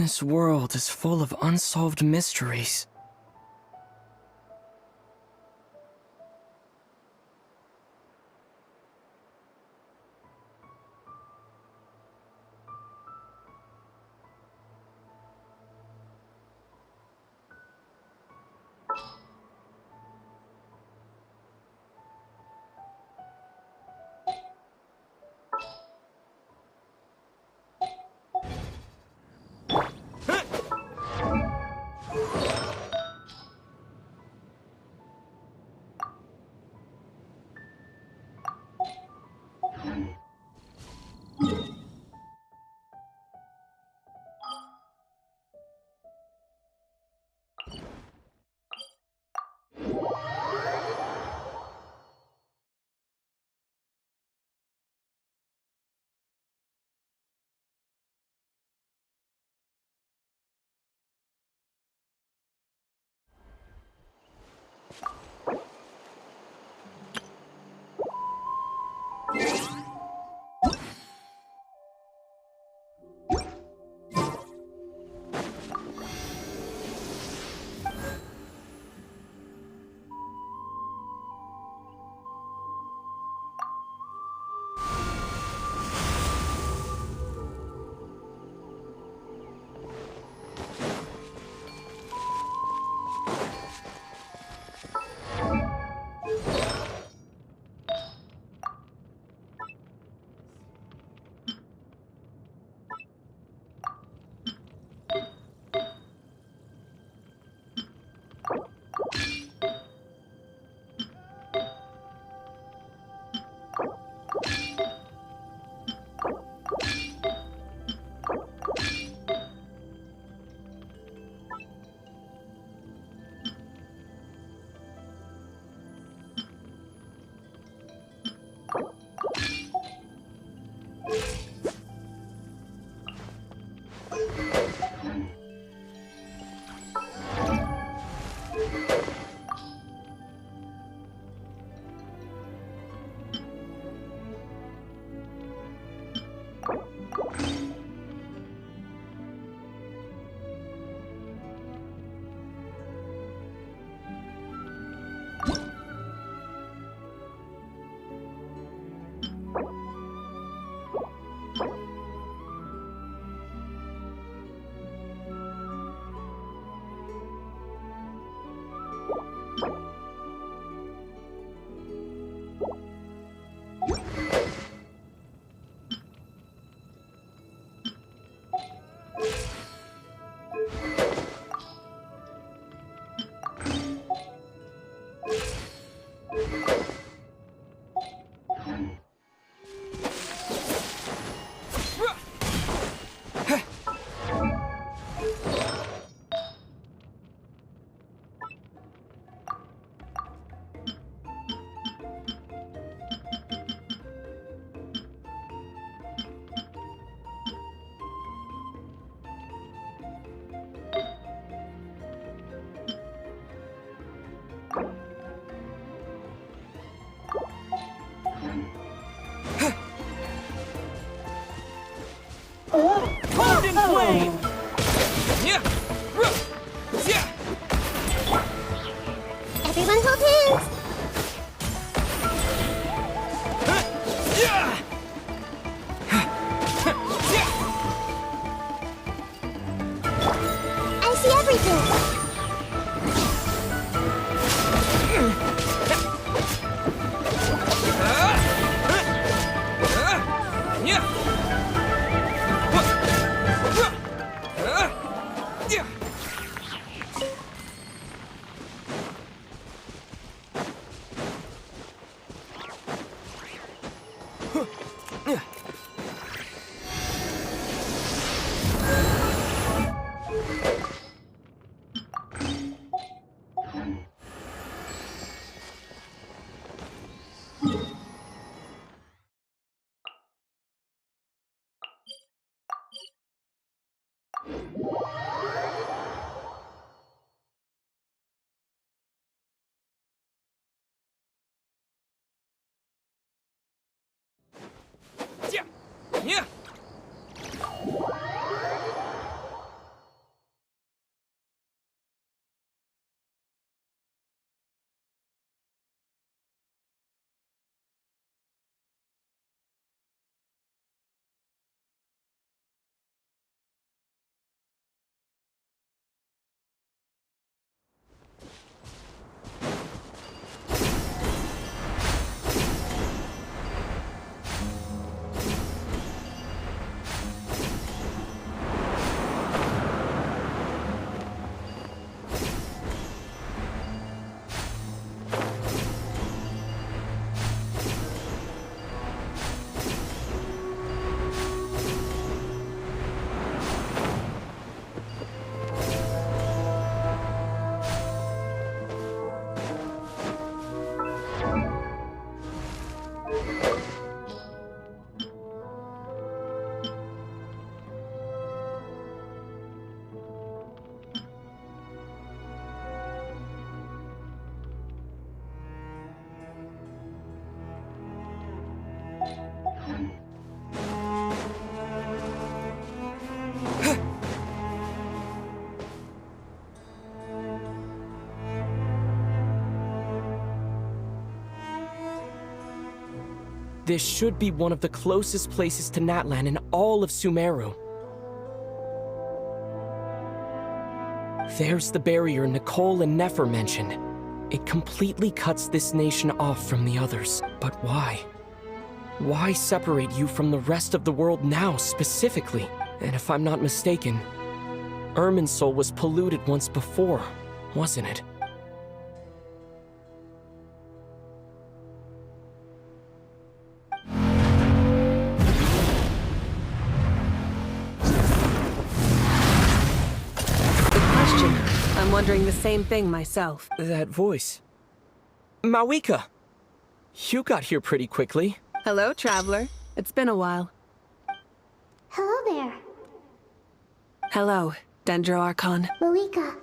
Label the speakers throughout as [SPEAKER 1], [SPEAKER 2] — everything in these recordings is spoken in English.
[SPEAKER 1] This world is full of unsolved mysteries.
[SPEAKER 2] Flame!
[SPEAKER 3] Everyone hold hands! I see everything!
[SPEAKER 1] This should be one of the closest places to Natlan in all of Sumeru. There's the barrier Nicole and Nefer mentioned. It completely cuts this nation off from the others. But why? Why separate you from the rest of the world now, specifically? And if I'm not mistaken, Irminsul was polluted once before, wasn't it?
[SPEAKER 4] I'm wondering the same thing myself.
[SPEAKER 1] That voice. Mawika! You got here pretty quickly.
[SPEAKER 4] Hello, traveler. It's been a while.
[SPEAKER 3] Hello there.
[SPEAKER 4] Hello, Dendro Archon.
[SPEAKER 3] Malika,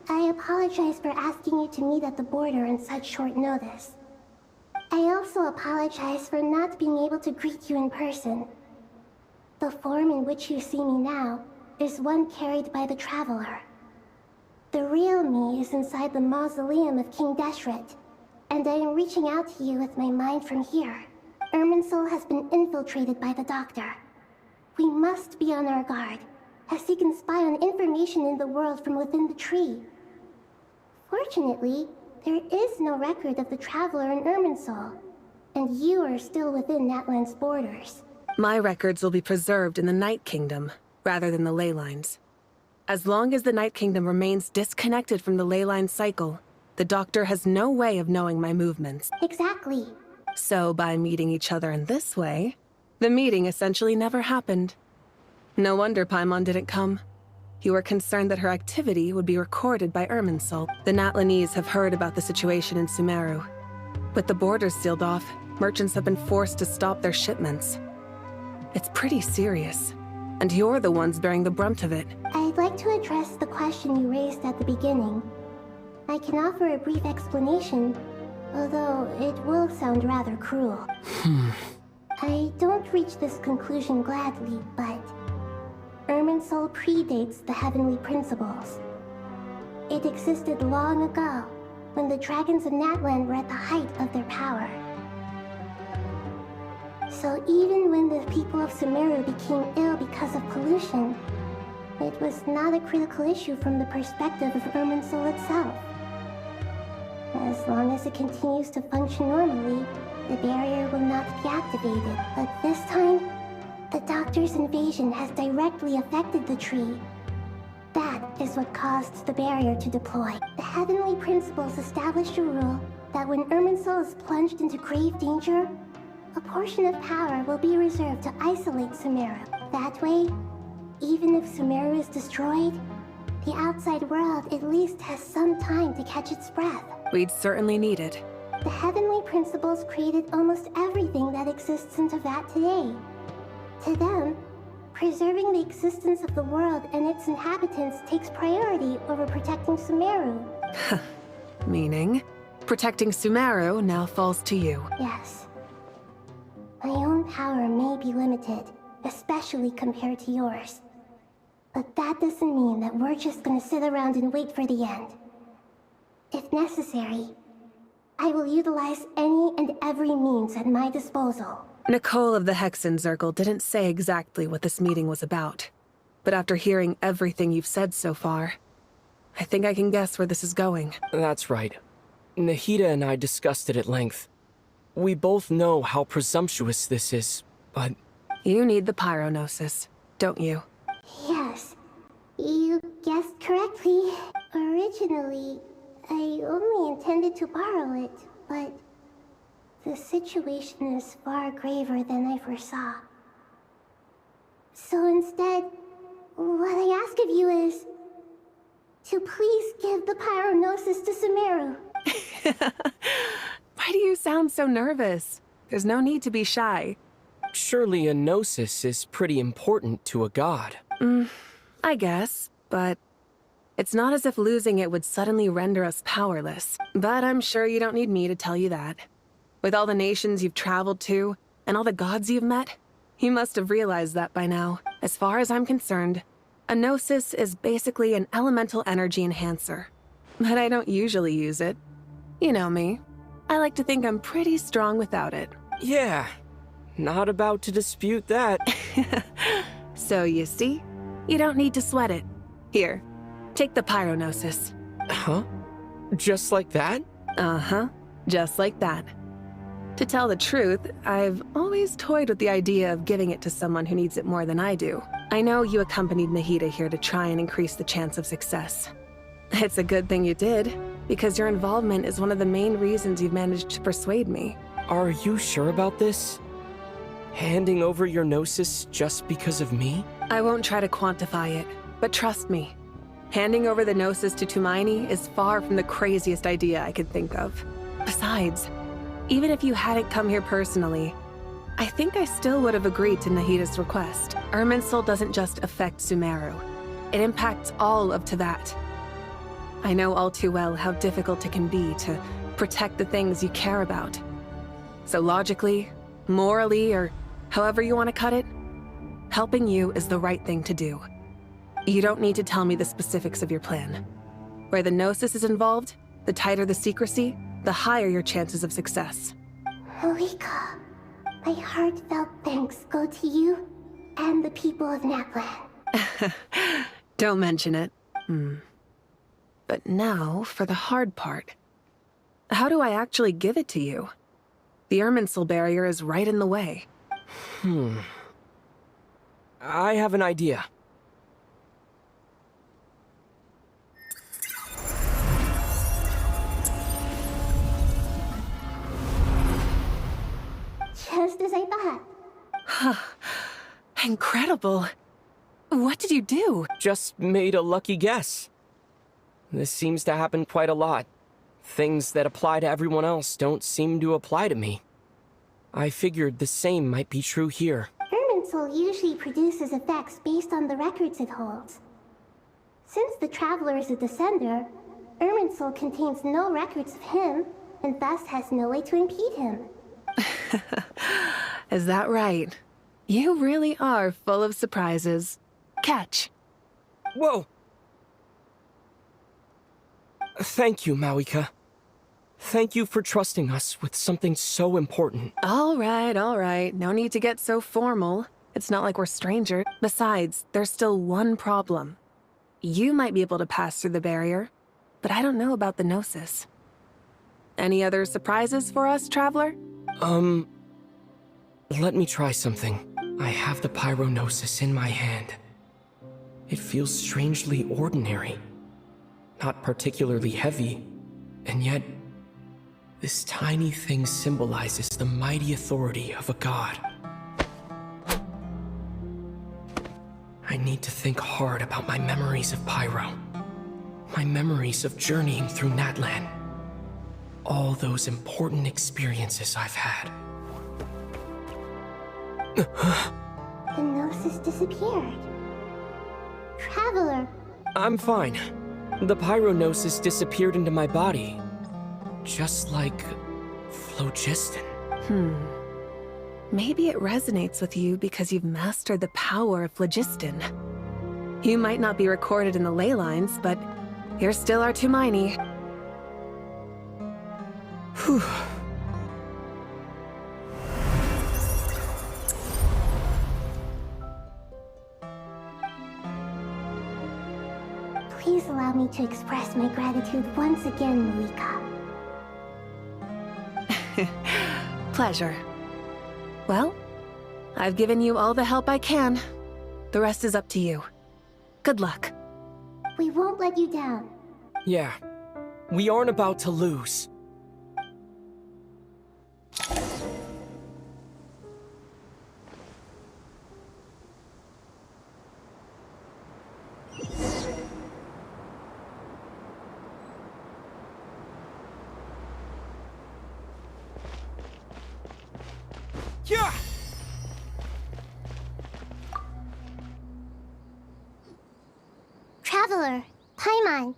[SPEAKER 3] I apologize for asking you to meet at the border on such short notice. I also apologize for not being able to greet you in person. The form in which you see me now is one carried by the traveler. The real me is inside the mausoleum of King Deshret, and I am reaching out to you with my mind from here. Irminsul has been infiltrated by the Doctor. We must be on our guard, as he can spy on information in the world from within the tree. Fortunately, there is no record of the Traveler in Irminsul, and you are still within Natlan's borders.
[SPEAKER 4] My records will be preserved in the Night Kingdom, rather than the ley lines. As long as the Night Kingdom remains disconnected from the ley line cycle, the Doctor has no way of knowing my movements.
[SPEAKER 3] Exactly.
[SPEAKER 4] So by meeting each other in this way, the meeting essentially never happened. No wonder Paimon didn't come. You were concerned that her activity would be recorded by Irminsul. The Natlanese have heard about the situation in Sumeru. With the borders sealed off, merchants have been forced to stop their shipments. It's pretty serious. And you're the ones bearing the brunt of it.
[SPEAKER 3] I'd like to address the question you raised at the beginning. I can offer a brief explanation, although it will sound rather cruel. I don't reach this conclusion gladly, but Irminsul predates the heavenly principles. It existed long ago, when the dragons of Natlan were at the height of their power. So even when the people of Sumeru became ill because of pollution, it was not a critical issue from the perspective of Irminsul itself. As long as it continues to function normally, the barrier will not be activated. But this time, the Doctor's invasion has directly affected the tree. That is what caused the barrier to deploy. The heavenly principles established a rule that when Irminsul is plunged into grave danger, a portion of power will be reserved to isolate Sumeru. That way, even if Sumeru is destroyed, the outside world at least has some time to catch its breath.
[SPEAKER 4] We'd certainly need it.
[SPEAKER 3] The heavenly principles created almost everything that exists in Teyvat today. To them, preserving the existence of the world and its inhabitants takes priority over protecting Sumeru.
[SPEAKER 4] Meaning, protecting Sumeru now falls to you.
[SPEAKER 3] Yes. My own power may be limited, especially compared to yours. But that doesn't mean that we're just gonna sit around and wait for the end. If necessary, I will utilize any and every means at my disposal.
[SPEAKER 4] Nicole of the Hexen Circle didn't say exactly what this meeting was about. But after hearing everything you've said so far, I think I can guess where this is going.
[SPEAKER 1] That's right. Nahida and I discussed it at length. We both know how presumptuous this is, but...
[SPEAKER 4] You need the pyronosis, don't you?
[SPEAKER 3] Yes, you guessed correctly. Originally, I only intended to borrow it, but the situation is far graver than I foresaw. So instead, what I ask of you is to please give the pyronosis to Sumeru.
[SPEAKER 4] Why do you sound so nervous? There's no need to be shy.
[SPEAKER 1] Surely a gnosis is pretty important to a god.
[SPEAKER 4] I guess, but it's not as if losing it would suddenly render us powerless. But I'm sure you don't need me to tell you that. With all the nations you've traveled to, and all the gods you've met, you must have realized that by now. As far as I'm concerned, a gnosis is basically an elemental energy enhancer. But I don't usually use it. You know me. I like to think I'm pretty strong without it.
[SPEAKER 1] Yeah, Not about to dispute that.
[SPEAKER 4] So you see, you don't need to sweat it. Here, take the pyronosis.
[SPEAKER 1] Huh? Just like that?
[SPEAKER 4] Uh-huh, just like that. To tell the truth, I've always toyed with the idea of giving it to someone who needs it more than I do. I know you accompanied Nahida here to try and increase the chance of success. It's a good thing you did, because your involvement is one of the main reasons you've managed to persuade me.
[SPEAKER 1] Are you sure about this? Handing over your gnosis just because of me?
[SPEAKER 4] I won't try to quantify it, but trust me. Handing over the gnosis to Tumaini is far from the craziest idea I could think of. Besides, even if you hadn't come here personally, I think I still would have agreed to Nahida's request. Irminsul doesn't just affect Sumeru. It impacts all of Teyvat. I know all too well how difficult it can be to protect the things you care about. So logically, morally, or however you want to cut it, helping you is the right thing to do. You don't need to tell me the specifics of your plan. Where the Gnosis is involved, the tighter the secrecy, the higher your chances of success.
[SPEAKER 3] Marika, my heartfelt thanks go to you and the people of Naplan.
[SPEAKER 4] Don't mention it. But now, for the hard part. How do I actually give it to you? The Irminsul barrier is right in the way.
[SPEAKER 1] I have an idea.
[SPEAKER 3] Just as I thought.
[SPEAKER 4] Incredible. What did you do?
[SPEAKER 1] Just made a lucky guess. This seems to happen quite a lot. Things that apply to everyone else don't seem to apply to me. I figured the same might be true here.
[SPEAKER 3] Irminsul usually produces effects based on the records it holds. Since the Traveler is a Descender, Irminsul contains no records of him, and thus has no way to impede him.
[SPEAKER 4] Is that right? You really are full of surprises. Catch.
[SPEAKER 1] Whoa! Thank you, Mawika. Thank you for trusting us with something so important.
[SPEAKER 4] All right. No need to get so formal. It's not like we're strangers. Besides, there's still one problem. You might be able to pass through the barrier, but I don't know about the Gnosis. Any other surprises for us, Traveler?
[SPEAKER 1] Let me try something. I have the Pyronosis in my hand. It feels strangely ordinary. Not particularly heavy, and yet, this tiny thing symbolizes the mighty authority of a god. I need to think hard about my memories of Pyro. My memories of journeying through Natlan. All those important experiences I've had.
[SPEAKER 3] The Gnosis disappeared. Traveler!
[SPEAKER 1] I'm fine. The Pyronosis disappeared into my body. Just like phlogiston.
[SPEAKER 4] Maybe it resonates with you because you've mastered the power of phlogiston. You might not be recorded in the ley lines, but you're still our Tumaini.
[SPEAKER 1] Whew.
[SPEAKER 3] Please allow me to express my gratitude once again, Marika.
[SPEAKER 4] Pleasure. Well, I've given you all the help I can. The rest is up to you. Good luck.
[SPEAKER 3] We won't let you down.
[SPEAKER 1] Yeah, we aren't about to lose. Yeah!
[SPEAKER 3] Traveler, Paimon,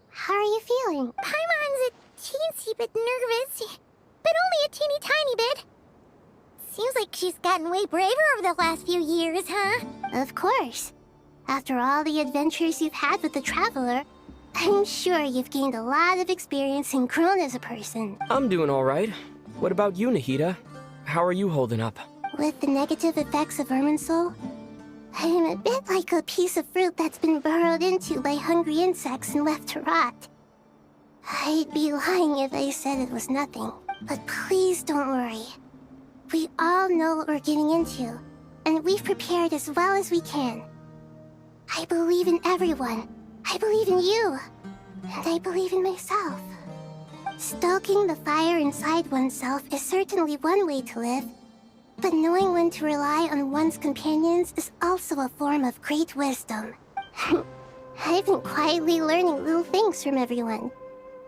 [SPEAKER 3] how are you feeling?
[SPEAKER 5] Paimon's a teensy bit nervous, but only a teeny tiny bit. Seems like she's gotten way braver over the last few years, huh?
[SPEAKER 3] Of course. After all the adventures you've had with the Traveler, I'm sure you've gained a lot of experience and grown as a person.
[SPEAKER 1] I'm doing all right. What about you, Nahida? How are you holding up?
[SPEAKER 3] With the negative effects of Irminsul, I'm a bit like a piece of fruit that's been burrowed into by hungry insects and left to rot. I'd be lying if I said it was nothing. But please don't worry. We all know what we're getting into, and we've prepared as well as we can. I believe in everyone. I believe in you. And I believe in myself. Stoking the fire inside oneself is certainly one way to live, but knowing when to rely on one's companions is also a form of great wisdom. I've been quietly learning little things from everyone,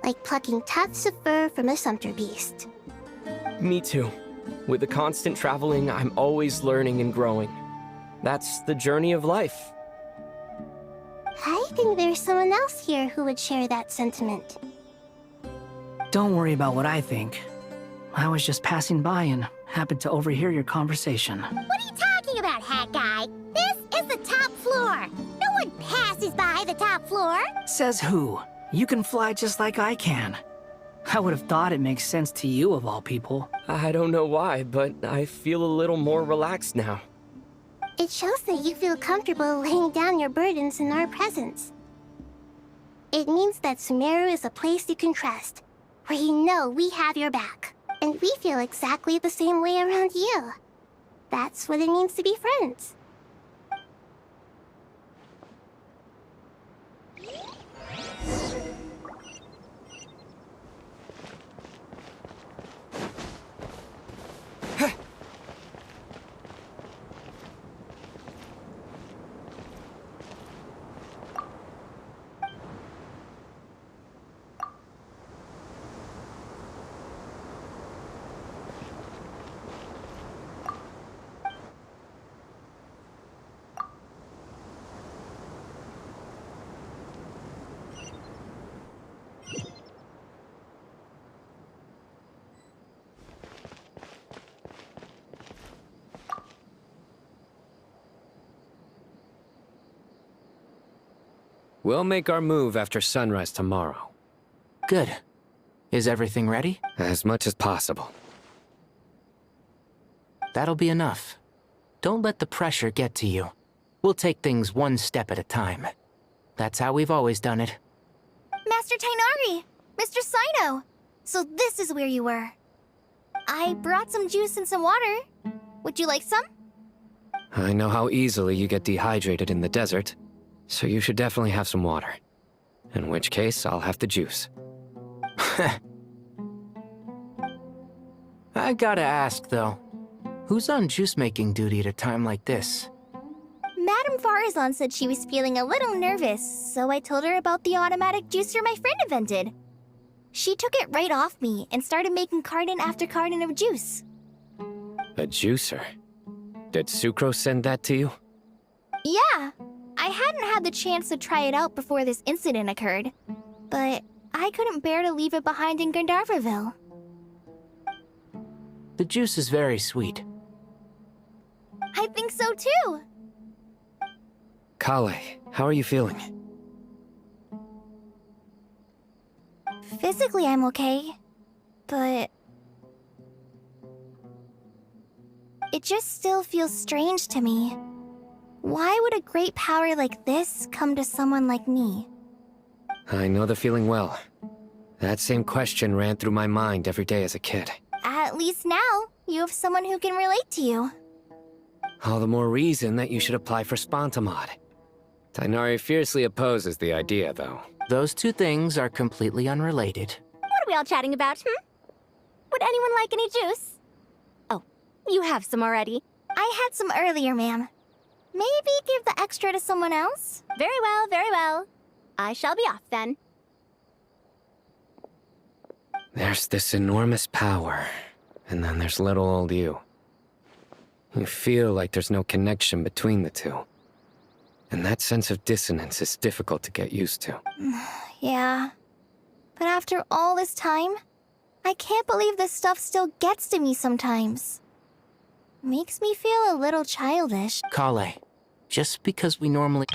[SPEAKER 3] like plucking tufts of fur from a sumpter beast.
[SPEAKER 1] Me too. With the constant traveling, I'm always learning and growing. That's the journey of life.
[SPEAKER 3] I think there's someone else here who would share that sentiment.
[SPEAKER 2] Don't worry about what I think. I was just passing by and happened to overhear your conversation.
[SPEAKER 5] What are you talking about, hat guy? This is the top floor. No one passes by the top floor.
[SPEAKER 2] Says who? You can fly just like I can. I would have thought it makes sense to you of all people.
[SPEAKER 1] I don't know why, but I feel a little more relaxed now.
[SPEAKER 3] It shows that you feel comfortable laying down your burdens in our presence. It means that Sumeru is a place you can trust, where you know we have your back. And we feel exactly the same way around you. That's what it means to be friends.
[SPEAKER 6] We'll make our move after sunrise tomorrow.
[SPEAKER 7] Good. Is everything ready?
[SPEAKER 6] As much as possible.
[SPEAKER 7] That'll be enough. Don't let the pressure get to you. We'll take things one step at a time. That's how we've always done it.
[SPEAKER 5] Master Tainari! Mr. Sino! So this is where you were. I brought some juice and some water. Would you like some?
[SPEAKER 6] I know how easily you get dehydrated in the desert, so you should definitely have some water. In which case, I'll have the juice.
[SPEAKER 7] I gotta ask, though. Who's on juice-making duty at a time like this?
[SPEAKER 5] Madame Farazan said she was feeling a little nervous, so I told her about the automatic juicer my friend invented. She took it right off me and started making carton after carton of juice.
[SPEAKER 6] A juicer? Did Sucrose send that to you?
[SPEAKER 5] Yeah. I hadn't had the chance to try it out before this incident occurred, but I couldn't bear to leave it behind in Gandharvaville.
[SPEAKER 7] The juice is very sweet.
[SPEAKER 5] I think so too.
[SPEAKER 6] Kale, how are you feeling?
[SPEAKER 5] Physically, I'm okay, but it just still feels strange to me. Why would a great power like this come to someone like me?
[SPEAKER 6] I know the feeling well. That same question ran through my mind every day as a kid.
[SPEAKER 5] At least now, you have someone who can relate to you.
[SPEAKER 6] All the more reason that you should apply for Spontamod. Tainari fiercely opposes the idea, though.
[SPEAKER 7] Those two things are completely unrelated.
[SPEAKER 5] What are we all chatting about, Would anyone like any juice? Oh, you have some already. I had some earlier, ma'am. Maybe give the extra to someone else? Very well, very well. I shall be off then.
[SPEAKER 6] There's this enormous power, and then there's little old you. You feel like there's no connection between the two. And that sense of dissonance is difficult to get used to.
[SPEAKER 5] Yeah. But after all this time, I can't believe this stuff still gets to me sometimes. Makes me feel a little childish.
[SPEAKER 7] Kale, just because we normally...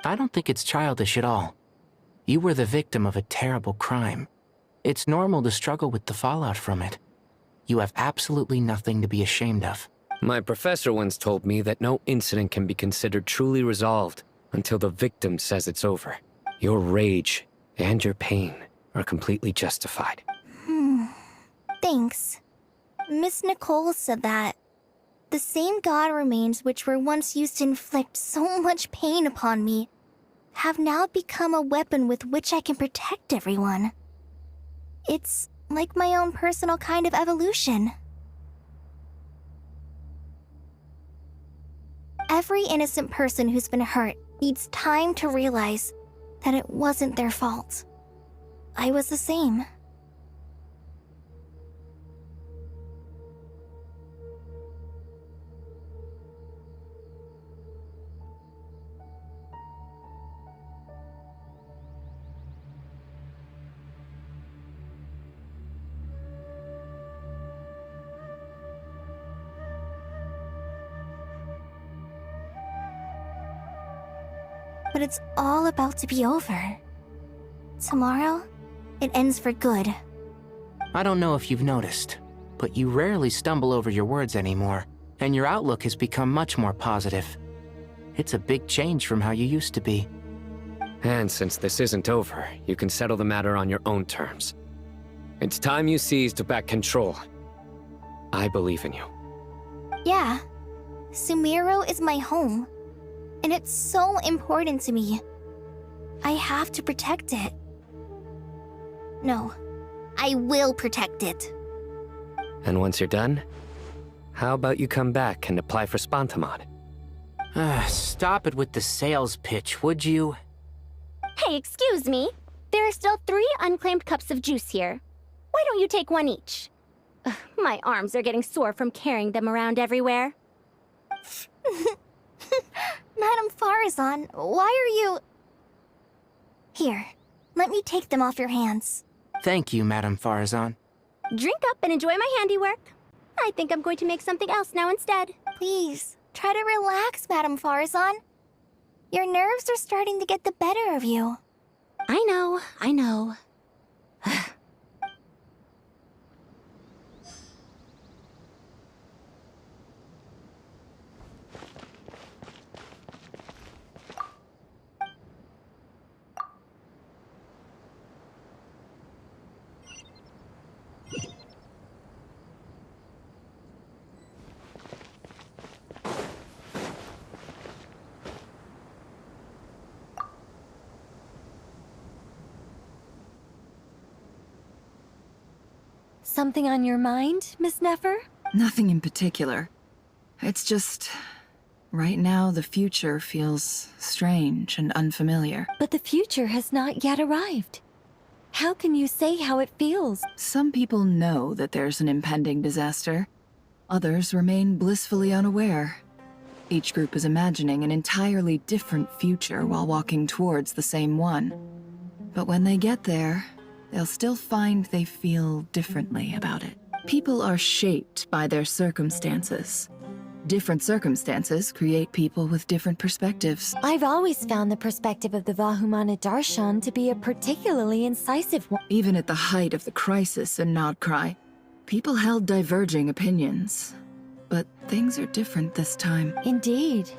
[SPEAKER 7] I don't think it's childish at all. You were the victim of a terrible crime. It's normal to struggle with the fallout from it. You have absolutely nothing to be ashamed of.
[SPEAKER 6] My professor once told me that no incident can be considered truly resolved until the victim says it's over. Your rage and your pain are completely justified.
[SPEAKER 5] Thanks. Miss Nicole said that the same god remains which were once used to inflict so much pain upon me have now become a weapon with which I can protect everyone. It's like my own personal kind of evolution. Every innocent person who's been hurt needs time to realize that it wasn't their fault. I was the same. But it's all about to be over. Tomorrow, it ends for good.
[SPEAKER 7] I don't know if you've noticed, but you rarely stumble over your words anymore, and your outlook has become much more positive. It's a big change from how you used to be.
[SPEAKER 6] And since this isn't over, you can settle the matter on your own terms. It's time you seized back control. I believe in you.
[SPEAKER 5] Yeah, Sumeru is my home, and it's so important to me. I have to protect it. No, I will protect it.
[SPEAKER 6] And once you're done, how about you come back and apply for Spontamod?
[SPEAKER 7] Stop it with the sales pitch, would you?
[SPEAKER 8] Hey, excuse me. There are still 3 unclaimed cups of juice here. Why don't you take one each? Ugh, my arms are getting sore from carrying them around everywhere.
[SPEAKER 5] Madame Farazan, why are you... Here, let me take them off your hands.
[SPEAKER 7] Thank you, Madame Farazan.
[SPEAKER 8] Drink up and enjoy my handiwork. I think I'm going to make something else now instead.
[SPEAKER 5] Please, try to relax, Madame Farazan. Your nerves are starting to get the better of you.
[SPEAKER 8] I know.
[SPEAKER 9] Something on your mind, Miss Nefer?
[SPEAKER 10] Nothing in particular. It's just... right now, the future feels strange and unfamiliar.
[SPEAKER 9] But the future has not yet arrived. How can you say how it feels?
[SPEAKER 10] Some people know that there's an impending disaster. Others remain blissfully unaware. Each group is imagining an entirely different future while walking towards the same one. But when they get there, they'll still find they feel differently about it. People are shaped by their circumstances. Different circumstances create people with different perspectives.
[SPEAKER 9] I've always found the perspective of the Vahumana Darshan to be a particularly incisive one.
[SPEAKER 10] Even at the height of the crisis in Krai, people held diverging opinions. But things are different this time.
[SPEAKER 9] Indeed.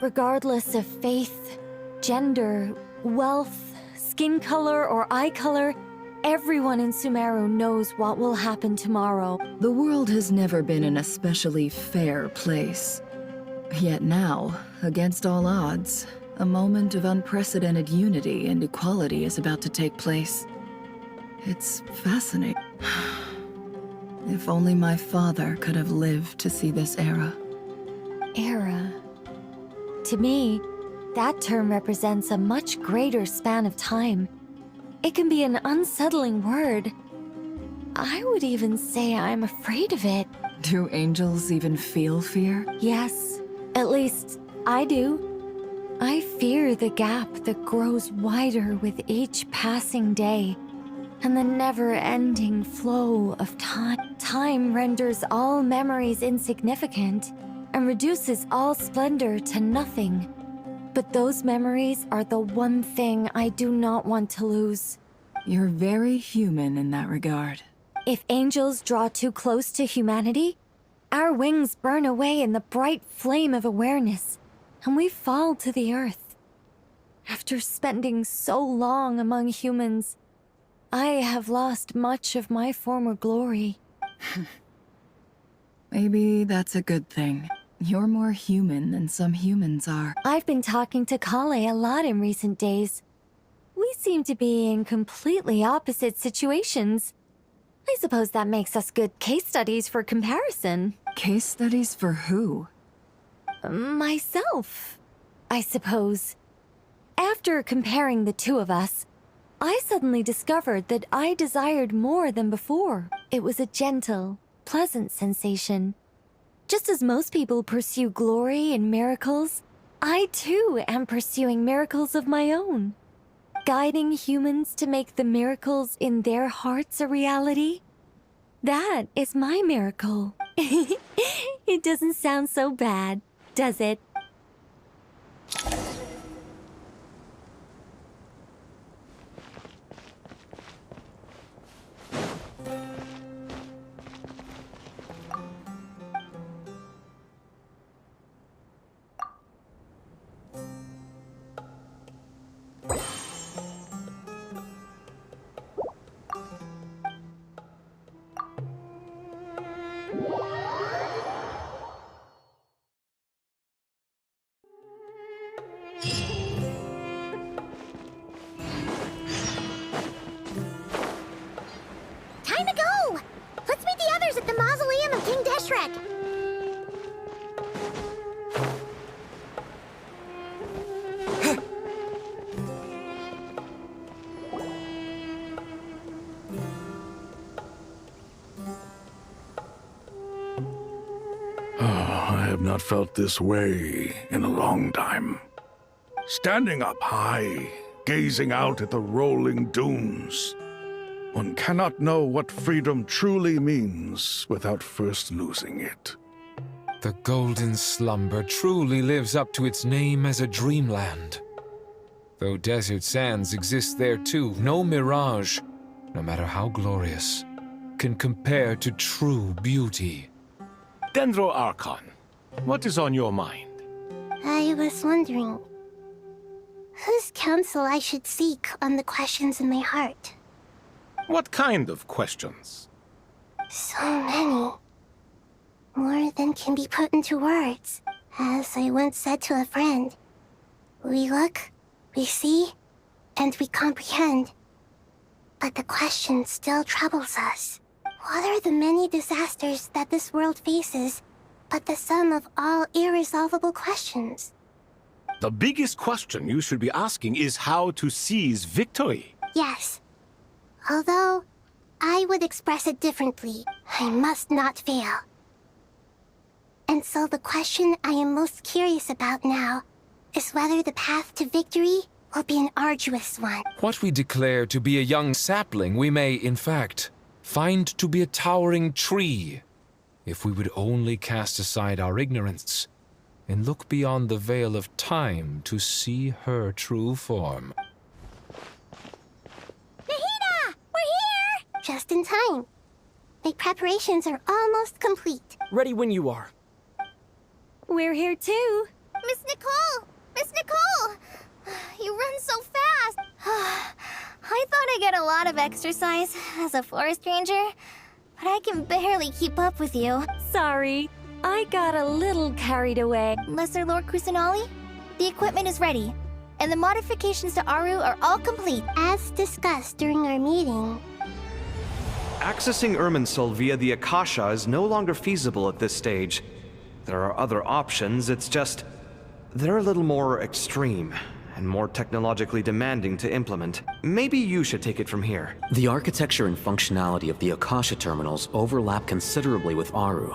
[SPEAKER 9] Regardless of faith, gender, wealth, skin color, or eye color, everyone in Sumeru knows what will happen tomorrow.
[SPEAKER 10] The world has never been an especially fair place. Yet now, against all odds, a moment of unprecedented unity and equality is about to take place. It's fascinating. If only my father could have lived to see this era.
[SPEAKER 9] Era. To me, that term represents a much greater span of time. It can be an unsettling word. I would even say I'm afraid of it.
[SPEAKER 10] Do angels even feel fear?
[SPEAKER 9] Yes, at least I do. I fear the gap that grows wider with each passing day, and the never-ending flow of time. Time renders all memories insignificant, and reduces all splendor to nothing. But those memories are the one thing I do not want to lose.
[SPEAKER 10] You're very human in that regard.
[SPEAKER 9] If angels draw too close to humanity, our wings burn away in the bright flame of awareness, and we fall to the earth. After spending so long among humans, I have lost much of my former glory.
[SPEAKER 10] Maybe that's a good thing. You're more human than some humans are.
[SPEAKER 9] I've been talking to Krai a lot in recent days. We seem to be in completely opposite situations. I suppose that makes us good case studies for comparison.
[SPEAKER 10] Case studies for who?
[SPEAKER 9] Myself, I suppose. After comparing the two of us, I suddenly discovered that I desired more than before. It was a gentle, pleasant sensation. Just as most people pursue glory and miracles, I too am pursuing miracles of my own. Guiding humans to make the miracles in their hearts a reality. That is my miracle. It doesn't sound so bad, does it?
[SPEAKER 5] Time to go! Let's meet the others at the mausoleum of King Deshrek.
[SPEAKER 11] I have not felt this way in a long time. Standing up high, gazing out at the rolling dunes. One cannot know what freedom truly means without first losing it.
[SPEAKER 12] The Golden Slumber truly lives up to its name as a dreamland. Though desert sands exist there too, no mirage, no matter how glorious, can compare to true beauty.
[SPEAKER 13] Dendro Archon, what is on your mind?
[SPEAKER 3] I was wondering whose counsel I should seek on the questions in my heart.
[SPEAKER 13] What kind of questions?
[SPEAKER 3] So many. More than can be put into words. As I once said to a friend, we look, we see, and we comprehend. But the question still troubles us. What are the many disasters that this world faces, but the sum of all irresolvable questions?
[SPEAKER 13] The biggest question you should be asking is how to seize victory.
[SPEAKER 3] Yes. Although, I would express it differently. I must not fail. And so the question I am most curious about now is whether the path to victory will be an arduous one.
[SPEAKER 12] What we declare to be a young sapling, we may, in fact, find to be a towering tree, if we would only cast aside our ignorance and look beyond the veil of time to see her true form.
[SPEAKER 5] Nahida! We're here!
[SPEAKER 3] Just in time. My preparations are almost complete.
[SPEAKER 1] Ready when you are.
[SPEAKER 9] We're here too.
[SPEAKER 5] Miss Nicole! Miss Nicole! You run so fast! I thought I'd get a lot of exercise as a forest ranger, but I can barely keep up with you.
[SPEAKER 9] Sorry, I got a little carried away.
[SPEAKER 5] Lesser Lord Kusanali, the equipment is ready, and the modifications to Aru are all complete.
[SPEAKER 3] As discussed during our meeting,
[SPEAKER 14] accessing Irminsul via the Akasha is no longer feasible at this stage. There are other options, it's just they're a little more extreme and more technologically demanding to implement. Maybe you should take it from here.
[SPEAKER 15] The architecture and functionality of the Akasha terminals overlap considerably with Aru.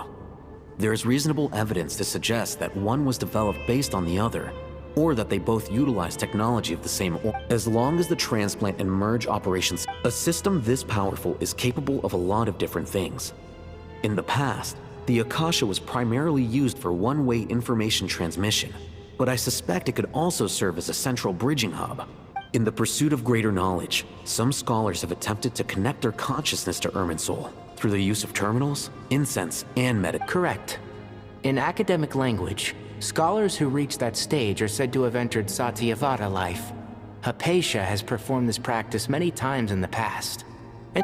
[SPEAKER 15] There is reasonable evidence to suggest that one was developed based on the other, or that they both utilize technology of the same as long as the transplant and merge operations. A system this powerful is capable of a lot of different things. In the past, the Akasha was primarily used for one-way information transmission, but I suspect it could also serve as a central bridging hub. In the pursuit of greater knowledge, some scholars have attempted to connect their consciousness to Irminsul through the use of terminals, incense, and
[SPEAKER 7] Correct. In academic language, scholars who reach that stage are said to have entered Satyavada life. Hypatia has performed this practice many times in the past.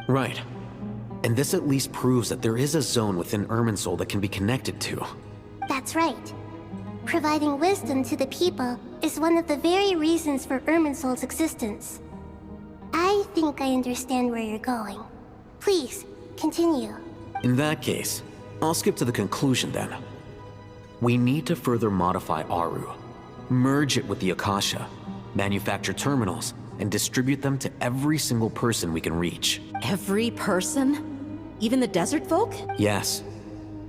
[SPEAKER 15] Right. And this at least proves that there is a zone within Irminsul that can be connected to.
[SPEAKER 3] That's right. Providing wisdom to the people is one of the very reasons for Irminsul's existence. I think I understand where you're going. Please, continue.
[SPEAKER 15] In that case, I'll skip to the conclusion then. We need to further modify Aru, merge it with the Akasha, manufacture terminals, and distribute them to every single person we can reach.
[SPEAKER 16] Every person? Even the desert folk?
[SPEAKER 15] Yes,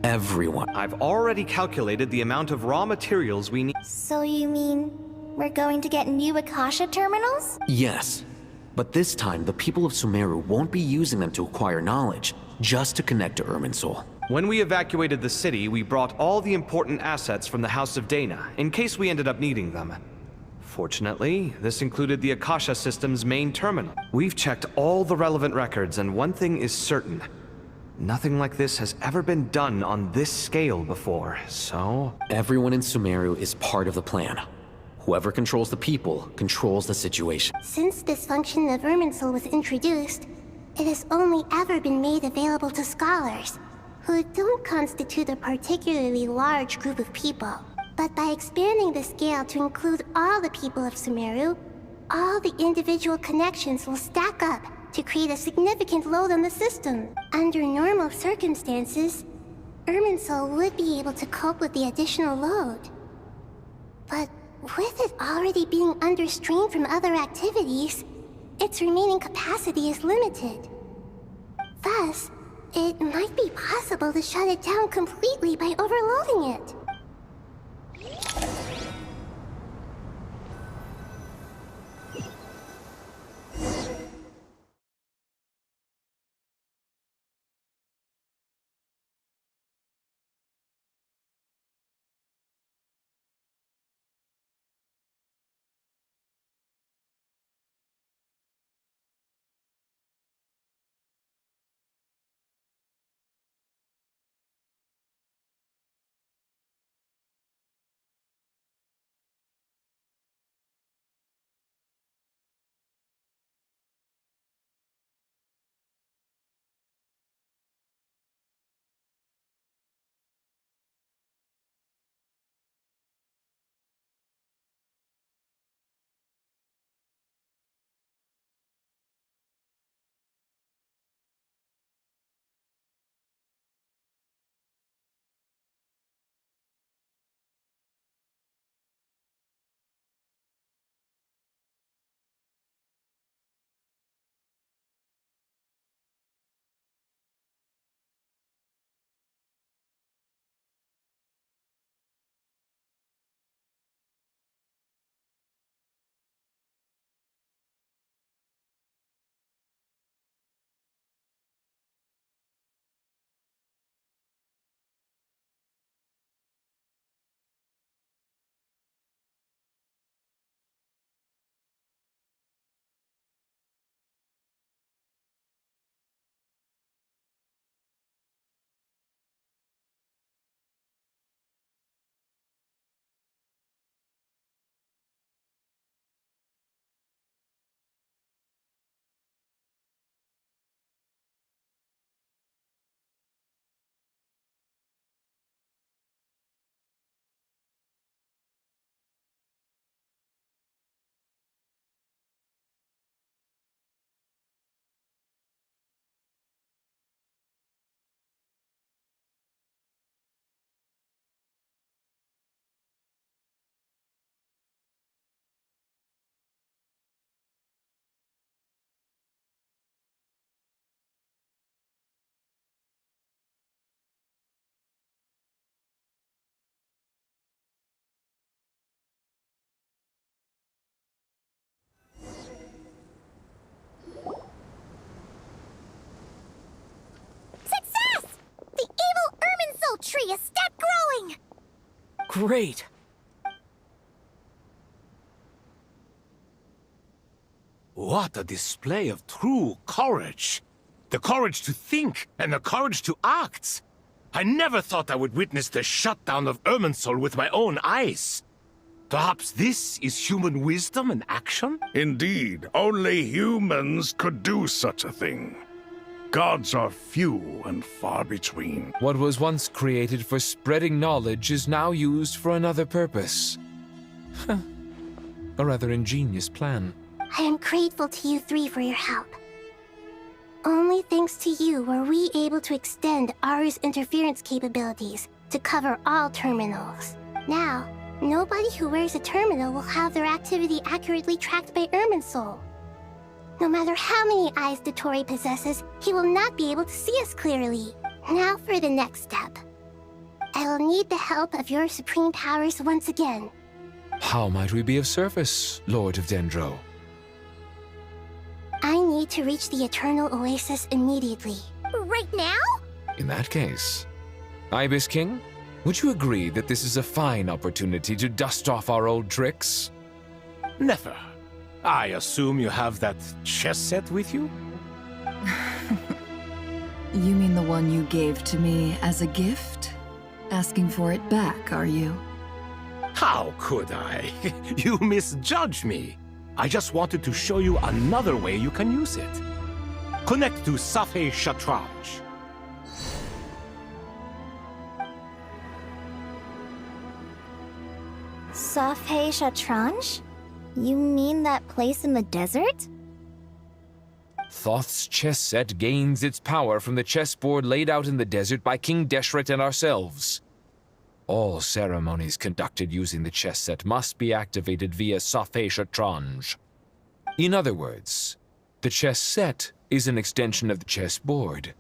[SPEAKER 15] everyone.
[SPEAKER 14] I've already calculated the amount of raw materials we need.
[SPEAKER 5] So you mean we're going to get new Akasha terminals?
[SPEAKER 15] Yes, but this time the people of Sumeru won't be using them to acquire knowledge, just to connect to Irminsul.
[SPEAKER 14] When we evacuated the city, we brought all the important assets from the House of Dana, in case we ended up needing them. Fortunately, this included the Akasha system's main terminal. We've checked all the relevant records, and one thing is certain. Nothing like this has ever been done on this scale before, so...
[SPEAKER 15] Everyone in Sumeru is part of the plan. Whoever controls the people controls the situation.
[SPEAKER 3] Since this function of Irminsul was introduced, it has only ever been made available to scholars, who don't constitute a particularly large group of people. But by expanding the scale to include all the people of Sumeru, all the individual connections will stack up to create a significant load on the system. Under normal circumstances, Irminsul would be able to cope with the additional load. But with it already being under strain from other activities, its remaining capacity is limited. Thus, it might be possible to shut it down completely by overloading it.
[SPEAKER 5] Tree is step growing!
[SPEAKER 1] Great!
[SPEAKER 13] What a display of true courage! The courage to think and the courage to act! I never thought I would witness the shutdown of Irminsul with my own eyes. Perhaps this is human wisdom in action?
[SPEAKER 11] Indeed, only humans could do such a thing. Gods are few and far between.
[SPEAKER 12] What was once created for spreading knowledge is now used for another purpose. A rather ingenious plan.
[SPEAKER 3] I am grateful to you three for your help. Only thanks to you were we able to extend Aru's interference capabilities to cover all terminals. Now, nobody who wears a terminal will have their activity accurately tracked by Irminsul. No matter how many eyes Dottore possesses, he will not be able to see us clearly. Now for the next step. I will need the help of your supreme powers once again.
[SPEAKER 12] How might we be of service, Lord of Dendro?
[SPEAKER 3] I need to reach the Eternal Oasis immediately.
[SPEAKER 5] Right now?
[SPEAKER 12] In that case, Ibis King, would you agree that this is a fine opportunity to dust off our old tricks?
[SPEAKER 13] Never. I assume you have that chess set with you?
[SPEAKER 10] You mean the one you gave to me as a gift? Asking for it back, are you?
[SPEAKER 13] How could I? You misjudge me. I just wanted to show you another way you can use it. Connect to Safei Shatranj.
[SPEAKER 5] Safei Shatranj? You mean that place in the desert?
[SPEAKER 12] Thoth's chess set gains its power from the chessboard laid out in the desert by King Deshret and ourselves. All ceremonies conducted using the chess set must be activated via Safei Shatranj. In other words, the chess set is an extension of the chessboard.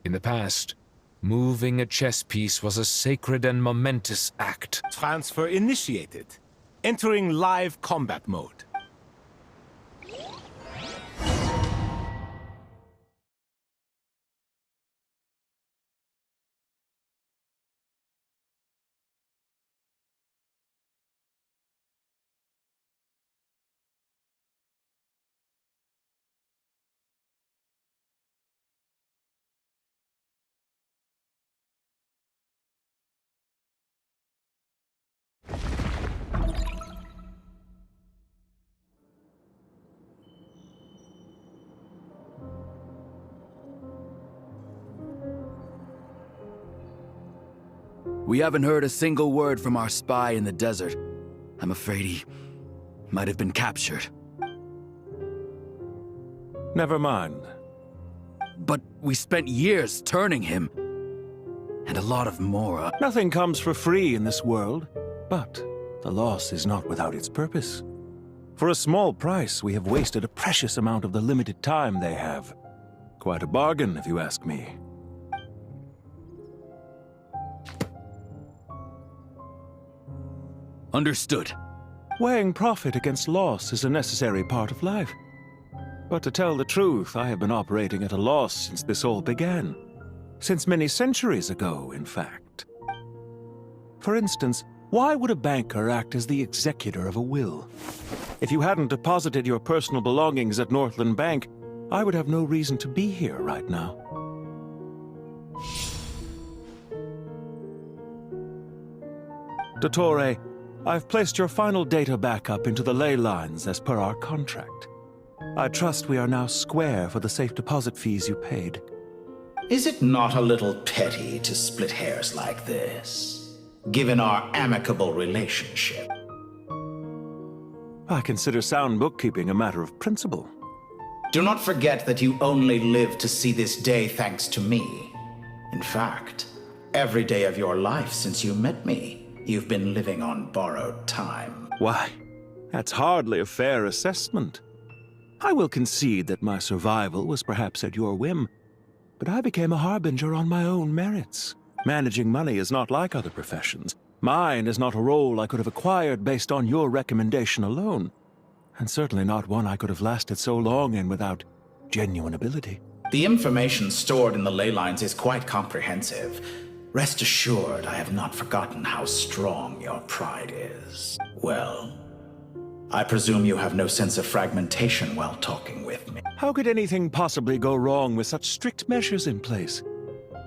[SPEAKER 12] In the past, moving a chess piece was a sacred and momentous act.
[SPEAKER 13] Transfer initiated. Entering live combat mode.
[SPEAKER 17] We haven't heard a single word from our spy in the desert. I'm afraid he might have been captured.
[SPEAKER 13] Never mind.
[SPEAKER 17] But we spent years turning him. And a lot of Mora.
[SPEAKER 13] Nothing comes for free in this world, but the loss is not without its purpose. For a small price, we have wasted a precious amount of the limited time they have. Quite a bargain, if you ask me.
[SPEAKER 17] Understood.
[SPEAKER 13] Weighing profit against loss is a necessary part of life. But to tell the truth, I have been operating at a loss since this all began. Since many centuries ago, in fact. For instance, why would a banker act as the executor of a will? If you hadn't deposited your personal belongings at Northland Bank, I would have no reason to be here right now. Dottore, I've placed your final data backup into the ley lines as per our contract. I trust we are now square for the safe deposit fees you paid.
[SPEAKER 18] Is it not a little petty to split hairs like this, given our amicable relationship?
[SPEAKER 13] I consider sound bookkeeping a matter of principle.
[SPEAKER 18] Do not forget that you only live to see this day thanks to me. In fact, every day of your life since you met me, you've been living on borrowed time.
[SPEAKER 13] Why, that's hardly a fair assessment. I will concede that my survival was perhaps at your whim, but I became a harbinger on my own merits. Managing money is not like other professions. Mine is not a role I could have acquired based on your recommendation alone, and certainly not one I could have lasted so long in without genuine ability.
[SPEAKER 18] The information stored in the ley lines is quite comprehensive. Rest assured, I have not forgotten how strong your pride is. Well, I presume you have no sense of fragmentation while talking with me.
[SPEAKER 13] How could anything possibly go wrong with such strict measures in place?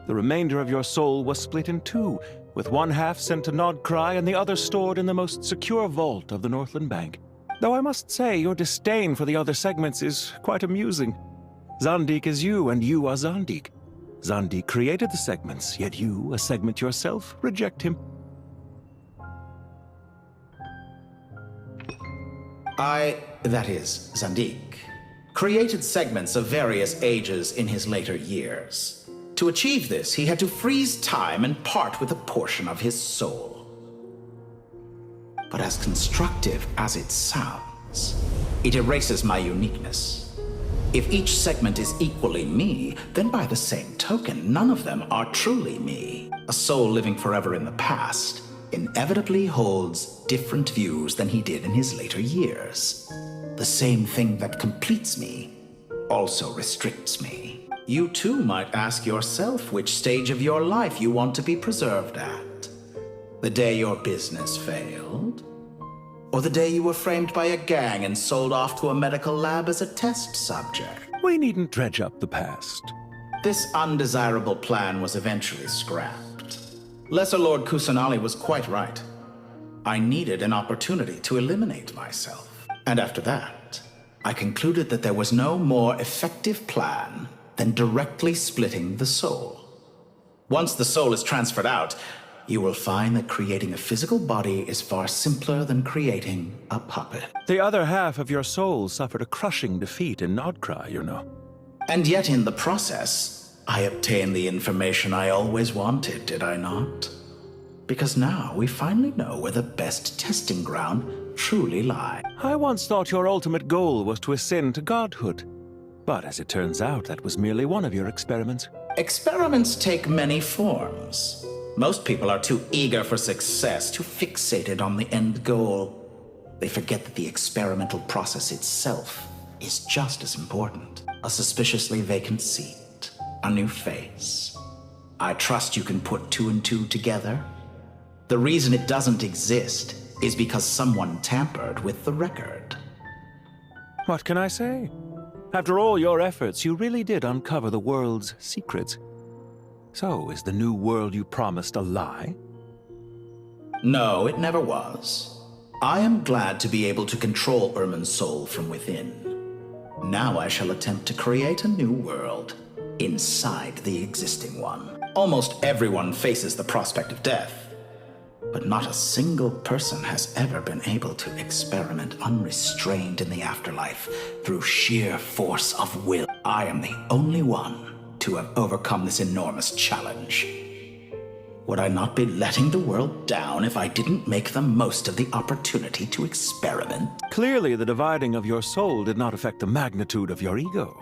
[SPEAKER 13] The remainder of your soul was split in two, with one half sent to Nod Krai and the other stored in the most secure vault of the Northland Bank. Though I must say, your disdain for the other segments is quite amusing. Zandik is you, and you are Zandik. Zandik created the segments, yet you, a segment yourself, reject him.
[SPEAKER 18] That is, Zandik, created segments of various ages in his later years. To achieve this, he had to freeze time and part with a portion of his soul. But as constructive as it sounds, it erases my uniqueness. If each segment is equally me, then by the same token, none of them are truly me. A soul living forever in the past inevitably holds different views than he did in his later years. The same thing that completes me also restricts me. You too might ask yourself which stage of your life you want to be preserved at. The day your business failed? Or the day you were framed by a gang and sold off to a medical lab as a test subject?
[SPEAKER 13] We needn't dredge up the past.
[SPEAKER 18] This undesirable plan was eventually scrapped. Lesser Lord Kusanali was quite right. I needed an opportunity to eliminate myself. And after that, I concluded that there was no more effective plan than directly splitting the soul. Once the soul is transferred out, you will find that creating a physical body is far simpler than creating a puppet.
[SPEAKER 13] The other half of your soul suffered a crushing defeat in Nod Krai, you know.
[SPEAKER 18] And yet in the process, I obtained the information I always wanted, did I not? Because now we finally know where the best testing ground truly lies.
[SPEAKER 13] I once thought your ultimate goal was to ascend to godhood. But as it turns out, that was merely one of your experiments.
[SPEAKER 18] Experiments take many forms. Most people are too eager for success, too fixated on the end goal. They forget that the experimental process itself is just as important. A suspiciously vacant seat, a new face. I trust you can put two and two together. The reason it doesn't exist is because someone tampered with the record.
[SPEAKER 13] What can I say? After all your efforts, you really did uncover the world's secrets. So, is the new world you promised a lie?
[SPEAKER 18] No, it never was. I am glad to be able to control Irmin's soul from within. Now I shall attempt to create a new world inside the existing one. Almost everyone faces the prospect of death, but not a single person has ever been able to experiment unrestrained in the afterlife through sheer force of will. I am the only one to have overcome this enormous challenge. Would I not be letting the world down if I didn't make the most of the opportunity to experiment?
[SPEAKER 13] Clearly, the dividing of your soul did not affect the magnitude of your ego.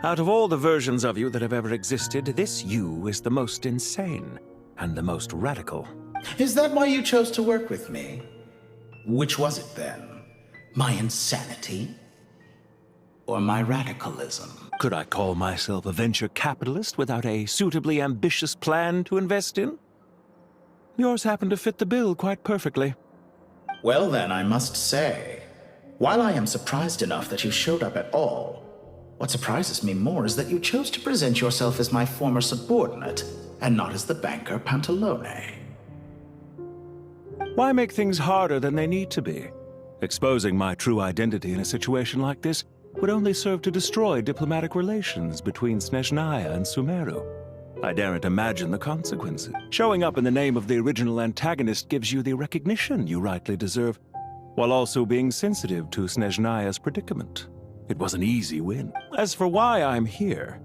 [SPEAKER 13] Out of all the versions of you that have ever existed, this you is the most insane and the most radical.
[SPEAKER 18] Is that why you chose to work with me? Which was it then? My insanity? Or my radicalism?
[SPEAKER 13] Could I call myself a venture capitalist without a suitably ambitious plan to invest in? Yours happened to fit the bill quite perfectly.
[SPEAKER 18] Well then, I must say, while I am surprised enough that you showed up at all, what surprises me more is that you chose to present yourself as my former subordinate, and not as the banker Pantalone.
[SPEAKER 13] Why make things harder than they need to be? Exposing my true identity in a situation like this would only serve to destroy diplomatic relations between Snezhnaya and Sumeru. I daren't imagine the consequences. Showing up in the name of the original antagonist gives you the recognition you rightly deserve, while also being sensitive to Snezhnaya's predicament. It was an easy win. As for why I'm here,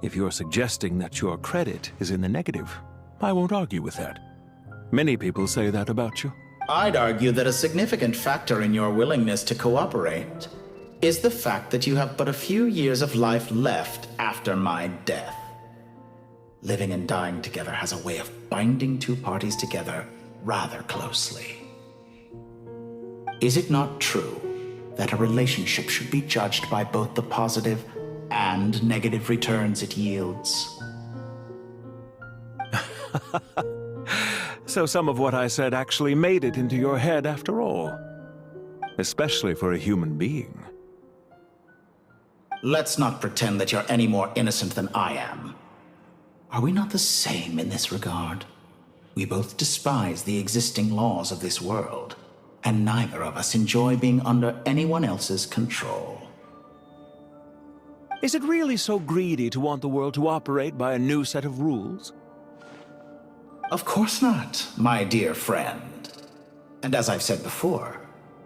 [SPEAKER 13] if you're suggesting that your credit is in the negative, I won't argue with that. Many people say that about you.
[SPEAKER 18] I'd argue that a significant factor in your willingness to cooperate is the fact that you have but a few years of life left after my death. Living and dying together has a way of binding two parties together rather closely. Is it not true that a relationship should be judged by both the positive and negative returns it yields?
[SPEAKER 13] So some of what I said actually made it into your head after all. especially for a human being.
[SPEAKER 18] Let's not pretend that you're any more innocent than I am. Are we not the same in this regard? We both despise the existing laws of this world, and neither of us enjoy being under anyone else's control.
[SPEAKER 13] Is it really so greedy to want the world to operate by a new set of rules?
[SPEAKER 18] Of course not, my dear friend. And as I've said before,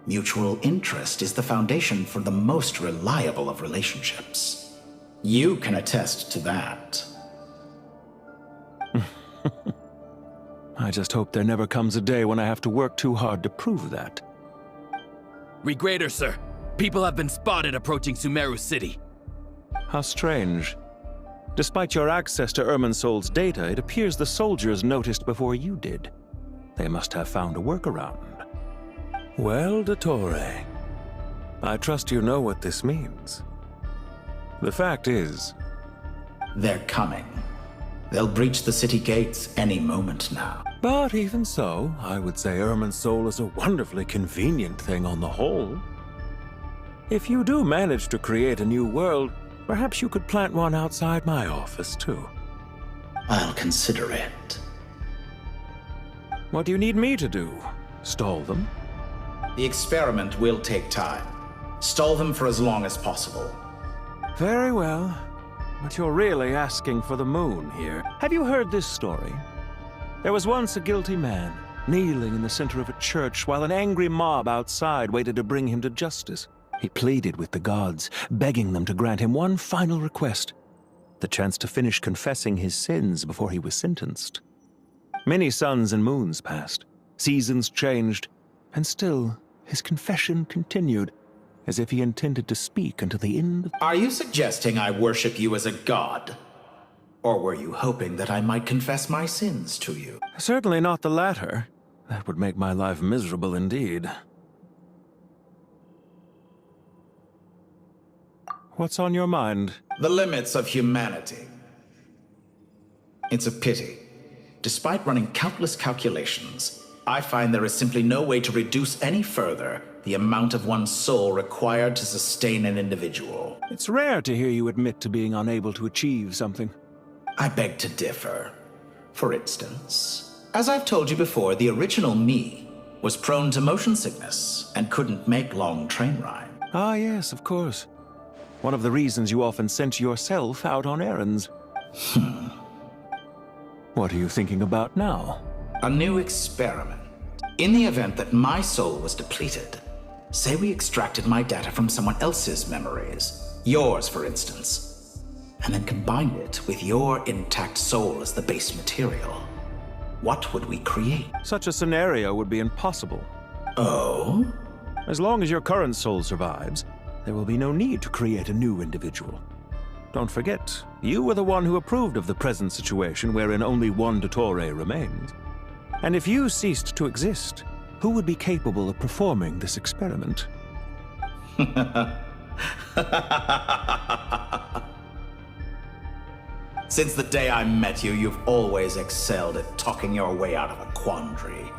[SPEAKER 18] mutual interest is the foundation for the most reliable of relationships. You can attest to that.
[SPEAKER 13] I just hope there never comes a day when I have to work too hard to prove that.
[SPEAKER 17] Regrader, sir. People have been spotted approaching Sumeru City.
[SPEAKER 13] How strange. Despite your access to Irminsol's data, it appears the soldiers noticed before you did. They must have found a workaround. Well, Dottore, I trust you know what this means. The fact is...
[SPEAKER 18] They're coming. They'll breach the city gates any moment now.
[SPEAKER 13] But even so, I would say Irminsol is a wonderfully convenient thing on the whole. If you do manage to create a new world, perhaps you could plant one outside my office, too.
[SPEAKER 18] I'll consider it.
[SPEAKER 13] What do you need me to do? Stall them?
[SPEAKER 18] The experiment will take time. Stall them for as long as possible.
[SPEAKER 13] Very well. But you're really asking for the moon here. Have you heard this story? There was once a guilty man, kneeling in the center of a church while an angry mob outside waited to bring him to justice. He pleaded with the gods, begging them to grant him one final request, the chance to finish confessing his sins before he was sentenced. Many suns and moons passed, seasons changed, and still his confession continued, as if he intended to speak until the end of...
[SPEAKER 18] Are you suggesting I worship you as a god? Or were you hoping that I might confess my sins to you?
[SPEAKER 13] Certainly not the latter. That would make my life miserable indeed. What's on your mind?
[SPEAKER 18] The limits of humanity. It's a pity. Despite running countless calculations, I find there is simply no way to reduce any further the amount of one's soul required to sustain an individual.
[SPEAKER 13] It's rare to hear you admit to being unable to achieve something.
[SPEAKER 18] I beg to differ. For instance, as I've told you before, the original me was prone to motion sickness and couldn't make long train rides.
[SPEAKER 13] Ah, yes, of course. One of the reasons you often sent yourself out on errands. What are you thinking about now?
[SPEAKER 18] A new experiment. In the event that my soul was depleted, say we extracted my data from someone else's memories, yours for instance, and then combined it with your intact soul as the base material. What would we create?
[SPEAKER 13] Such a scenario would be impossible.
[SPEAKER 18] Oh?
[SPEAKER 13] As long as your current soul survives, there will be no need to create a new individual. Don't forget, you were the one who approved of the present situation wherein only one Dottore remains. And if you ceased to exist, who would be capable of performing this experiment?
[SPEAKER 18] Since the day I met you, you've always excelled at talking your way out of a quandary.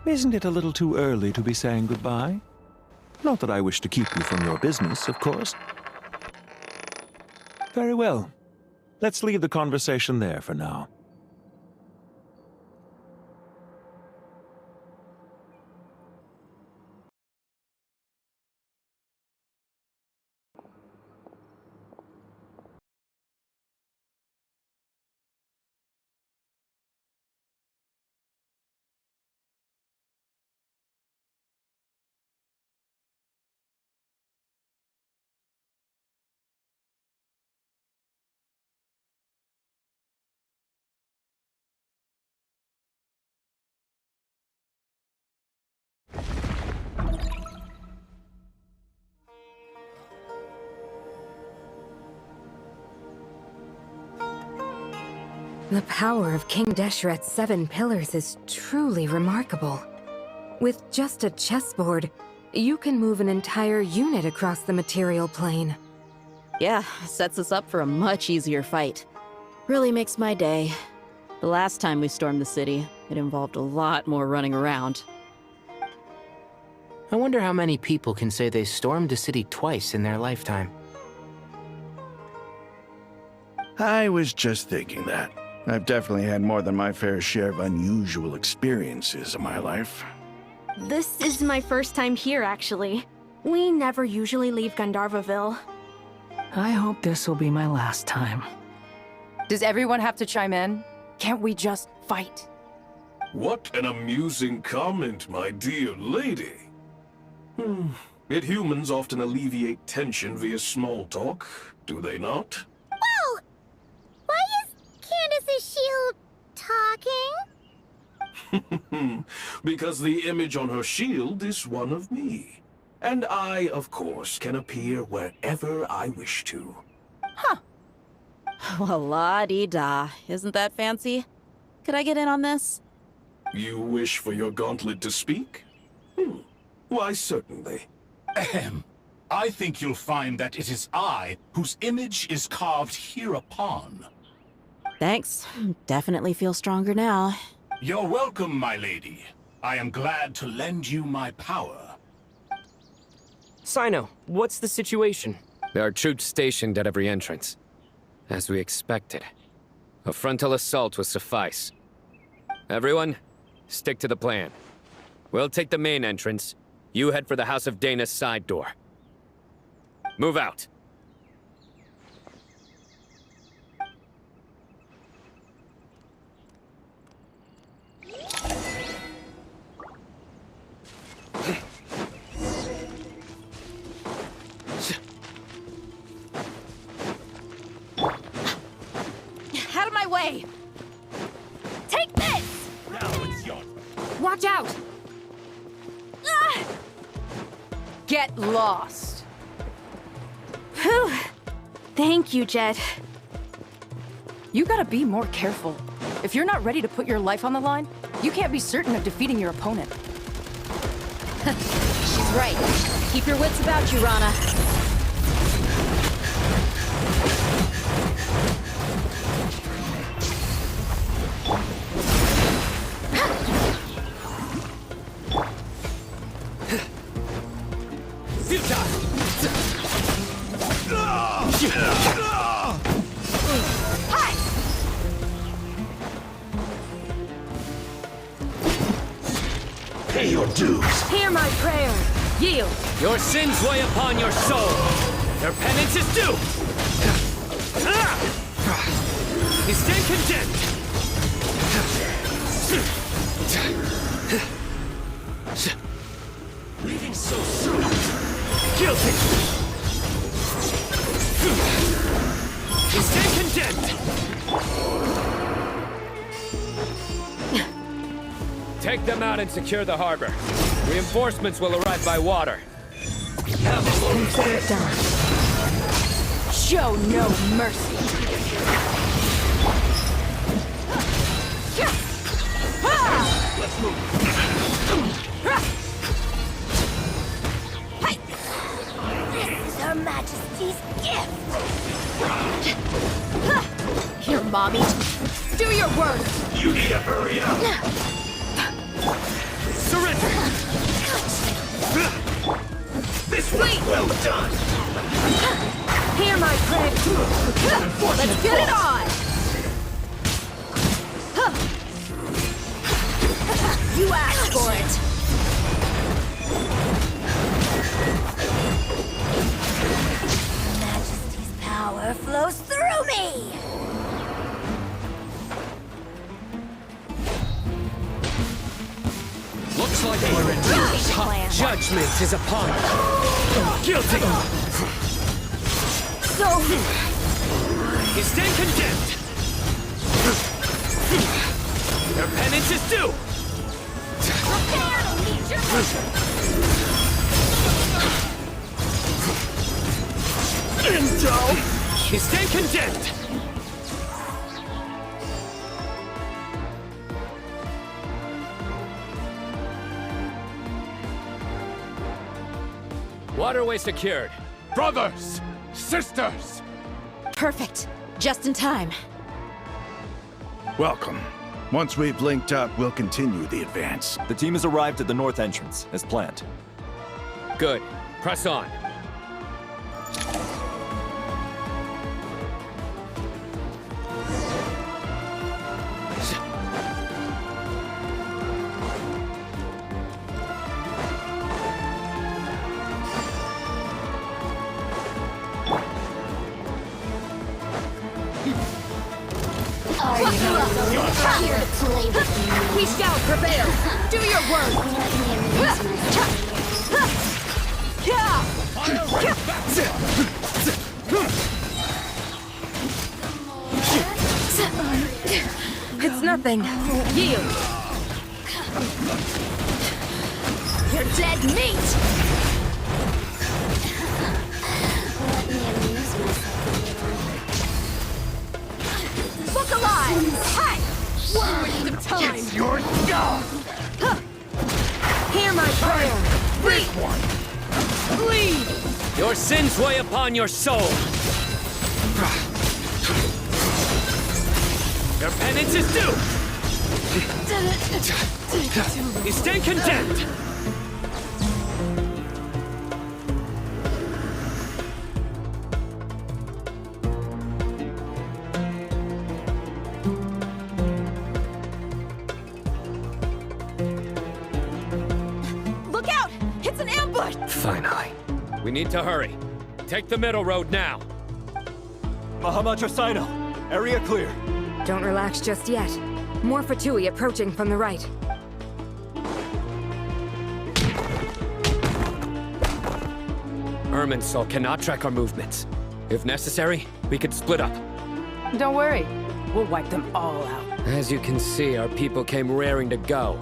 [SPEAKER 13] Isn't it a little too early to be saying goodbye? Not that I wish to keep you from your business, of course. Very well. Let's leave the conversation there for now.
[SPEAKER 19] The power of King Deshret's 7 pillars is truly remarkable. With just a chessboard, you can move an entire unit across the material plane.
[SPEAKER 16] Yeah, sets us up for a much easier fight. Really makes my day. The last time we stormed the city, it involved a lot more running around.
[SPEAKER 7] I wonder how many people can say they stormed a city twice in their lifetime.
[SPEAKER 11] I was just thinking that. I've definitely had more than my fair share of unusual experiences in my life.
[SPEAKER 20] This is my first time here, actually. We never usually leave Gandharvaville.
[SPEAKER 2] I hope this will be my last time.
[SPEAKER 21] Does everyone have to chime in? Can't we just fight?
[SPEAKER 22] What an amusing comment, my dear lady. Yet humans often alleviate tension via small talk, do they not?
[SPEAKER 5] Whoa! Why is Candace's shield talking?
[SPEAKER 22] Because the image on her shield is one of me. And I, of course, can appear wherever I wish to.
[SPEAKER 16] Well, la-dee-da. Isn't that fancy? Could I get in on this?
[SPEAKER 22] You wish for your gauntlet to speak? Why, certainly.
[SPEAKER 23] Ahem. I think you'll find that it is I whose image is carved hereupon.
[SPEAKER 16] Thanks. Definitely feel stronger now.
[SPEAKER 23] You're welcome, my lady. I am glad to lend you my power.
[SPEAKER 1] Sino, what's the situation?
[SPEAKER 6] There are troops stationed at every entrance. As we expected. A frontal assault will suffice. Everyone, stick to the plan. We'll take the main entrance. You head for the House of Dana's side door. Move out.
[SPEAKER 19] Out of my way! Take this!
[SPEAKER 23] Now it's yours.
[SPEAKER 19] Watch out! Ah! Get lost.
[SPEAKER 20] Whew. Thank you, Jet.
[SPEAKER 19] You gotta be more careful. If you're not ready to put your life on the line, you can't be certain of defeating your opponent.
[SPEAKER 16] She's right. Keep your wits about you, Rana.
[SPEAKER 22] Pay your dues.
[SPEAKER 20] Hear my prayer. Yield.
[SPEAKER 1] Your sins weigh upon your soul. Their penance is due. You stand condemned.
[SPEAKER 22] Leaving so soon.
[SPEAKER 1] Guilty. You stand condemned. Take them out and secure the harbor. Reinforcements will arrive by water.
[SPEAKER 19] Consider it done. Show no mercy.
[SPEAKER 22] Let's move.
[SPEAKER 5] This is Her Majesty's gift.
[SPEAKER 19] Here, mommy. Do your worst.
[SPEAKER 22] You need to hurry up.
[SPEAKER 1] Surrender!
[SPEAKER 22] This was well done.
[SPEAKER 19] Hear my prayer. Let's get it on. You asked for it.
[SPEAKER 5] Her Majesty's power flows through me.
[SPEAKER 1] Looks like we're in tough judgment is upon us. Guilty!
[SPEAKER 19] So...
[SPEAKER 1] You stand condemned! Your penance is due!
[SPEAKER 19] Prepare to meet your
[SPEAKER 1] Indo! You stand condemned! Waterway secured.
[SPEAKER 23] Brothers, Sisters!
[SPEAKER 16] Perfect. Just in time.
[SPEAKER 11] Welcome. Once we've linked up, we'll continue the advance.
[SPEAKER 4] The team has arrived at the north entrance, as planned.
[SPEAKER 6] Good. Press on.
[SPEAKER 3] Here to play with you.
[SPEAKER 19] We shall prevail. Do your work. It's nothing. Yield. You're dead meat.
[SPEAKER 3] Let me amuse myself.
[SPEAKER 19] Look alive. Hi. One waste of time.
[SPEAKER 23] It's your job!
[SPEAKER 19] Hear my prayer.
[SPEAKER 23] Big one!
[SPEAKER 19] Bleed.
[SPEAKER 6] Your sins weigh upon your soul. Your penance is due. You stand condemned.
[SPEAKER 19] Look out! It's an ambush!
[SPEAKER 6] Finally. We need to hurry. Take the middle road now.
[SPEAKER 4] Mahamaja Sino, area clear.
[SPEAKER 8] Don't relax just yet. More Fatui approaching from the right.
[SPEAKER 6] Irminsul cannot track our movements. If necessary, we could split up.
[SPEAKER 19] Don't worry. We'll wipe them all out.
[SPEAKER 6] As you can see, our people came raring to go.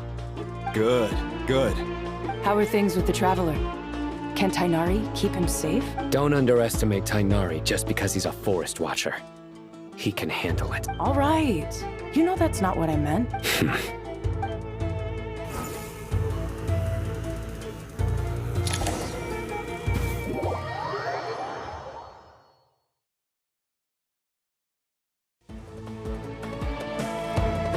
[SPEAKER 4] Good, good.
[SPEAKER 19] How are things with the Traveler? Can Tainari keep him safe?
[SPEAKER 6] Don't underestimate Tainari just because he's a forest watcher. He can handle it.
[SPEAKER 19] All right. You know that's not what I meant.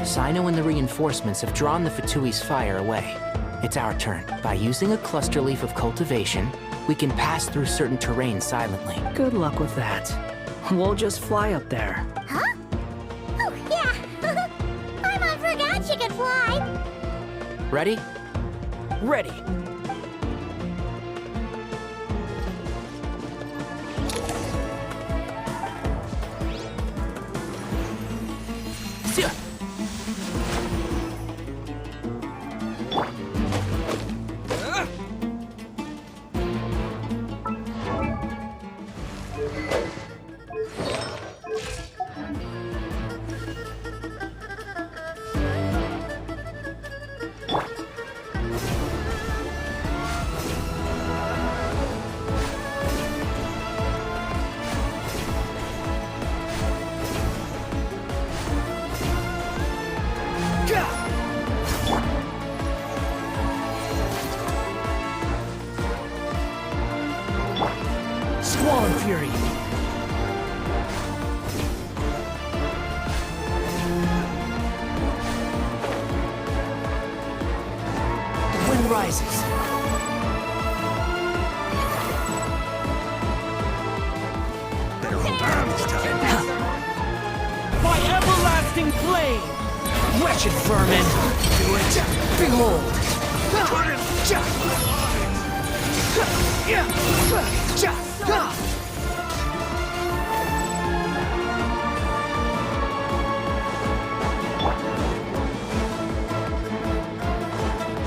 [SPEAKER 7] Sino and the reinforcements have drawn the Fatui's fire away. It's our turn. By using a cluster leaf of cultivation, we can pass through certain terrain silently.
[SPEAKER 2] Good luck with that. We'll just fly up there.
[SPEAKER 5] Huh? Oh, yeah. Paimon forgot she could fly.
[SPEAKER 7] Ready?
[SPEAKER 2] Ready. Squall Fury. The wind rises. My everlasting flame! Wretched vermin! Do it! Behold!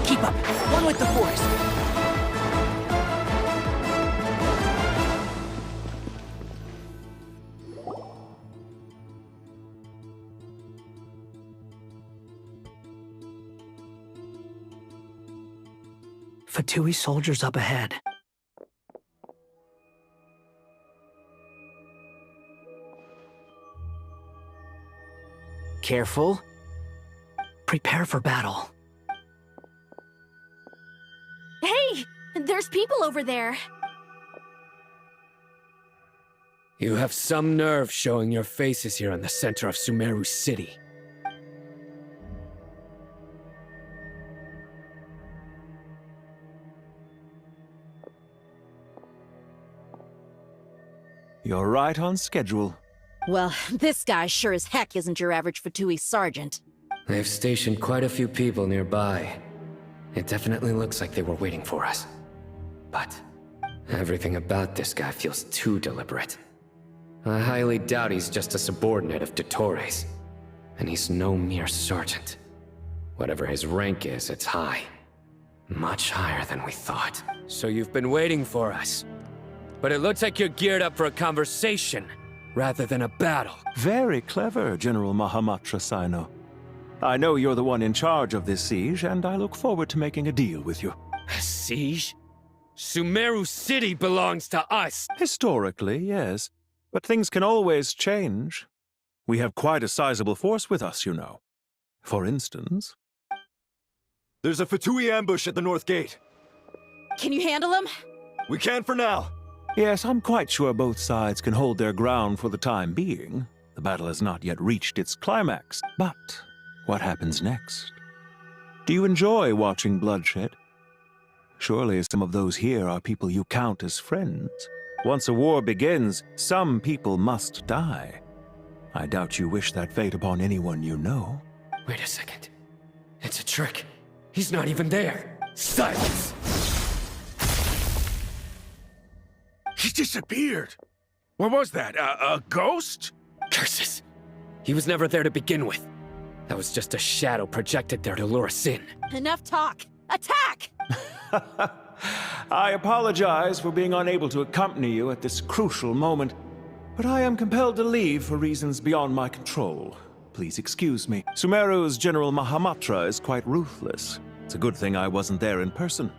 [SPEAKER 2] Keep up! One with the forest! Fatui soldiers up ahead.
[SPEAKER 7] Careful.
[SPEAKER 2] Prepare for battle.
[SPEAKER 20] Hey! There's people over there.
[SPEAKER 6] You have some nerve showing your faces here in the center of Sumeru City.
[SPEAKER 13] You're right on schedule.
[SPEAKER 16] Well, this guy sure as heck isn't your average Fatui sergeant.
[SPEAKER 6] They've stationed quite a few people nearby. It definitely looks like they were waiting for us. But everything about this guy feels too deliberate. I highly doubt he's just a subordinate of Dottores. And he's no mere sergeant. Whatever his rank is, it's high. Much higher than we thought. So you've been waiting for us. But it looks like you're geared up for a conversation, rather than a battle.
[SPEAKER 13] Very clever, General Mahamatra Sino. I know you're the one in charge of this siege, and I look forward to making a deal with you.
[SPEAKER 6] A siege? Sumeru City belongs to us!
[SPEAKER 13] Historically, yes. But things can always change. We have quite a sizable force with us, you know. For instance...
[SPEAKER 4] There's a Fatui ambush at the north gate.
[SPEAKER 16] Can you handle him?
[SPEAKER 4] We can for now.
[SPEAKER 13] Yes, I'm quite sure both sides can hold their ground for the time being. The battle has not yet reached its climax. But what happens next? Do you enjoy watching bloodshed? Surely some of those here are people you count as friends. Once a war begins, some people must die. I doubt you wish that fate upon anyone you know.
[SPEAKER 6] Wait a second. It's a trick. He's not even there. Silence!
[SPEAKER 11] He disappeared. What was that? A ghost?
[SPEAKER 6] Curses. He was never there to begin with. That was just a shadow projected there to lure us in.
[SPEAKER 16] Enough talk! Attack!
[SPEAKER 13] I apologize for being unable to accompany you at this crucial moment, but I am compelled to leave for reasons beyond my control. Please excuse me. Sumeru's General Mahamatra is quite ruthless. It's a good thing I wasn't there in person.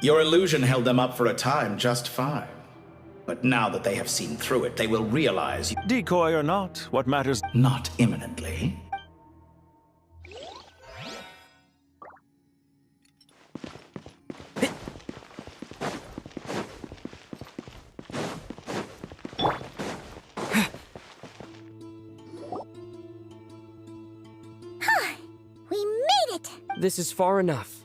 [SPEAKER 18] Your illusion held them up for a time just fine. But now that they have seen through it, they will realize...
[SPEAKER 13] Decoy or not, what matters...
[SPEAKER 18] Not imminently.
[SPEAKER 5] We made it!
[SPEAKER 1] This is far enough.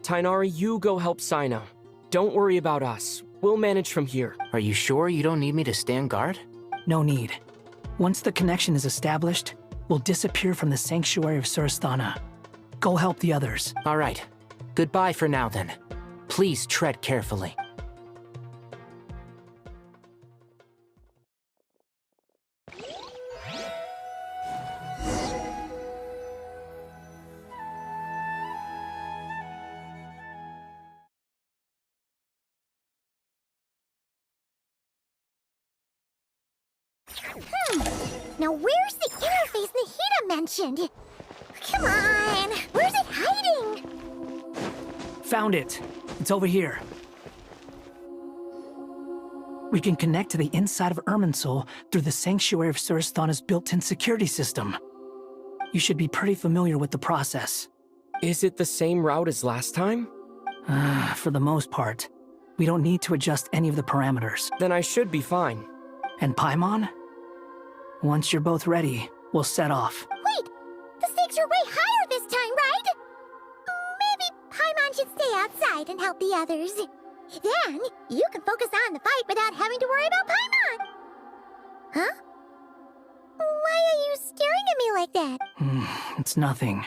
[SPEAKER 1] Tainari, you go help Sino. Don't worry about us. We'll manage from here.
[SPEAKER 7] Are you sure you don't need me to stand guard?
[SPEAKER 2] No need. Once the connection is established, we'll disappear from the sanctuary of Surasthana. Go help the others.
[SPEAKER 7] All right. Goodbye for now, then. Please tread carefully.
[SPEAKER 5] Now where's the interface Nahida mentioned? Come on! Where's it hiding?
[SPEAKER 2] Found it. It's over here. We can connect to the inside of Irminsul through the Sanctuary of Surasthana's built-in security system. You should be pretty familiar with the process.
[SPEAKER 1] Is it the same route as last time?
[SPEAKER 2] For the most part. We don't need to adjust any of the parameters.
[SPEAKER 1] Then I should be fine.
[SPEAKER 2] And Paimon? Once you're both ready, we'll set off.
[SPEAKER 5] Wait! The stakes are way higher this time, right? Maybe Paimon should stay outside and help the others. Then, you can focus on the fight without having to worry about Paimon. Huh? Why are you staring at me like that?
[SPEAKER 2] It's nothing.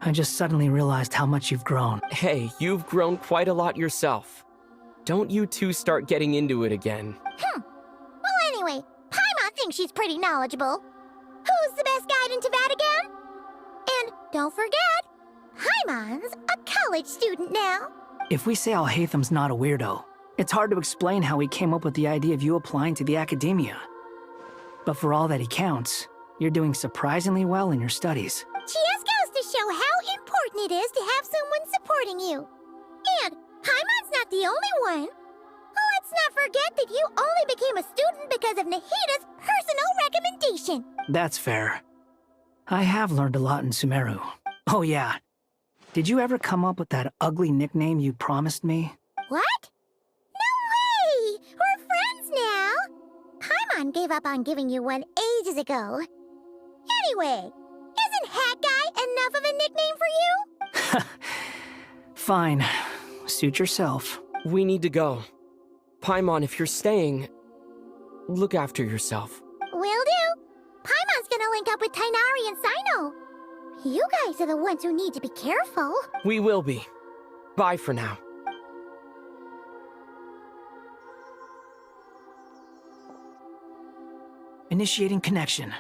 [SPEAKER 2] I just suddenly realized how much you've grown.
[SPEAKER 1] Hey, you've grown quite a lot yourself. Don't you two start getting into it again.
[SPEAKER 5] Well, anyway, Paimon thinks she's pretty knowledgeable. Who's the best guide in Tavatigan? And don't forget, Paimon's a college student now.
[SPEAKER 2] If we say Alhatham's not a weirdo, it's hard to explain how he came up with the idea of you applying to the academia. But for all that he counts, you're doing surprisingly well in your studies.
[SPEAKER 5] Just goes to show how important it is to have someone supporting you. And Paimon's not the only one. Let's not forget that you only became a student because of Nahida's personal recommendation.
[SPEAKER 2] That's fair. I have learned a lot in Sumeru. Oh yeah. Did you ever come up with that ugly nickname you promised me?
[SPEAKER 5] What? No way! We're
[SPEAKER 3] Paimon gave up on giving you one ages ago. Anyway, isn't Hat Guy enough of a nickname for you?
[SPEAKER 2] Fine. Suit yourself.
[SPEAKER 1] We need to go. Paimon, if you're staying, look after yourself.
[SPEAKER 3] Will do. Paimon's gonna link up with Tainari and Sino. You guys are the ones who need to be careful.
[SPEAKER 1] We will be. Bye for now.
[SPEAKER 2] Initiating connection.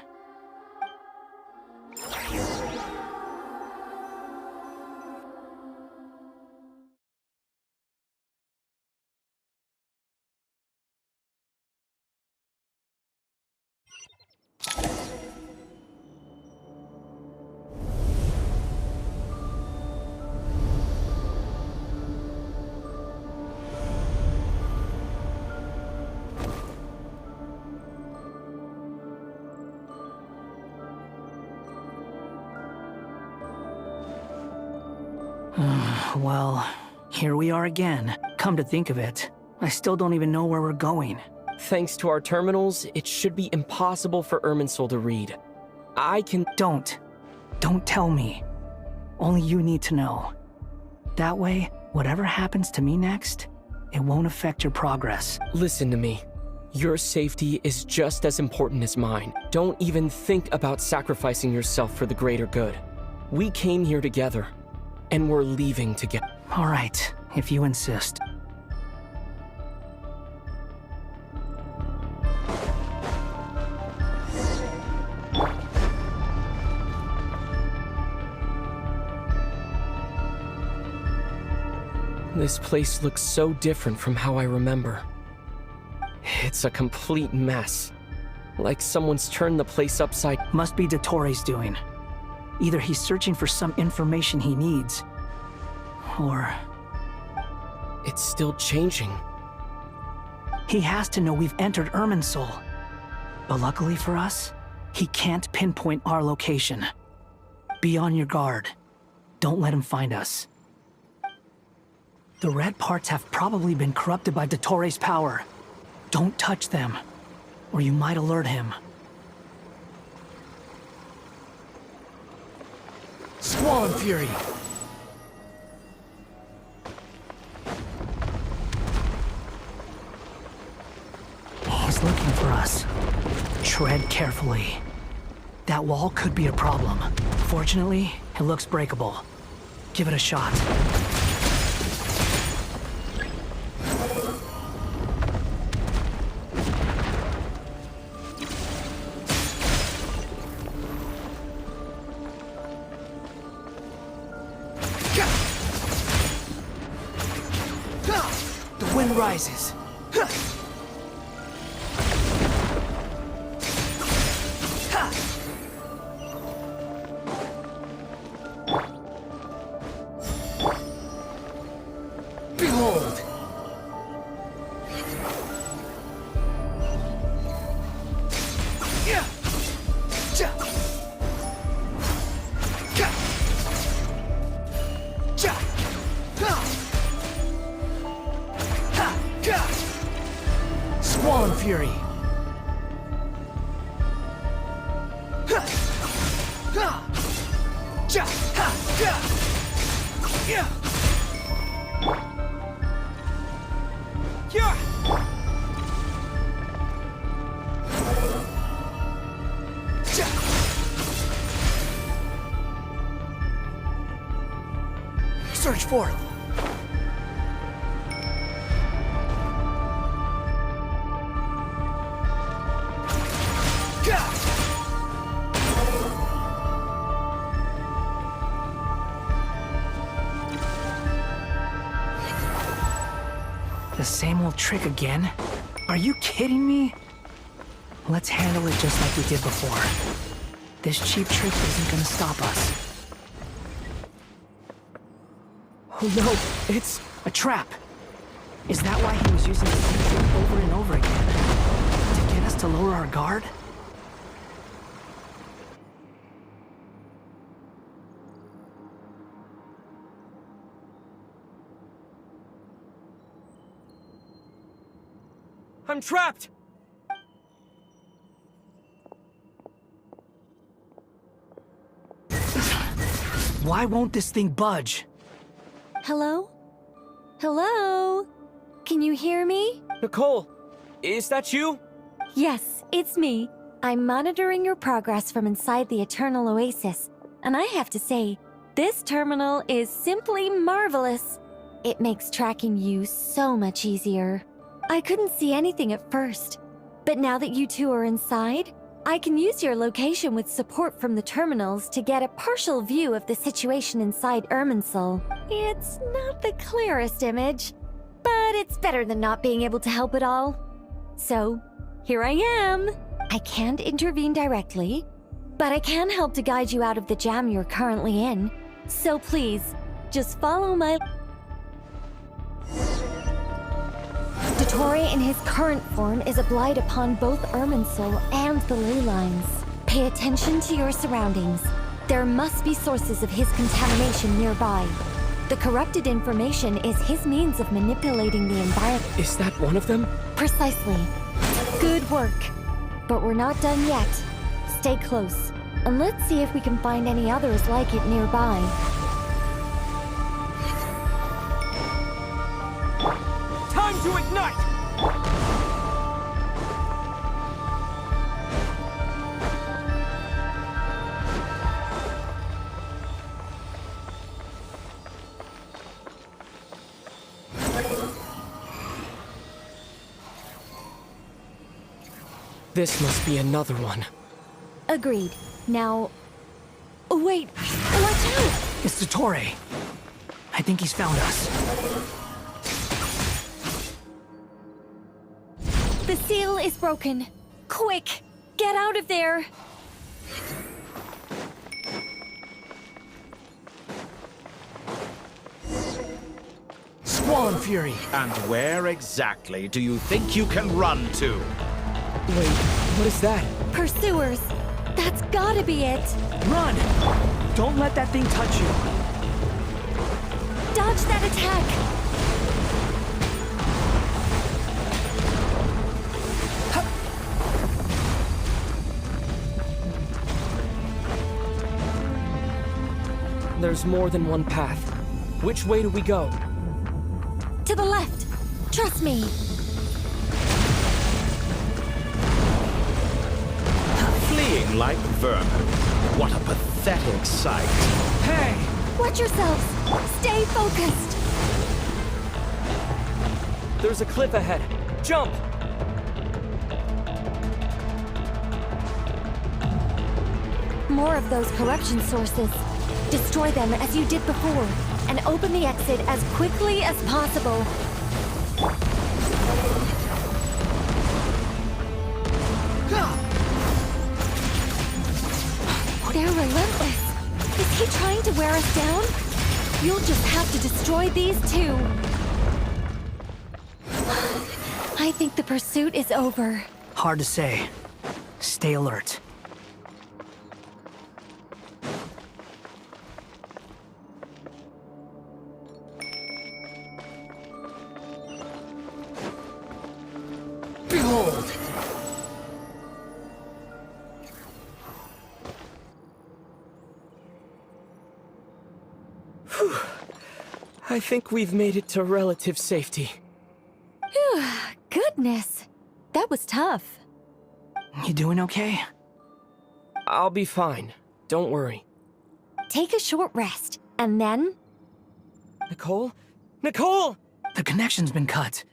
[SPEAKER 2] Well, here we are again. Come to think of it, I still don't even know where we're going.
[SPEAKER 1] Thanks to our terminals, it should be impossible for Irminsul to read. I can—
[SPEAKER 2] Don't tell me. Only you need to know. That way, whatever happens to me next, it won't affect your progress.
[SPEAKER 1] Listen to me. Your safety is just as important as mine. Don't even think about sacrificing yourself for the greater good. We came here together, and we're leaving together.
[SPEAKER 2] All right, if you insist.
[SPEAKER 1] This place looks so different from how I remember. It's a complete mess. Like someone's turned the place upside—
[SPEAKER 2] Must be Dottoro's doing. Either he's searching for some information he needs, or—
[SPEAKER 1] It's still changing.
[SPEAKER 2] He has to know we've entered Irminsul. But luckily for us, he can't pinpoint our location. Be on your guard. Don't let him find us. The red parts have probably been corrupted by Dottoro's power. Don't touch them, or you might alert him.
[SPEAKER 1] Squall Fury!
[SPEAKER 2] He's looking for us. Tread carefully. That wall could be a problem. Fortunately, it looks breakable. Give it a shot. The wind rises.
[SPEAKER 1] Behold!
[SPEAKER 2] Squall Fury. Search forth. The same old trick again? Are you kidding me? Let's handle it just like we did before. This cheap trick isn't gonna stop us.
[SPEAKER 1] Oh no, it's
[SPEAKER 2] a trap. Is that why he was using the same trick over and over again? To get us to lower our guard?
[SPEAKER 1] I'm trapped!
[SPEAKER 2] Why won't this thing budge?
[SPEAKER 5] Hello? Hello? Can you hear me?
[SPEAKER 1] Nicole, is that you?
[SPEAKER 5] Yes, it's me. I'm monitoring your progress from inside the Eternal Oasis, and I have to say, this terminal is simply marvelous. It makes tracking you so much easier. I couldn't see anything at first, but now that you two are inside, I can use your location with support from the terminals to get a partial view of the situation inside Irminsul. It's not the clearest image, but it's better than not being able to help at all. So, here I am. I can't intervene directly, but I can help to guide you out of the jam you're currently in. So please, just follow my... Dottore in his current form is a blight upon both Irminsul and the ley lines. Pay attention to your surroundings. There must be sources of his contamination nearby. The corrupted information is his means of manipulating the environment.
[SPEAKER 1] Is that one of them?
[SPEAKER 5] Precisely. Good work. But we're not done yet. Stay close, and let's see if we can find any others like it nearby.
[SPEAKER 1] Time to ignite! This must be another one.
[SPEAKER 5] Agreed. Now... Oh, wait! Watch out!
[SPEAKER 2] It's Dottore. I think he's found us.
[SPEAKER 5] The seal is broken. Quick! Get out of there!
[SPEAKER 2] Squall and Fury!
[SPEAKER 18] And where exactly do you think you can run to?
[SPEAKER 1] Wait, what is that?
[SPEAKER 5] Pursuers! That's gotta be it!
[SPEAKER 2] Run! Don't let that thing touch you!
[SPEAKER 5] Dodge that attack!
[SPEAKER 1] There's more than one path. Which way do we go?
[SPEAKER 5] To the left! Trust me!
[SPEAKER 18] Fleeing like vermin. What a pathetic sight.
[SPEAKER 2] Hey!
[SPEAKER 5] Watch yourselves! Stay focused!
[SPEAKER 1] There's a cliff ahead. Jump!
[SPEAKER 5] More of those corruption sources. Destroy them as you did before, and open the exit as quickly as possible. They're relentless. Is he trying to wear us down? You'll just have to destroy these too. I think the pursuit is over.
[SPEAKER 2] Hard to say. Stay alert.
[SPEAKER 1] Behold! Whew. I think we've made it to relative safety.
[SPEAKER 5] Phew, goodness. That was tough.
[SPEAKER 2] You doing okay?
[SPEAKER 1] I'll be fine. Don't worry.
[SPEAKER 5] Take a short rest, and then...
[SPEAKER 1] Nicole? Nicole!
[SPEAKER 2] The connection's been cut.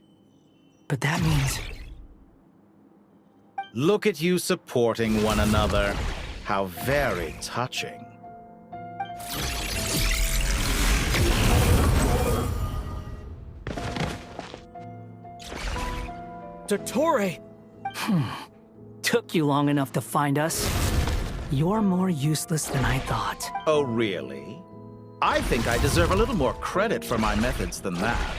[SPEAKER 2] But that means...
[SPEAKER 18] Look at you supporting one another. How very touching.
[SPEAKER 1] Dottore!
[SPEAKER 2] Took you long enough to find us. You're more useless than I thought.
[SPEAKER 18] Oh, really? I think I deserve a little more credit for my methods than that.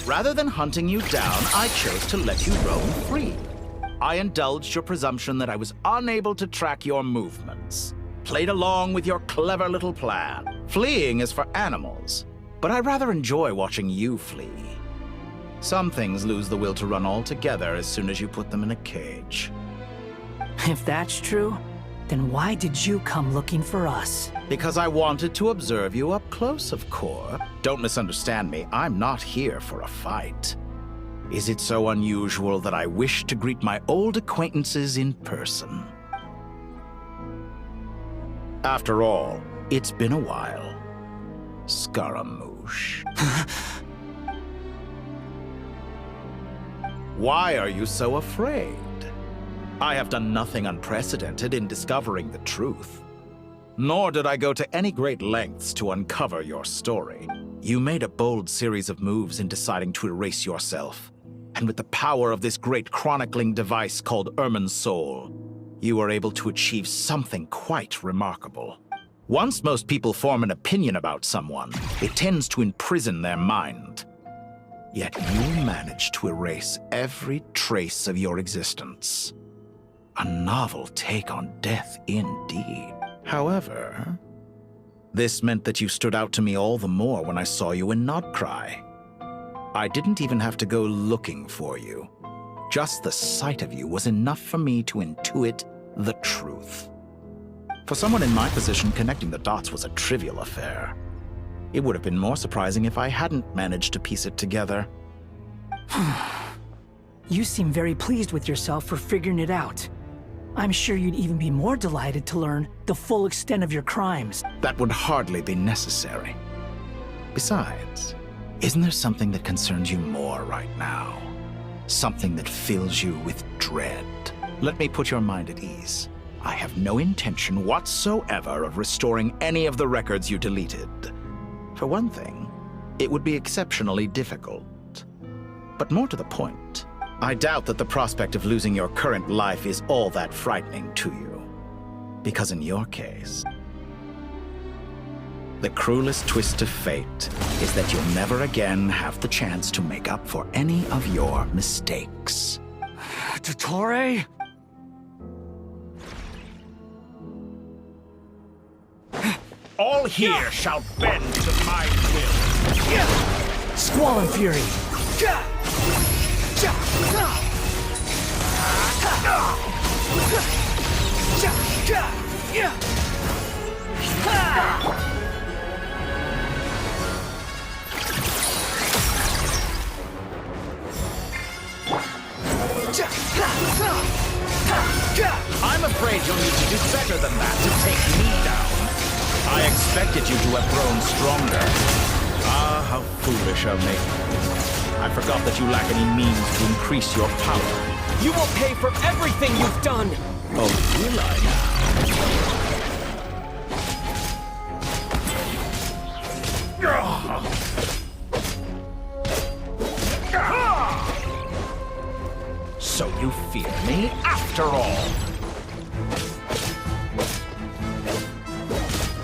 [SPEAKER 18] Rather than hunting you down, I chose to let you roam free. I indulged your presumption that I was unable to track your movements. Played along with your clever little plan. Fleeing is for animals, but I rather enjoy watching you flee. Some things lose the will to run altogether as soon as you put them in a cage.
[SPEAKER 2] If that's true, then why did you come looking for us?
[SPEAKER 18] Because I wanted to observe you up close, of course. Don't misunderstand me, I'm not here for a fight. Is it so unusual that I wish to greet my old acquaintances in person? After all, it's been a while. Scaramouche. Why are you so afraid? I have done nothing unprecedented in discovering the truth. Nor did I go to any great lengths to uncover your story. You made a bold series of moves in deciding to erase yourself. And with the power of this great chronicling device called Irmin's Soul, you were able to achieve something quite remarkable. Once most people form an opinion about someone, it tends to imprison their mind. Yet you managed to erase every trace of your existence. A novel take on death indeed. However, this meant that you stood out to me all the more when I saw you in Krai. I didn't even have to go looking for you. Just the sight of you was enough for me to intuit the truth. For someone in my position, connecting the dots was a trivial affair. It would have been more surprising if I hadn't managed to piece it together.
[SPEAKER 2] You seem very pleased with yourself for figuring it out. I'm sure you'd even be more delighted to learn the full extent of your crimes.
[SPEAKER 18] That would hardly be necessary. Besides, isn't there something that concerns you more right now? Something that fills you with dread. Let me put your mind at ease. I have no intention whatsoever of restoring any of the records you deleted. For one thing, it would be exceptionally difficult. But more to the point, I doubt that the prospect of losing your current life is all that frightening to you. Because in your case, the cruelest twist of fate is that you'll never again have the chance to make up for any of your mistakes.
[SPEAKER 2] Dottore?
[SPEAKER 18] All here shall bend to my will.
[SPEAKER 2] Squall and Fury!
[SPEAKER 18] I'm afraid you'll need to do better than that to take me down. I expected you to have grown stronger. Ah, how foolish of me. I forgot that you lack any means to increase your power.
[SPEAKER 1] You will pay for everything you've done!
[SPEAKER 18] Oh, will I now? So you fear me after all?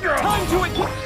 [SPEAKER 1] Time to it!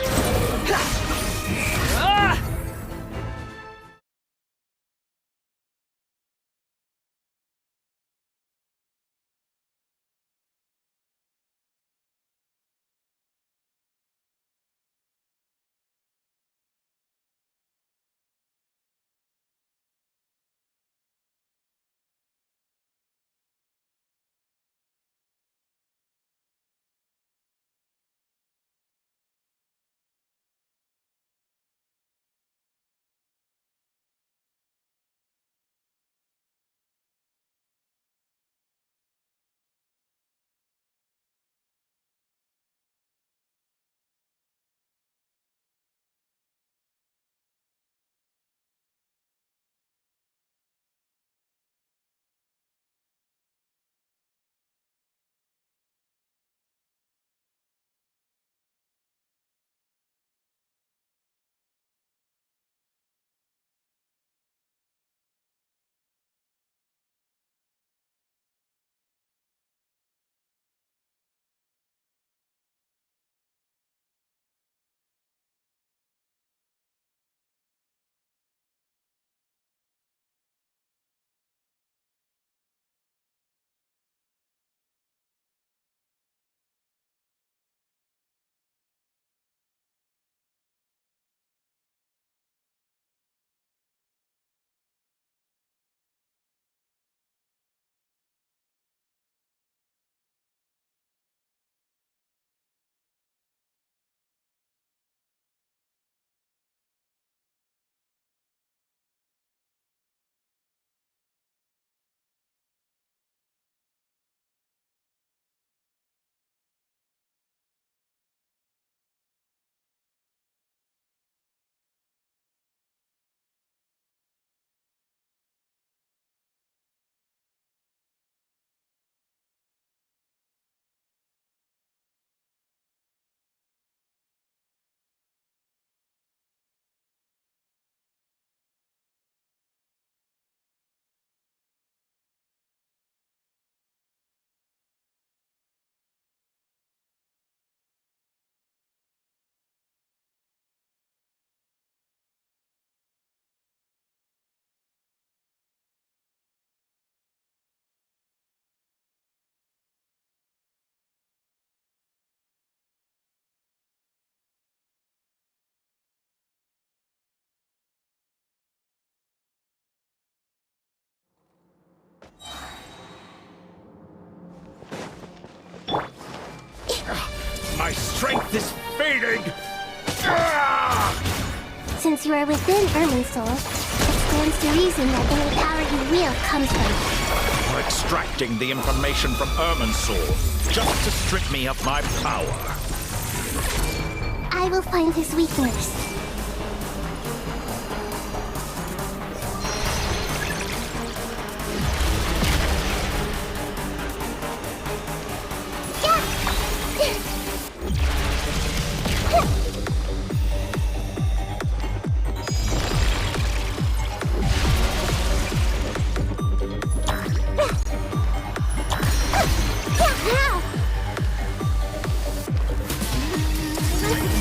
[SPEAKER 11] My strength is fading!
[SPEAKER 3] Since you are within Irminsul, it stands to reason that any power you wield comes from it.
[SPEAKER 9] You're extracting the information from Irminsul just to strip me of my power.
[SPEAKER 3] I will find his weakness.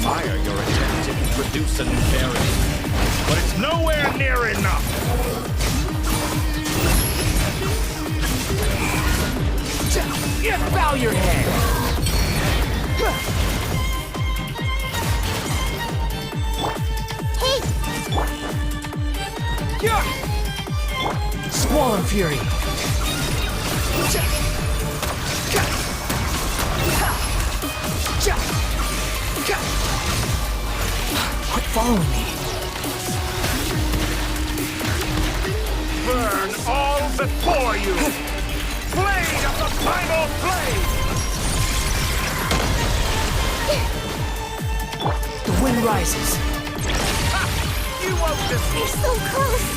[SPEAKER 9] Admire your attempt to produce a new variant, but it's nowhere near enough!
[SPEAKER 2] Bow your head!
[SPEAKER 3] Hey!
[SPEAKER 2] Squall Fury! Quit following me!
[SPEAKER 9] Burn all before you! Blade of the primal blade!
[SPEAKER 2] The wind rises.
[SPEAKER 9] You won't defeat!
[SPEAKER 3] You're so close!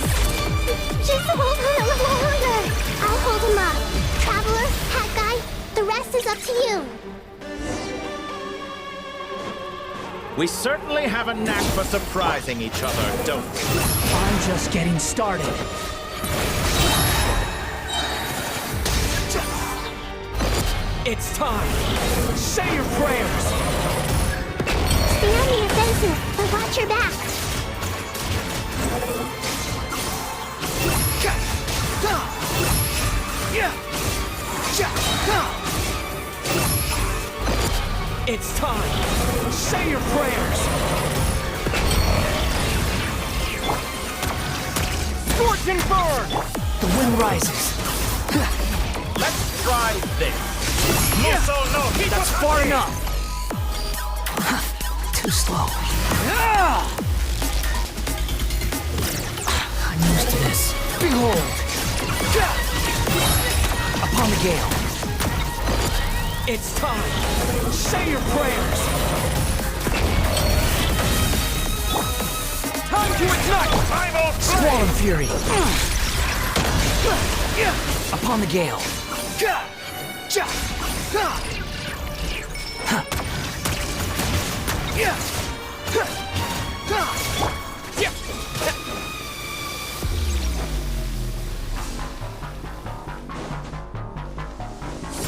[SPEAKER 3] Just hold on a little longer! I'll hold him up. Traveler, Hat Guy, the rest is up to you.
[SPEAKER 9] We certainly have a knack for surprising each other, don't we?
[SPEAKER 2] I'm just getting started. It's time! Say your prayers!
[SPEAKER 3] Stay on the offensive, but watch your back.
[SPEAKER 2] It's time! Say your prayers! Scorch and burn! The wind rises.
[SPEAKER 9] Let's try this.
[SPEAKER 2] That's far enough! Too slow. I'm used to this. Behold! Upon the gale. It's time! Say your prayers! Time to ignite!
[SPEAKER 9] Primal
[SPEAKER 2] Squall and Fury! Upon the gale.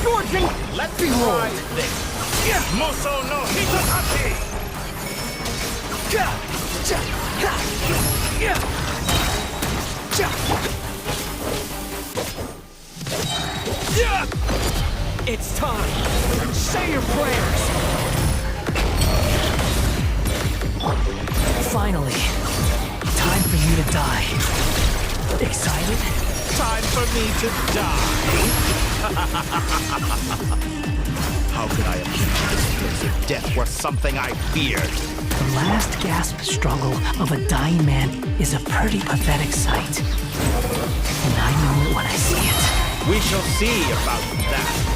[SPEAKER 2] Scorching!
[SPEAKER 9] Let's
[SPEAKER 2] Behold!
[SPEAKER 9] try this. Muso no Hitotaki!
[SPEAKER 2] It's time! Say your prayers! Finally, time for you to die. Excited?
[SPEAKER 9] Time for me to die! How could I have this place if death were something I feared?
[SPEAKER 2] The last gasp struggle of a dying man is a pretty pathetic sight. And I know it when I see it.
[SPEAKER 9] We shall see about that.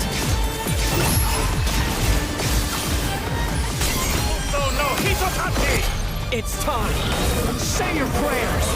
[SPEAKER 9] Oh no, Hitotaki!
[SPEAKER 2] It's time! Say your prayers!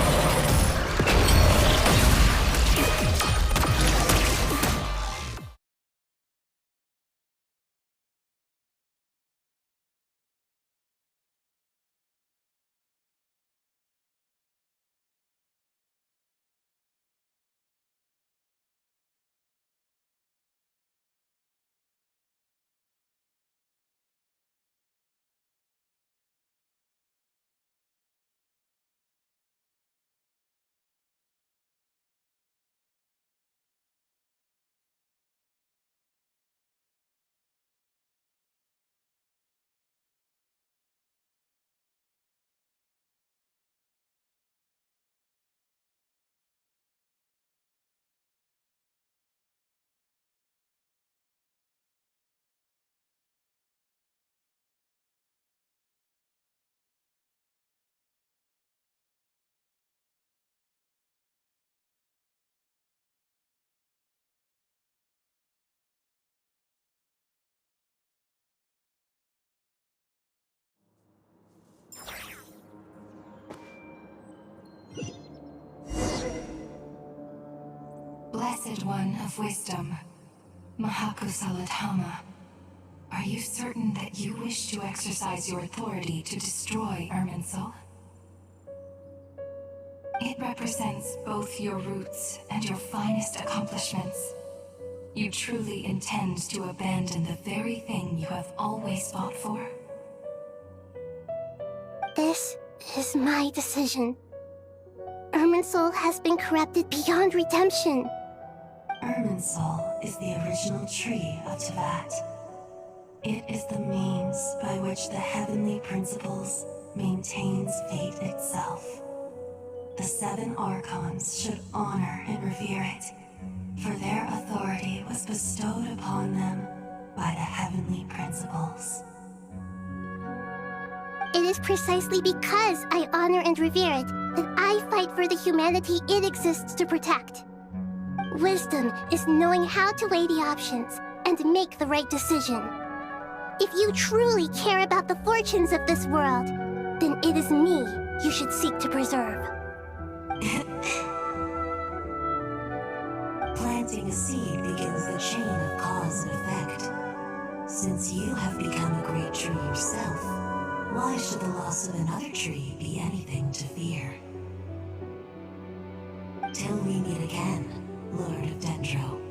[SPEAKER 10] Blessed One of Wisdom, Mahakusaladhama, are you certain that you wish to exercise your authority to destroy Irminsul? It represents both your roots and your finest accomplishments. You truly intend to abandon the very thing you have always fought for?
[SPEAKER 3] This is my decision. Irminsul has been corrupted beyond redemption.
[SPEAKER 10] Irminsul is the original tree of Tevat. It is the means by which the heavenly principles maintains fate itself. The 7 Archons should honor and revere it, for their authority was bestowed upon them by the heavenly principles.
[SPEAKER 3] It is precisely because I honor and revere it that I fight for the humanity it exists to protect. Wisdom is knowing how to weigh the options and make the right decision. If you truly care about the fortunes of this world, then it is me you should seek to preserve.
[SPEAKER 10] Planting a seed begins the chain of cause and effect. Since you have become a great tree yourself, why should the loss of another tree be anything to fear? Till we meet again, Lord of Dendro.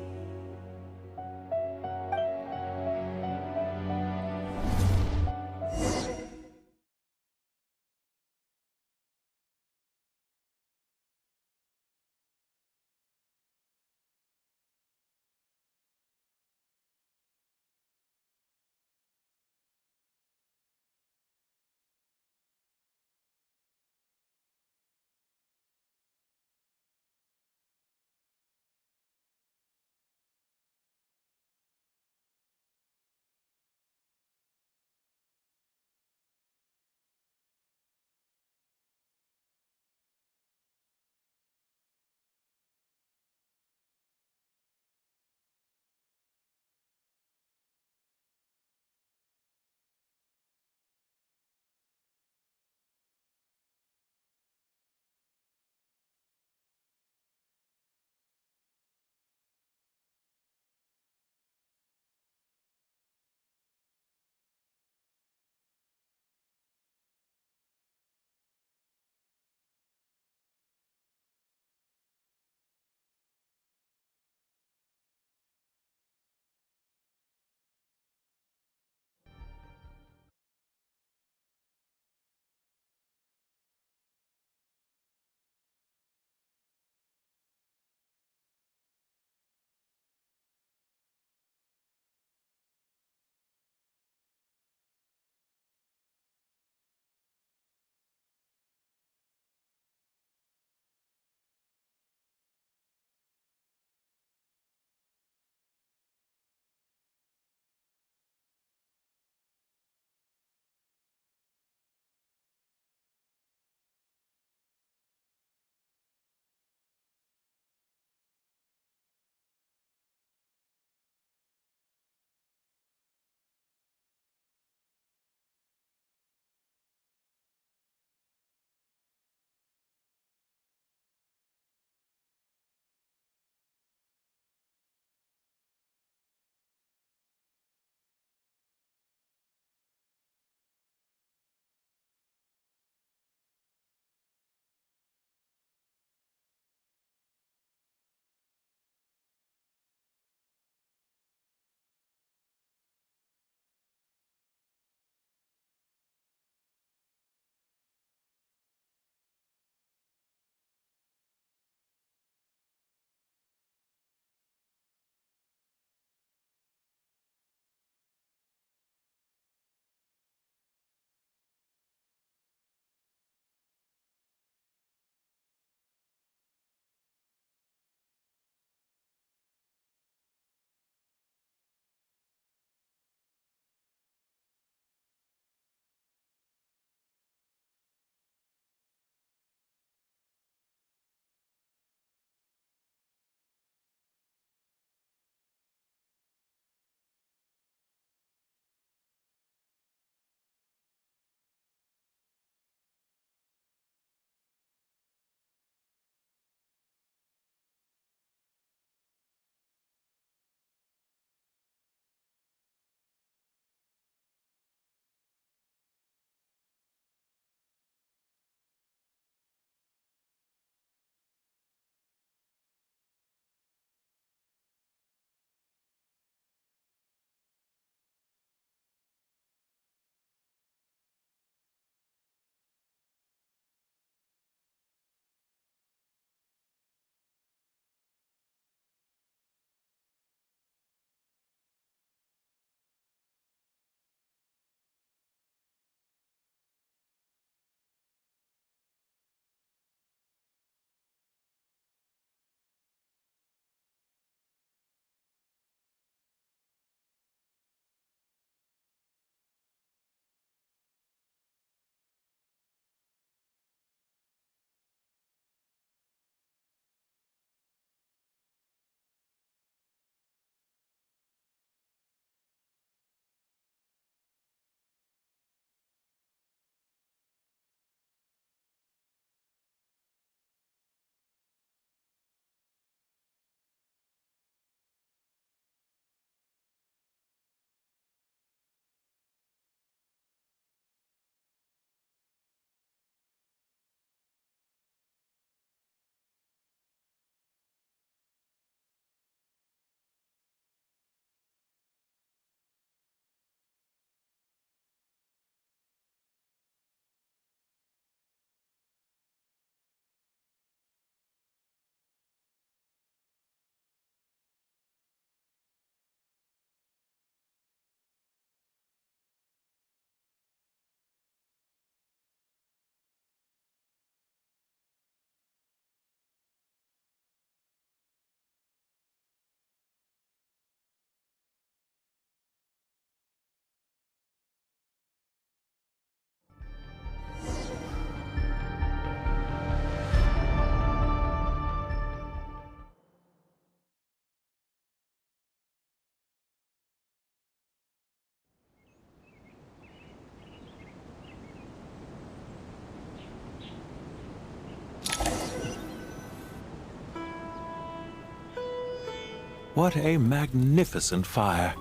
[SPEAKER 13] What a magnificent fire.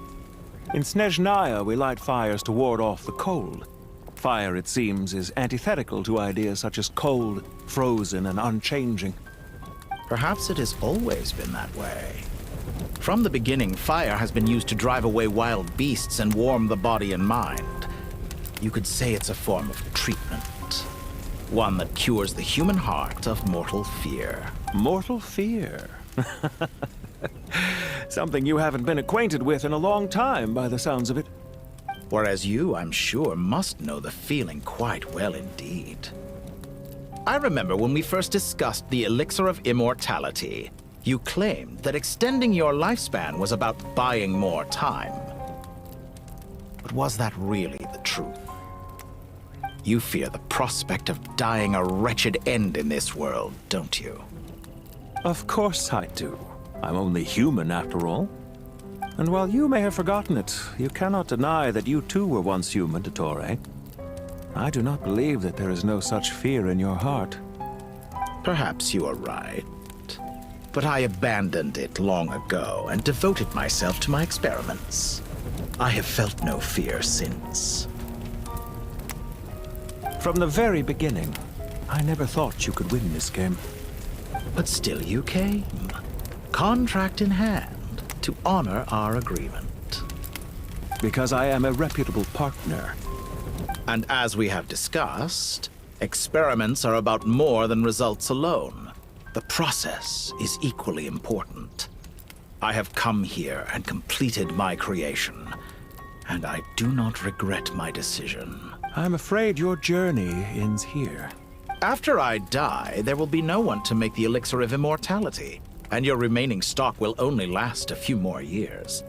[SPEAKER 13] In Snezhnaya, we light fires to ward off the cold. Fire, it seems, is antithetical to ideas such as cold, frozen, and unchanging.
[SPEAKER 18] Perhaps it has always been that way. From the beginning, fire has been used to drive away wild beasts and warm the body and mind. You could say it's a form of treatment. One that cures the human heart of mortal fear.
[SPEAKER 13] Mortal fear? Something you haven't been acquainted with in a long time, by the sounds of it.
[SPEAKER 18] Whereas you, I'm sure, must know the feeling quite well indeed. I remember when we first discussed the elixir of immortality, you claimed that extending your lifespan was about buying more time. But was that really the truth? You fear the prospect of dying a wretched end in this world, don't you?
[SPEAKER 13] Of course I do. I'm only human, after all. And while you may have forgotten it, you cannot deny that you too were once human, Dottore. I do not believe that there is no such fear in your heart.
[SPEAKER 18] Perhaps you are right. But I abandoned it long ago and devoted myself to my experiments. I have felt no fear since.
[SPEAKER 13] From the very beginning, I never thought you could win this game.
[SPEAKER 18] But still you came, contract in hand, to honor our agreement.
[SPEAKER 13] Because I am a reputable partner.
[SPEAKER 18] And as we have discussed, experiments are about more than results alone. The process is equally important. I have come here and completed my creation, and I do not regret my decision.
[SPEAKER 13] I'm afraid your journey ends here.
[SPEAKER 18] After I die, there will be no one to make the elixir of immortality, and your remaining stock will only last a few more years.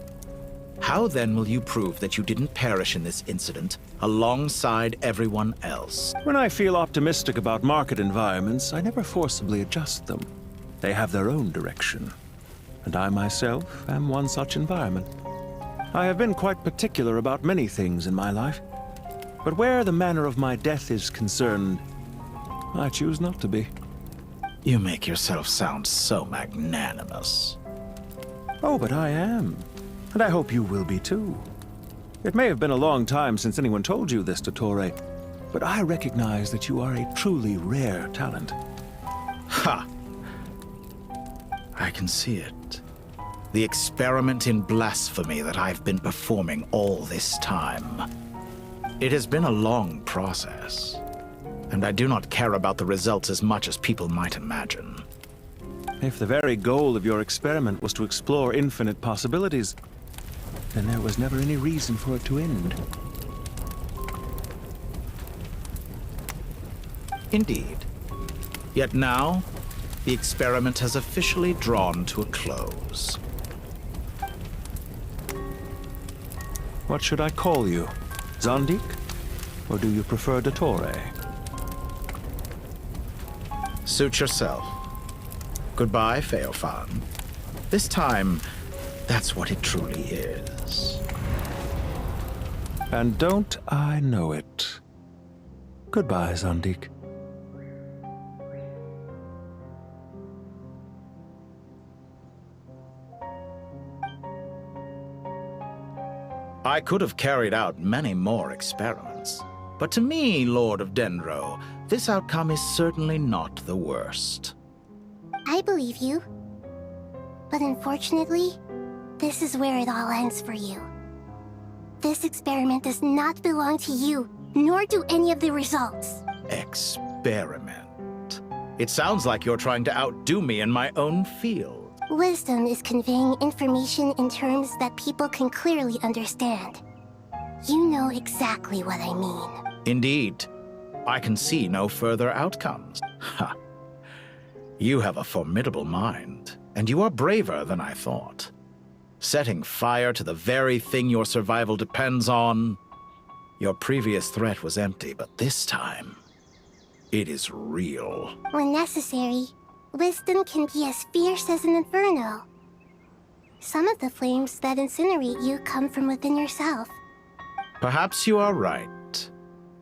[SPEAKER 18] How then will you prove that you didn't perish in this incident alongside everyone else?
[SPEAKER 13] When I feel optimistic about market environments, I never forcibly adjust them. They have their own direction. And I myself am one such environment. I have been quite particular about many things in my life. But where the manner of my death is concerned, I choose not to be.
[SPEAKER 18] You make yourself sound so magnanimous.
[SPEAKER 13] Oh, but I am. And I hope you will be too. It may have been a long time since anyone told you this, Dottore, but I recognize that you are a truly rare talent.
[SPEAKER 18] Ha! I can see it. The experiment in blasphemy that I've been performing all this time. It has been a long process, and I do not care about the results as much as people might imagine.
[SPEAKER 13] If the very goal of your experiment was to explore infinite possibilities, then there was never any reason for it to end.
[SPEAKER 18] Indeed. Yet now, the experiment has officially drawn to a close.
[SPEAKER 13] What should I call you? Zandik? Or do you prefer Dottore?
[SPEAKER 18] Suit yourself. Goodbye, Feofan. This time, that's what it truly is.
[SPEAKER 13] And don't I know it? Goodbye, Zandik.
[SPEAKER 18] I could have carried out many more experiments, but to me, Lord of Dendro, this outcome is certainly not the worst.
[SPEAKER 3] I believe you. But unfortunately, this is where it all ends for you. This experiment does not belong to you, nor do any of the results.
[SPEAKER 18] Experiment? It sounds like you're trying to outdo me in my own field.
[SPEAKER 3] Wisdom is conveying information in terms that people can clearly understand. You know exactly what I mean.
[SPEAKER 18] Indeed. I can see no further outcomes. Ha! You have a formidable mind, and you are braver than I thought. Setting fire to the very thing your survival depends on. Your previous threat was empty, but this time, it is real.
[SPEAKER 3] When necessary, wisdom can be as fierce as an inferno. Some of the flames that incinerate you come from within yourself.
[SPEAKER 18] Perhaps you are right.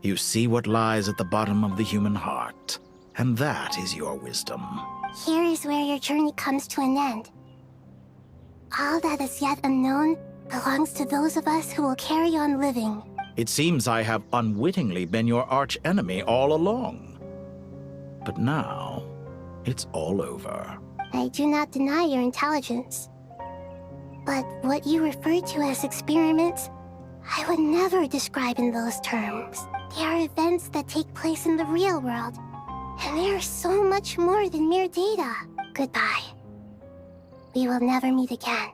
[SPEAKER 18] You see what lies at the bottom of the human heart, and that is your wisdom.
[SPEAKER 3] Here is where your journey comes to an end. all that is yet unknown belongs to those of us who will carry on living.
[SPEAKER 18] It seems I have unwittingly been your arch-enemy all along. But now, it's all over.
[SPEAKER 3] I do not deny your intelligence. But what you refer to as experiments, I would never describe in those terms. They are events that take place in the real world, and they are so much more than mere data. Goodbye. We will never meet again.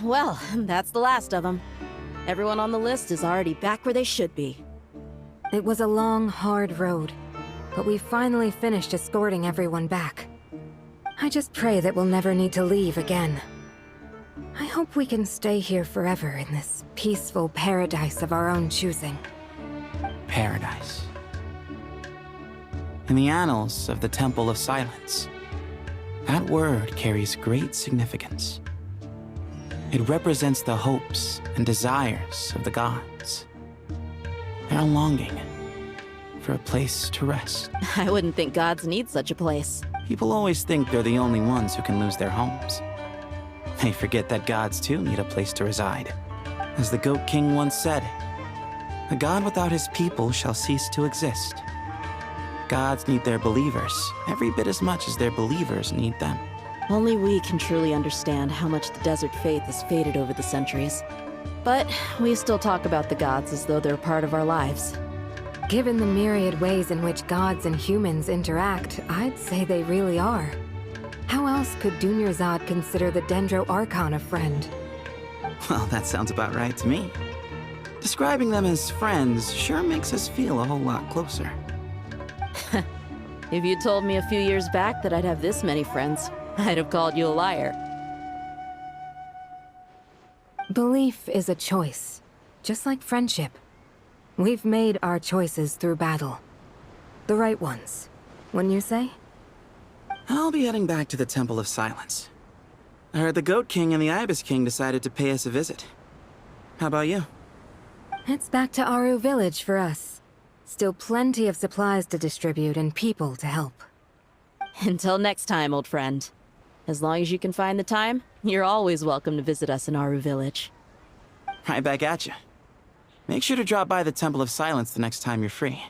[SPEAKER 16] Well, that's the last of them. Everyone on the list is already back where they should be.
[SPEAKER 8] It was a long, hard road, but we finally finished escorting everyone back. I just pray that we'll never need to leave again. I hope we can stay here forever in this peaceful paradise of our own choosing.
[SPEAKER 7] Paradise. In the annals of the Temple of Silence, that word carries great significance. It represents the hopes and desires of the gods. Their longing for a place to rest.
[SPEAKER 16] I wouldn't think gods need such a place.
[SPEAKER 7] People always think they're the only ones who can lose their homes. They forget that gods too need a place to reside. As the Goat King once said, "A god without his people shall cease to exist." Gods need their believers every bit as much as their believers need them.
[SPEAKER 16] Only we can truly understand how much the desert faith has faded over the centuries. But we still talk about the gods as though they're part of our lives.
[SPEAKER 8] Given the myriad ways in which gods and humans interact, I'd say they really are. How else could Dunyarzad consider the Dendro Archon a friend?
[SPEAKER 7] Well, that sounds about right to me. Describing them as friends sure makes us feel a whole lot closer.
[SPEAKER 16] If you told me a few years back that I'd have this many friends, I'd have called you a liar.
[SPEAKER 8] Belief is a choice, just like friendship. We've made our choices through battle. The right ones, wouldn't you say?
[SPEAKER 7] I'll be heading back to the Temple of Silence. I heard the Goat King and the Ibis King decided to pay us a visit. How about you?
[SPEAKER 8] It's back to Aru Village for us. Still plenty of supplies to distribute and people to help.
[SPEAKER 16] Until next time, old friend. As long as you can find the time, you're always welcome to visit us in Aru Village.
[SPEAKER 7] Right back at you. Make sure to drop by the Temple of Silence the next time you're free.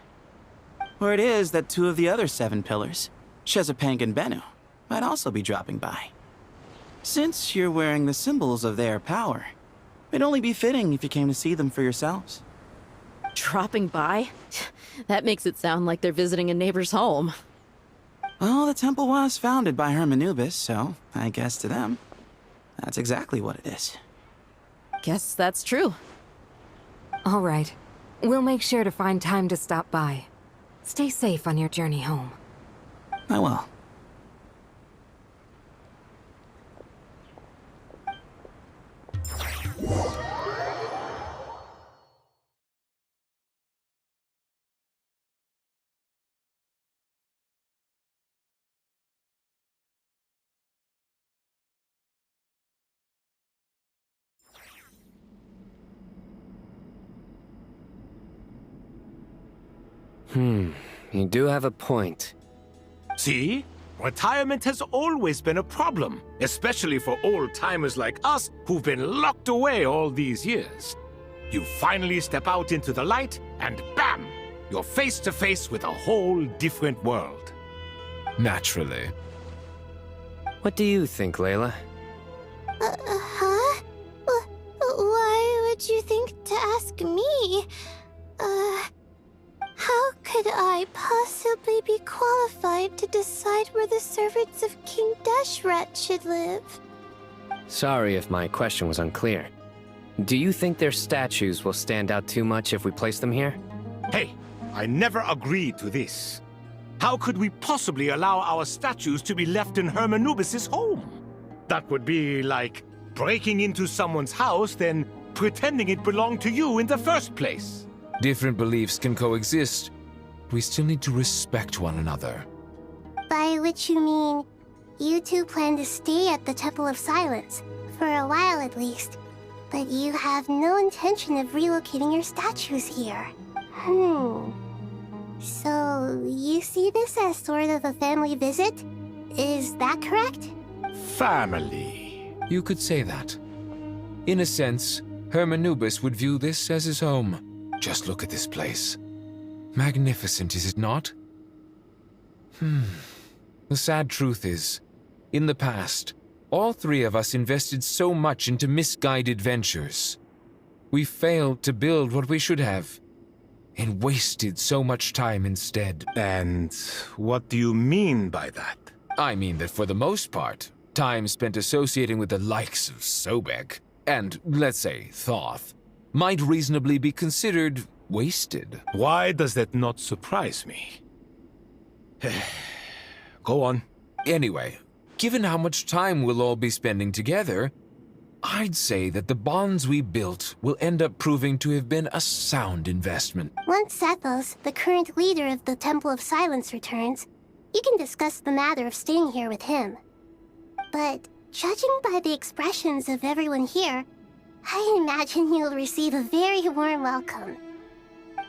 [SPEAKER 7] Where it is that two of the other 7 pillars, Shezapang and Bennu, might also be dropping by. Since you're wearing the symbols of their power, it'd only be fitting if you came to see them for yourselves.
[SPEAKER 16] Dropping by? That makes it sound like they're visiting a neighbor's home.
[SPEAKER 7] Well, the temple was founded by Hermanubis, so I guess to them, that's exactly what it is.
[SPEAKER 16] Guess that's true.
[SPEAKER 8] All right. We'll make sure to find time to stop by. Stay safe on your journey home.
[SPEAKER 7] I will.
[SPEAKER 6] You do have a point.
[SPEAKER 9] See? Retirement has always been a problem, especially for old-timers like us who've been locked away all these years. You finally step out into the light, and bam! You're face to face with a whole different world.
[SPEAKER 12] Naturally.
[SPEAKER 6] What do you think, Layla?
[SPEAKER 3] Huh? Why would you think to ask me? How could I possibly be qualified to decide where the servants of King Deshret should live?
[SPEAKER 6] Sorry if my question was unclear. Do you think their statues will stand out too much if we place them here?
[SPEAKER 9] Hey, I never agreed to this. How could we possibly allow our statues to be left in Hermanubis' home? That would be like breaking into someone's house, then pretending it belonged to you in the first place.
[SPEAKER 12] Different beliefs can coexist. We still need to respect one another.
[SPEAKER 3] By which you mean, you two plan to stay at the Temple of Silence, for a while at least, but you have no intention of relocating your statues here. So, you see this as sort of a family visit? Is that correct?
[SPEAKER 9] Family.
[SPEAKER 12] You could say that. In a sense, Hermanubis would view this as his home. Just look at this place. Magnificent, is it not? The sad truth is, in the past, all three of us invested so much into misguided ventures. We failed to build what we should have, and wasted so much time instead.
[SPEAKER 9] And what do you mean by that?
[SPEAKER 12] I mean that for the most part, time spent associating with the likes of Sobek, and, let's say, Thoth, might reasonably be considered wasted.
[SPEAKER 9] Why does that not surprise me? Go on.
[SPEAKER 12] Anyway, given how much time we'll all be spending together, I'd say that the bonds we built will end up proving to have been a sound investment.
[SPEAKER 3] Once Sethos, the current leader of the Temple of Silence, returns, you can discuss the matter of staying here with him. But judging by the expressions of everyone here, I imagine you'll receive a very warm welcome.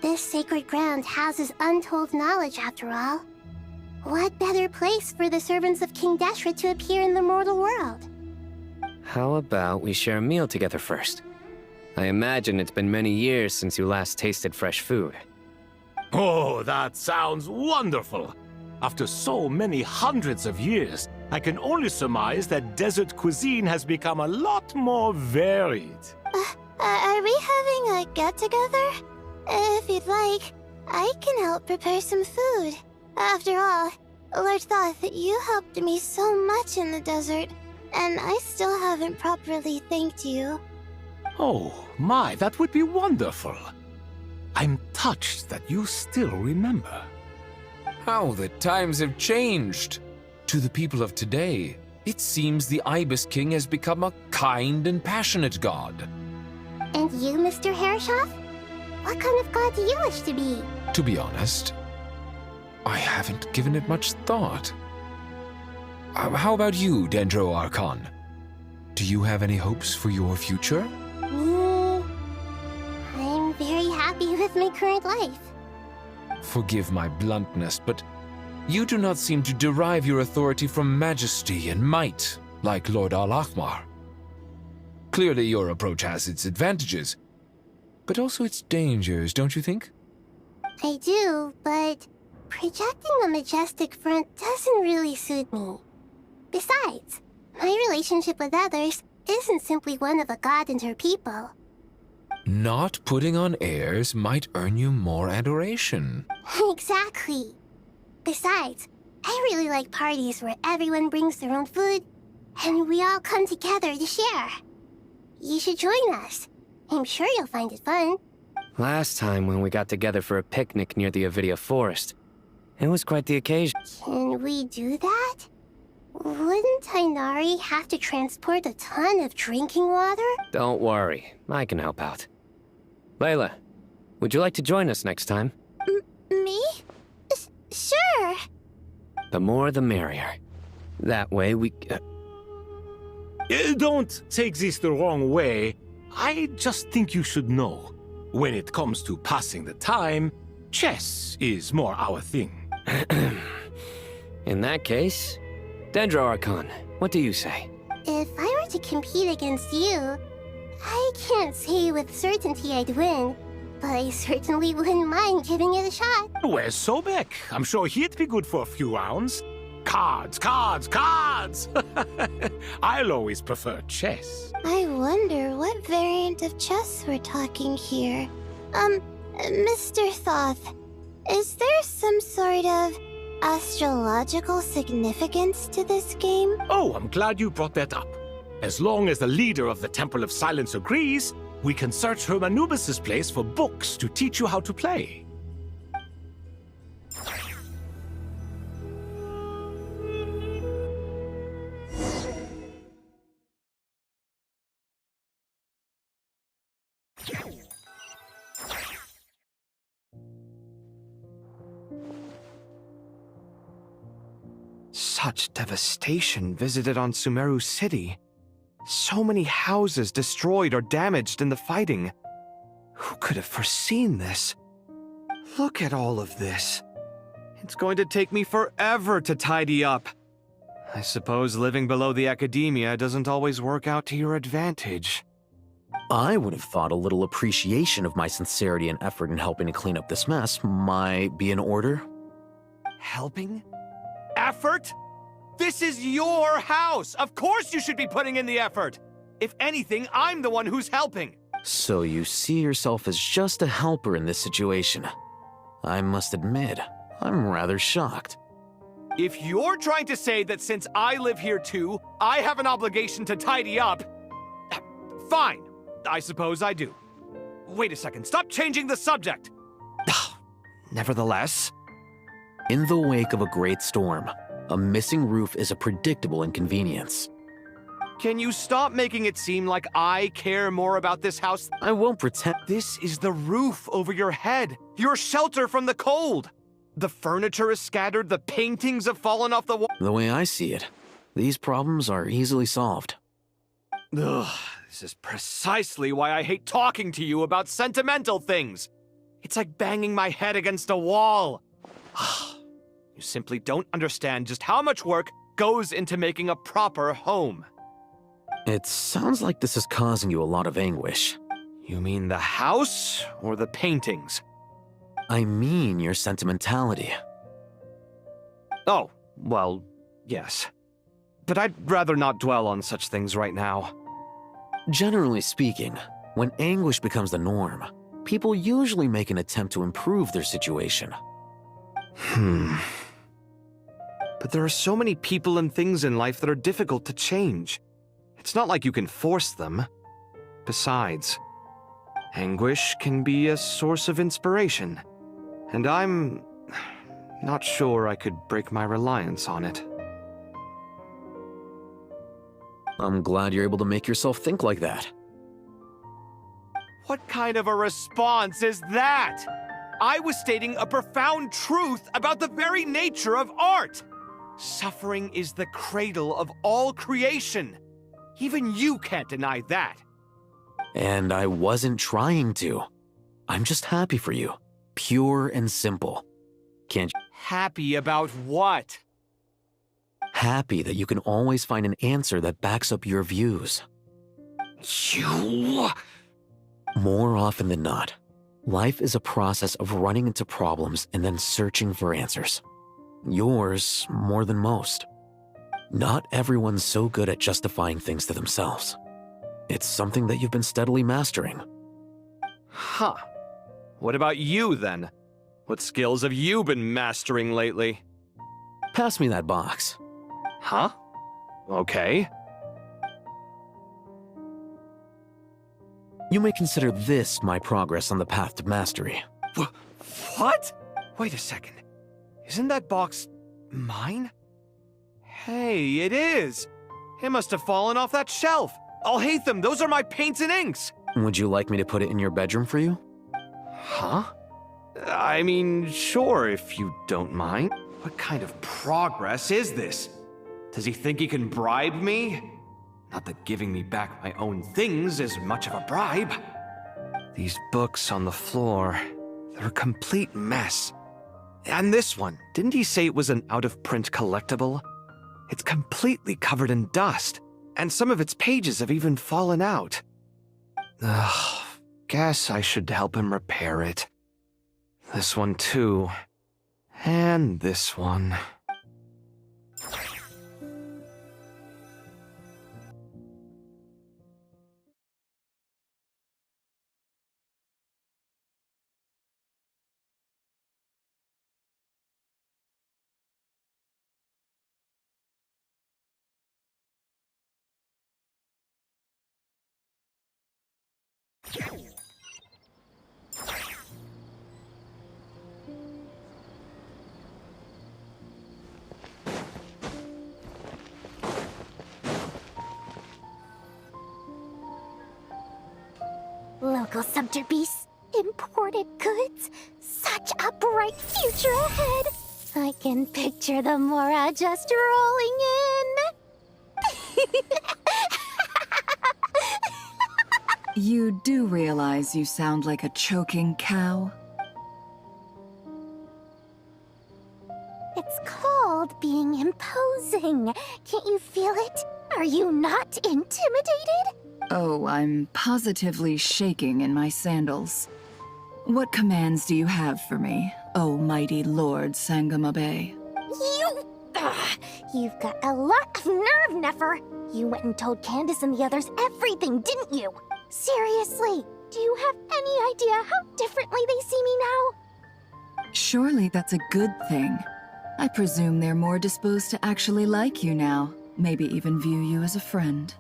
[SPEAKER 3] This sacred ground houses untold knowledge, after all. What better place for the servants of King Deshret to appear in the mortal world?
[SPEAKER 6] How about we share a meal together first? I imagine it's been many years since you last tasted fresh food.
[SPEAKER 9] Oh, that sounds wonderful! After so many hundreds of years, I can only surmise that desert cuisine has become a lot more varied.
[SPEAKER 3] Are we having a get-together? If you'd like, I can help prepare some food. After all, Lord Thoth, you helped me so much in the desert, and I still haven't properly thanked you.
[SPEAKER 9] Oh, my, that would be wonderful. I'm touched that you still remember.
[SPEAKER 12] How the times have changed! To the people of today, it seems the Ibis King has become a kind and passionate god.
[SPEAKER 3] And you, Mr. Herreshoff? What kind of god do you wish to be?
[SPEAKER 12] To be honest, I haven't given it much thought. How about you, Dendro Archon? Do you have any hopes for your future?
[SPEAKER 3] Me? I'm very happy with my current life.
[SPEAKER 12] Forgive my bluntness, but you do not seem to derive your authority from majesty and might, like Lord Al-Ahmar. Clearly your approach has its advantages, but also its dangers, don't you think?
[SPEAKER 3] I do, but projecting a majestic front doesn't really suit me. Besides, my relationship with others isn't simply one of a god and her people.
[SPEAKER 12] Not putting on airs might earn you more adoration.
[SPEAKER 3] Exactly. Besides, I really like parties where everyone brings their own food, and we all come together to share. You should join us. I'm sure you'll find it fun.
[SPEAKER 6] Last time when we got together for a picnic near the Avidia Forest, it was quite the occasion.
[SPEAKER 3] Can we do that? Wouldn't Tainari have to transport a ton of drinking water?
[SPEAKER 6] Don't worry, I can help out. Layla, would you like to join us next time?
[SPEAKER 3] Me? Sure.
[SPEAKER 6] The more the merrier. That way we...
[SPEAKER 9] Don't take this the wrong way. I just think you should know. When it comes to passing the time, chess is more our thing.
[SPEAKER 6] In that case, Dendro Archon, what do you say?
[SPEAKER 3] If I were to compete against you, I can't say with certainty I'd win, but I certainly wouldn't mind giving it a shot.
[SPEAKER 9] Where's Sobek? I'm sure he'd be good for a few rounds. Cards, cards, cards! I'll always prefer chess.
[SPEAKER 3] I wonder what variant of chess we're talking here. Mr. Thoth, is there some sort of astrological significance to this game?
[SPEAKER 9] Oh, I'm glad you brought that up. As long as the leader of the Temple of Silence agrees, We can search Hermanubis' place for books to teach you how to play.
[SPEAKER 1] Such devastation visited on Sumeru City. So many houses destroyed or damaged in the fighting. Who could have foreseen this? Look at all of this. It's going to take me forever to tidy up. I suppose living below the academia doesn't always work out to your advantage.
[SPEAKER 14] I would have thought a little appreciation of my sincerity and effort in helping to clean up this mess might be in order.
[SPEAKER 1] Helping? Effort? This is your house! Of course you should be putting in the effort! If anything, I'm the one who's helping!
[SPEAKER 14] So you see yourself as just a helper in this situation. I must admit, I'm rather shocked.
[SPEAKER 1] If you're trying to say that since I live here too, I have an obligation to tidy up, fine. I suppose I do. Wait a second, stop changing the subject! Nevertheless...
[SPEAKER 14] In the wake of a great storm, a missing roof is a predictable inconvenience.
[SPEAKER 1] Can you stop making it seem like I care more about this house?
[SPEAKER 14] I won't pretend.
[SPEAKER 1] This is the roof over your head, your shelter from the cold. The furniture is scattered, the paintings have fallen off the wall.
[SPEAKER 14] The way I see it, these problems are easily solved.
[SPEAKER 1] Ugh, this is precisely why I hate talking to you about sentimental things. It's like banging my head against a wall. You simply don't understand just how much work goes into making a proper home.
[SPEAKER 14] It sounds like this is causing you a lot of anguish.
[SPEAKER 1] You mean the house or the paintings?
[SPEAKER 14] I mean your sentimentality.
[SPEAKER 1] Oh, well, yes. But I'd rather not dwell on such things right now.
[SPEAKER 14] Generally speaking, when anguish becomes the norm, people usually make an attempt to improve their situation.
[SPEAKER 1] But there are so many people and things in life that are difficult to change. It's not like you can force them. Besides, anguish can be a source of inspiration, and I'm not sure I could break my reliance on it.
[SPEAKER 14] I'm glad you're able to make yourself think like that.
[SPEAKER 1] What kind of a response is that? I was stating a profound truth about the very nature of art. Suffering is the cradle of all creation. Even you can't deny that.
[SPEAKER 14] And I wasn't trying to. I'm just happy for you. Pure and simple. Can't you?
[SPEAKER 1] Happy about what?
[SPEAKER 14] Happy that you can always find an answer that backs up your views.
[SPEAKER 1] You...
[SPEAKER 14] More often than not, life is a process of running into problems and then searching for answers. Yours more than most. Not everyone's so good at justifying things to themselves. It's something that you've been steadily mastering.
[SPEAKER 1] Huh. What about you, then? What skills have you been mastering lately?
[SPEAKER 14] Pass me that box.
[SPEAKER 1] Huh? Okay.
[SPEAKER 14] You may consider this my progress on the path to mastery.
[SPEAKER 1] What? Wait a second. Isn't that box mine? Hey, it is! It must have fallen off that shelf. I'll hate them. Those are my paints and inks.
[SPEAKER 14] Would you like me to put it in your bedroom for you?
[SPEAKER 1] Huh? I mean, sure, if you don't mind. What kind of progress is this? Does he think he can bribe me? Not that giving me back my own things is much of a bribe. These books on the floor, they're a complete mess. And this one, didn't he say it was an out-of-print collectible? It's completely covered in dust, and some of its pages have even fallen out. Ugh, guess I should help him repair it. This one too. And this one.
[SPEAKER 5] typical subter beasts. Imported goods. Such a bright future ahead. I can picture the Mora just rolling in.
[SPEAKER 15] You do realize you sound like a choking cow?
[SPEAKER 5] It's called being imposing. Can't you feel it? Are you not intimidated?
[SPEAKER 15] Oh, I'm positively shaking in my sandals. What commands do you have for me, oh mighty Lord Sangamabe?
[SPEAKER 5] You've got a lot of nerve, Nefer. You went and told Candace and the others everything, didn't you? Seriously, do you have any idea how differently they see me now?
[SPEAKER 15] Surely that's a good thing. I presume they're more disposed to actually like you now, maybe even view you as a friend.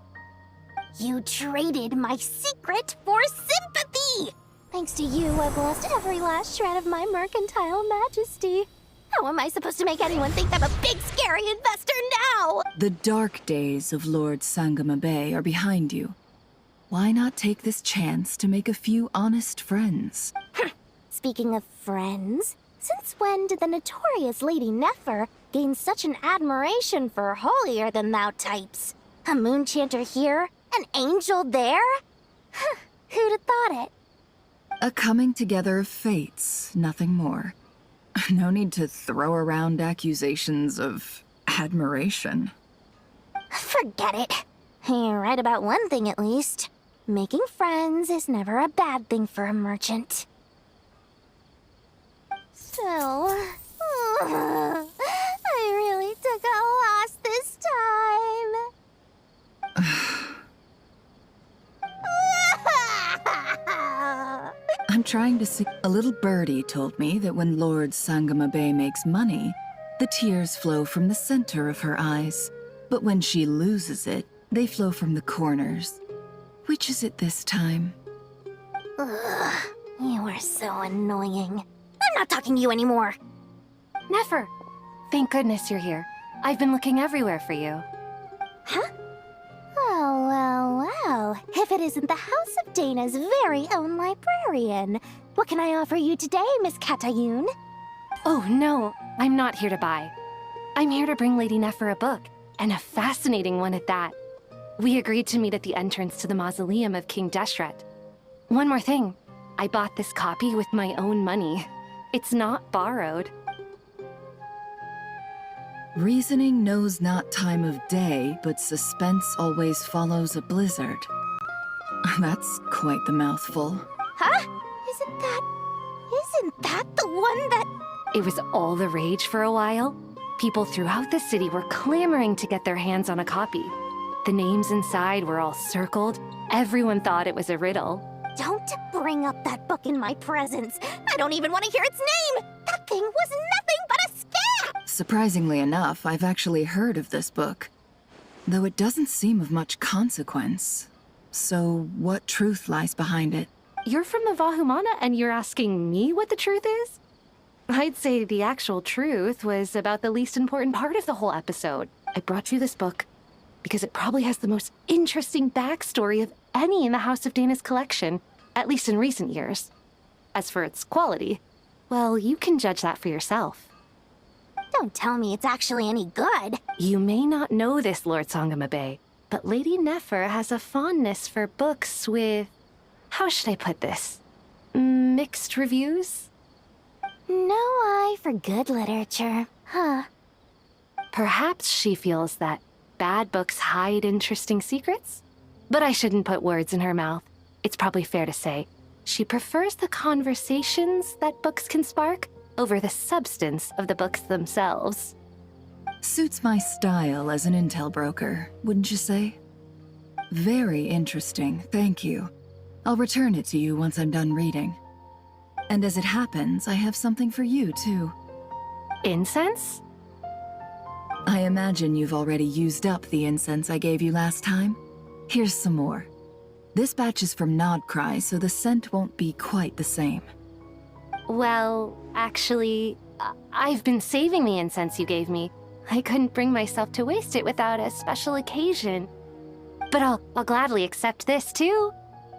[SPEAKER 5] You traded my secret for sympathy! Thanks to you, I've lost every last shred of my mercantile majesty. How am I supposed to make anyone think I'm a big, scary investor now?
[SPEAKER 15] The dark days of Lord Sangamabe are behind you. Why not take this chance to make a few honest friends?
[SPEAKER 5] Speaking of friends, since when did the notorious Lady Nefer gain such an admiration for holier-than-thou types? A moon chanter here, an angel there? Who'd have thought it?
[SPEAKER 15] A coming together of fates, nothing more. No need to throw around accusations of admiration.
[SPEAKER 5] Forget it. You're right about one thing at least. Making friends is never a bad thing for a merchant. So, I really took a loss this time.
[SPEAKER 15] I'm trying to see. A little birdie told me that when Lord Sangamabe makes money, the tears flow from the center of her eyes. But when she loses it, they flow from the corners. Which is it this time?
[SPEAKER 5] Ugh, you are so annoying. I'm not talking to you anymore.
[SPEAKER 19] Nefer, thank goodness you're here. I've been looking everywhere for you.
[SPEAKER 5] Huh? Well. If it isn't the House of Dana's very own librarian. What can I offer you today, Miss Katayun?
[SPEAKER 19] Oh, no. I'm not here to buy. I'm here to bring Lady Nefer a book, and a fascinating one at that. We agreed to meet at the entrance to the mausoleum of King Deshret. One more thing. I bought this copy with my own money. It's not borrowed.
[SPEAKER 15] Reasoning knows not time of day, but suspense always follows a blizzard. That's quite the mouthful.
[SPEAKER 5] Huh? Isn't that the one that...
[SPEAKER 19] It was all the rage for a while. People throughout the city were clamoring to get their hands on a copy. The names inside were all circled. Everyone thought it was a riddle.
[SPEAKER 5] Don't bring up that book in my presence. I don't even want to hear its name. That thing was nothing but a scam.
[SPEAKER 15] Surprisingly enough, I've actually heard of this book, though it doesn't seem of much consequence. So what truth lies behind it?
[SPEAKER 19] You're from the Vahumana and you're asking me what the truth is? I'd say the actual truth was about the least important part of the whole episode. I brought you this book because it probably has the most interesting backstory of any in the House of Dana's collection, at least in recent years. As for its quality, well, you can judge that for yourself.
[SPEAKER 5] Don't tell me it's actually any good.
[SPEAKER 19] You may not know this, Lord Sangamabe, but Lady Nefer has a fondness for books with... how should I put this? Mixed reviews?
[SPEAKER 5] No eye for good literature, huh?
[SPEAKER 19] Perhaps she feels that bad books hide interesting secrets? But I shouldn't put words in her mouth. It's probably fair to say she prefers the conversations that books can spark over the substance of the books themselves.
[SPEAKER 15] Suits my style as an intel broker, wouldn't you say? Very interesting, thank you. I'll return it to you once I'm done reading. And as it happens, I have something for you, too.
[SPEAKER 19] Incense?
[SPEAKER 15] I imagine you've already used up the incense I gave you last time. Here's some more. This batch is from Krai, so the scent won't be quite the same.
[SPEAKER 19] Well, actually, I've been saving the incense you gave me. I couldn't bring myself to waste it without a special occasion. But I'll gladly accept this, too.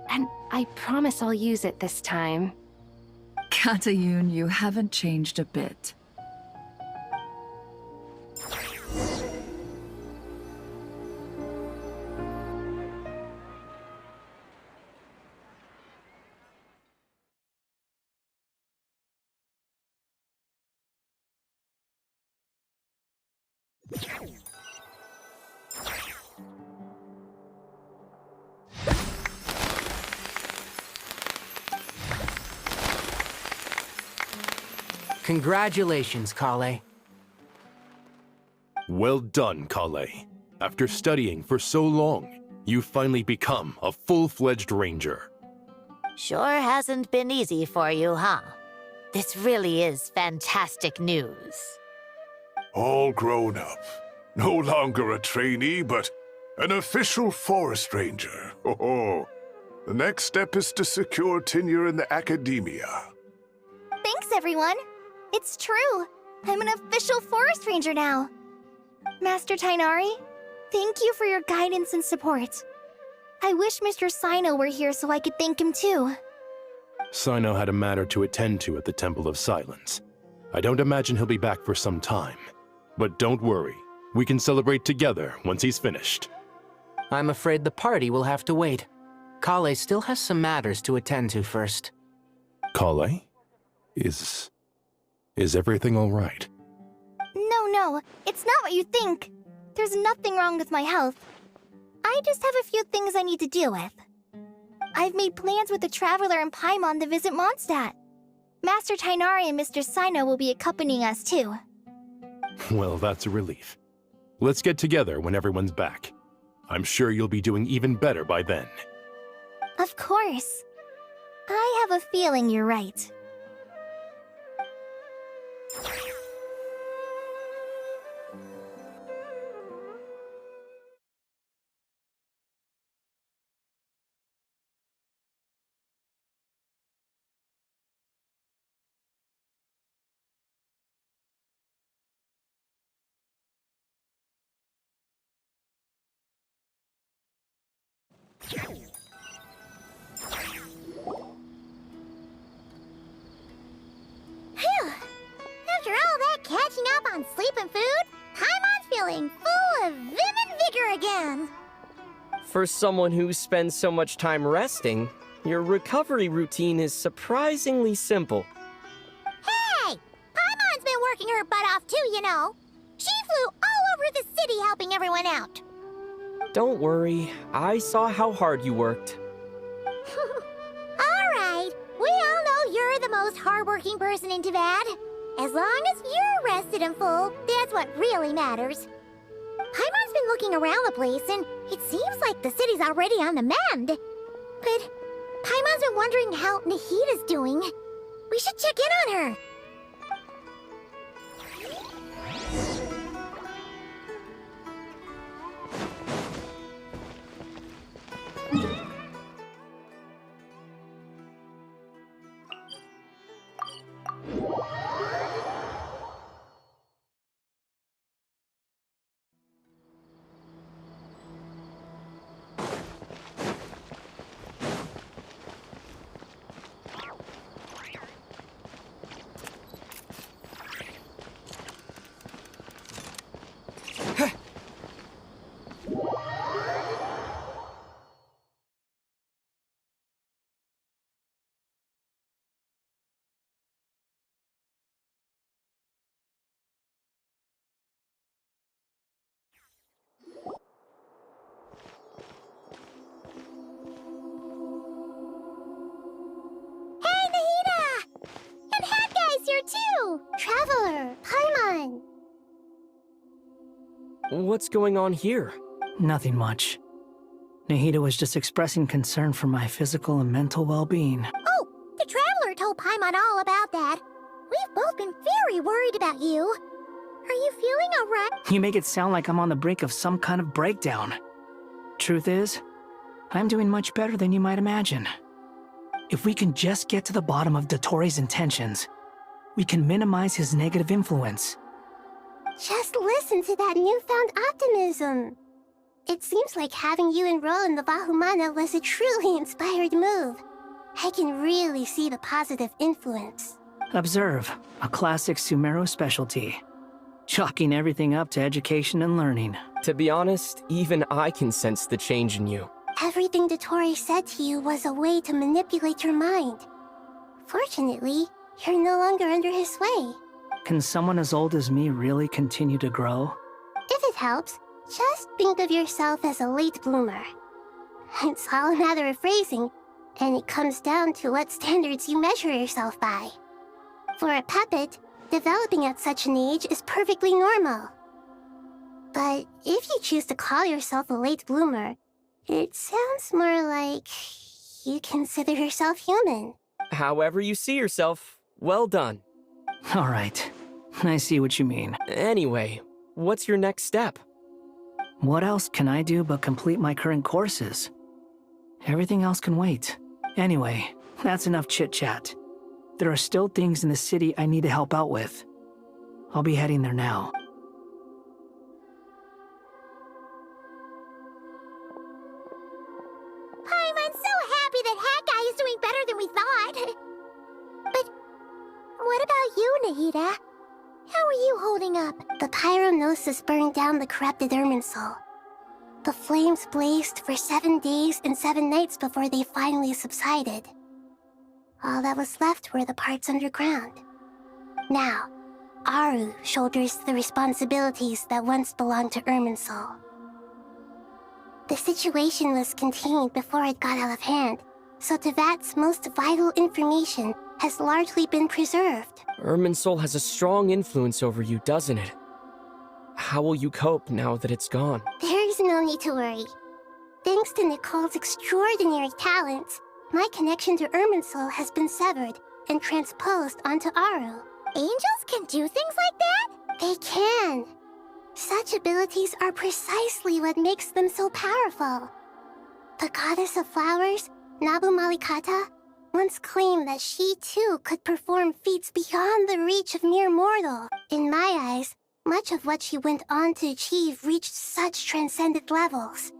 [SPEAKER 19] And I promise I'll use it this time.
[SPEAKER 15] Katayun, you haven't changed a bit.
[SPEAKER 2] Congratulations, Kale.
[SPEAKER 4] Well done, Kale. After studying for so long, you've finally become a full-fledged ranger.
[SPEAKER 17] Sure hasn't been easy for you, huh? This really is fantastic news.
[SPEAKER 11] All grown up. No longer a trainee, but an official forest ranger. Oh, the next step is to secure tenure in the academia.
[SPEAKER 5] Thanks, everyone. It's true. I'm an official forest ranger now. Master Tainari, thank you for your guidance and support. I wish Mr. Sino were here so I could thank him too.
[SPEAKER 4] Sino had a matter to attend to at the Temple of Silence. I don't imagine he'll be back for some time. But don't worry, we can celebrate together once he's finished.
[SPEAKER 2] I'm afraid the party will have to wait. Kale still has some matters to attend to first.
[SPEAKER 4] Kale? Is everything all right?
[SPEAKER 5] No, it's not what you think. There's nothing wrong with my health. I just have a few things I need to deal with. I've made plans with the Traveler and Paimon to visit Mondstadt. Master Tainari and Mr. Sino will be accompanying us too.
[SPEAKER 4] Well, that's a relief. Let's get together when everyone's back. I'm sure you'll be doing even better by then.
[SPEAKER 5] Of course. I have a feeling you're right. Phew! After all that catching up on sleep and food, Paimon's feeling full of vim and vigor again.
[SPEAKER 1] For someone who spends so much time resting, your recovery routine is surprisingly simple.
[SPEAKER 5] Hey! Paimon's been working her butt off too, you know. She flew all over the city helping everyone out.
[SPEAKER 1] Don't worry, I saw how hard you worked.
[SPEAKER 5] Alright, we all know you're the most hardworking person in Teyvat. As long as you're rested and full, that's what really matters. Paimon's been looking around the place, and it seems like the city's already on the mend. But Paimon's been wondering how Nahita's doing. We should check in on her. Too! Traveler, Paimon!
[SPEAKER 1] What's going on here?
[SPEAKER 2] Nothing much. Nahita was just expressing concern for my physical and mental well-being.
[SPEAKER 5] Oh, the Traveler told Paimon all about that. We've both been very worried about you. Are you feeling alright?
[SPEAKER 2] You make it sound like I'm on the brink of some kind of breakdown. Truth is, I'm doing much better than you might imagine. If we can just get to the bottom of Dottoro's intentions, we can minimize his negative influence.
[SPEAKER 3] Just listen to that newfound optimism. It seems like having you enroll in the Vahumana was a truly inspired move. I can really see the positive influence.
[SPEAKER 2] Observe, a classic Sumeru specialty. Chalking everything up to education and learning.
[SPEAKER 1] To be honest, even I can sense the change in you.
[SPEAKER 3] Everything Dottore said to you was a way to manipulate your mind. Fortunately, you're no longer under his sway.
[SPEAKER 2] Can someone as old as me really continue to grow?
[SPEAKER 3] If it helps, just think of yourself as a late bloomer. It's all a matter of phrasing, and it comes down to what standards you measure yourself by. For a puppet, developing at such an age is perfectly normal. But if you choose to call yourself a late bloomer, it sounds more like you consider yourself human.
[SPEAKER 1] However you see yourself, well done.
[SPEAKER 2] All right, I see what you mean.
[SPEAKER 1] Anyway, what's your next step?
[SPEAKER 2] What else can I do but complete my current courses? Everything else can wait. Anyway, that's enough chit-chat. There are still things in the city I need to help out with. I'll be heading there now.
[SPEAKER 5] I'm so happy that Hat Guy is doing better than we thought. But what about you, Nahida? How are you holding up?
[SPEAKER 3] The pyronosis burned down the corrupted Irminsul. The flames blazed for 7 days and 7 nights before they finally subsided. All that was left were the parts underground. Now, Aru shoulders the responsibilities that once belonged to Irminsul. The situation was contained before it got out of hand, so Tevat's most vital information has largely been preserved.
[SPEAKER 1] Irminsul has a strong influence over you, doesn't it? How will you cope now that it's gone?
[SPEAKER 3] There's no need to worry. Thanks to Nicole's extraordinary talents, my connection to Irminsul has been severed and transposed onto Aru.
[SPEAKER 5] Angels can do things like that?
[SPEAKER 3] They can. Such abilities are precisely what makes them so powerful. The goddess of flowers, Nabu Malikata, once claimed that she too could perform feats beyond the reach of mere mortal. In my eyes, much of what she went on to achieve reached such transcendent levels.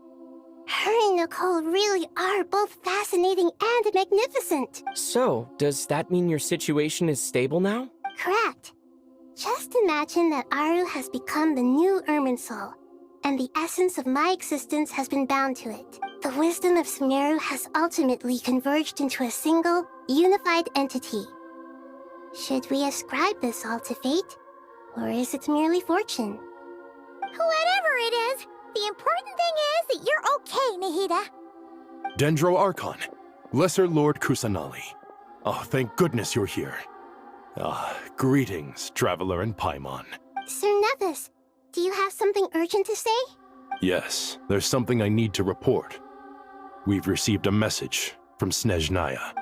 [SPEAKER 3] Her and Nicole really are both fascinating and magnificent.
[SPEAKER 1] So, does that mean your situation is stable now?
[SPEAKER 3] Correct. Just imagine that Aru has become the new Irminsul, and the essence of my existence has been bound to it. The wisdom of Sumeru has ultimately converged into a single, unified entity. Should we ascribe this all to fate, or is it merely fortune?
[SPEAKER 5] Whatever it is, the important thing is that you're okay, Nahida.
[SPEAKER 4] Dendro Archon, Lesser Lord Kusanali. Oh, thank goodness you're here. Greetings, Traveler and Paimon.
[SPEAKER 3] Sir Nevis, do you have something urgent to say?
[SPEAKER 4] Yes, there's something I need to report. We've received a message from Snezhnaya.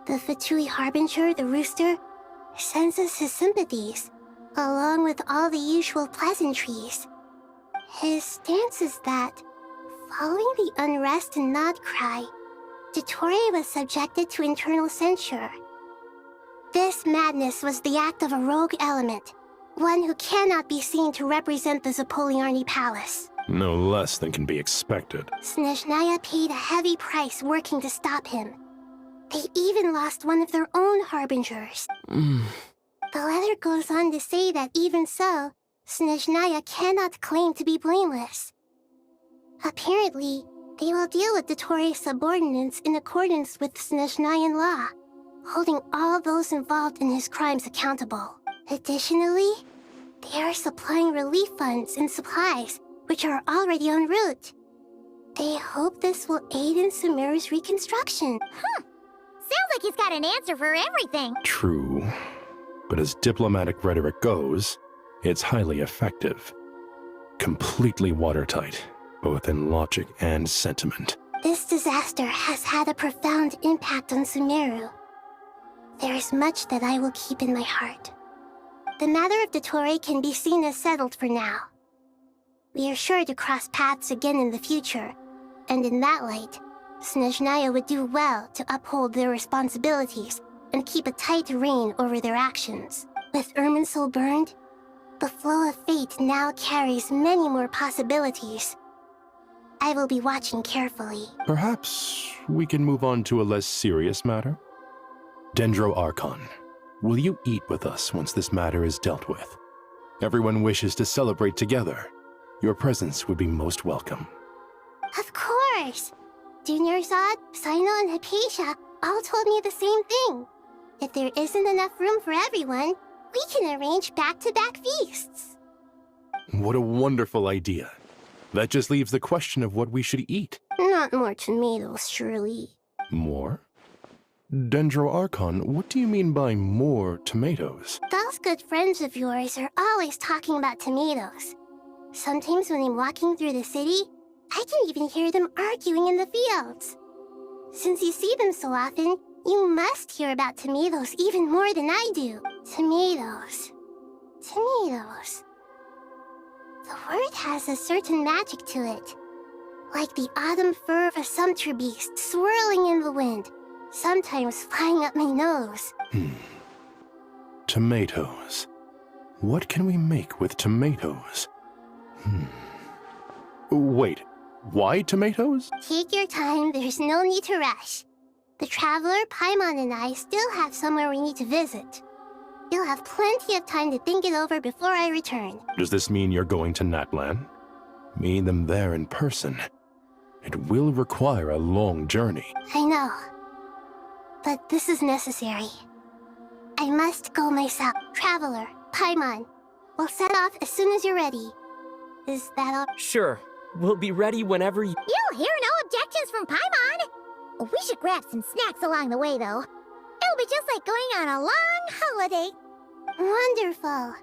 [SPEAKER 3] The Fatui Harbinger, the Rooster, sends us his sympathies, along with all the usual pleasantries. His stance is that, following the unrest in Nodcry, Dottore was subjected to internal censure. This madness was the act of a rogue element, one who cannot be seen to represent the Zapoliarni Palace.
[SPEAKER 4] No less than can be expected.
[SPEAKER 3] Snezhnaya paid a heavy price working to stop him. They even lost one of their own Harbingers. The letter goes on to say that even so, Snezhnaya cannot claim to be blameless. Apparently, they will deal with Dottore's subordinates in accordance with Snezhnayan law, holding all those involved in his crimes accountable. Additionally, they are supplying relief funds and supplies, which are already en route. They hope this will aid in Sumeru's reconstruction.
[SPEAKER 5] Sounds like he's got an answer for everything.
[SPEAKER 4] True, but as diplomatic rhetoric goes, it's highly effective. Completely watertight, both in logic and sentiment.
[SPEAKER 3] This disaster has had a profound impact on Sumeru. There is much that I will keep in my heart. The matter of Dottore can be seen as settled for now. We are sure to cross paths again in the future, and in that light, Snezhnaya would do well to uphold their responsibilities and keep a tight rein over their actions. With Irminsul burned, the flow of fate now carries many more possibilities. I will be watching carefully.
[SPEAKER 4] Perhaps we can move on to a less serious matter? Dendro Archon, will you eat with us once this matter is dealt with? Everyone wishes to celebrate together. Your presence would be most welcome.
[SPEAKER 3] Of course! Junior Zod, Sino, and Hypatia all told me the same thing. If there isn't enough room for everyone, we can arrange back-to-back feasts.
[SPEAKER 4] What a wonderful idea. That just leaves the question of what we should eat.
[SPEAKER 3] Not more tomatoes, surely.
[SPEAKER 4] More? Dendro Archon, what do you mean by more tomatoes?
[SPEAKER 3] Those good friends of yours are always talking about tomatoes. Sometimes when I'm walking through the city, I can even hear them arguing in the fields. Since you see them so often, you must hear about tomatoes even more than I do. Tomatoes. Tomatoes. The word has a certain magic to it. Like the autumn fur of a sumpter beast swirling in the wind, sometimes flying up my nose.
[SPEAKER 4] Tomatoes. What can we make with tomatoes? Wait, why tomatoes?
[SPEAKER 3] Take your time, there's no need to rush. The Traveler, Paimon, and I still have somewhere we need to visit. You'll have plenty of time to think it over before I return.
[SPEAKER 4] Does this mean you're going to Natlan? Meet them there in person. It will require a long journey.
[SPEAKER 3] I know. But this is necessary. I must go myself. Traveler, Paimon, we'll set off as soon as you're ready. Is that all?
[SPEAKER 1] Sure. We'll be ready whenever you...
[SPEAKER 5] You'll hear no objections from Paimon. We should grab some snacks along the way, though. It'll be just like going on a long holiday.
[SPEAKER 3] Wonderful.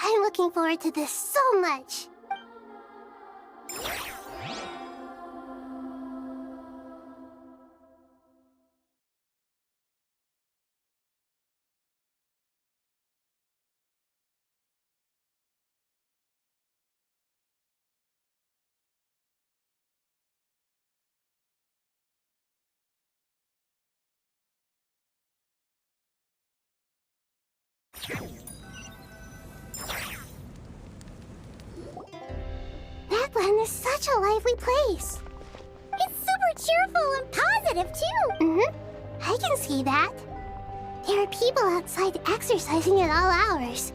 [SPEAKER 3] I'm looking forward to this so much. Natlan is such a lively place.
[SPEAKER 5] It's super cheerful and positive, too.
[SPEAKER 3] I can see that. There are people outside exercising at all hours.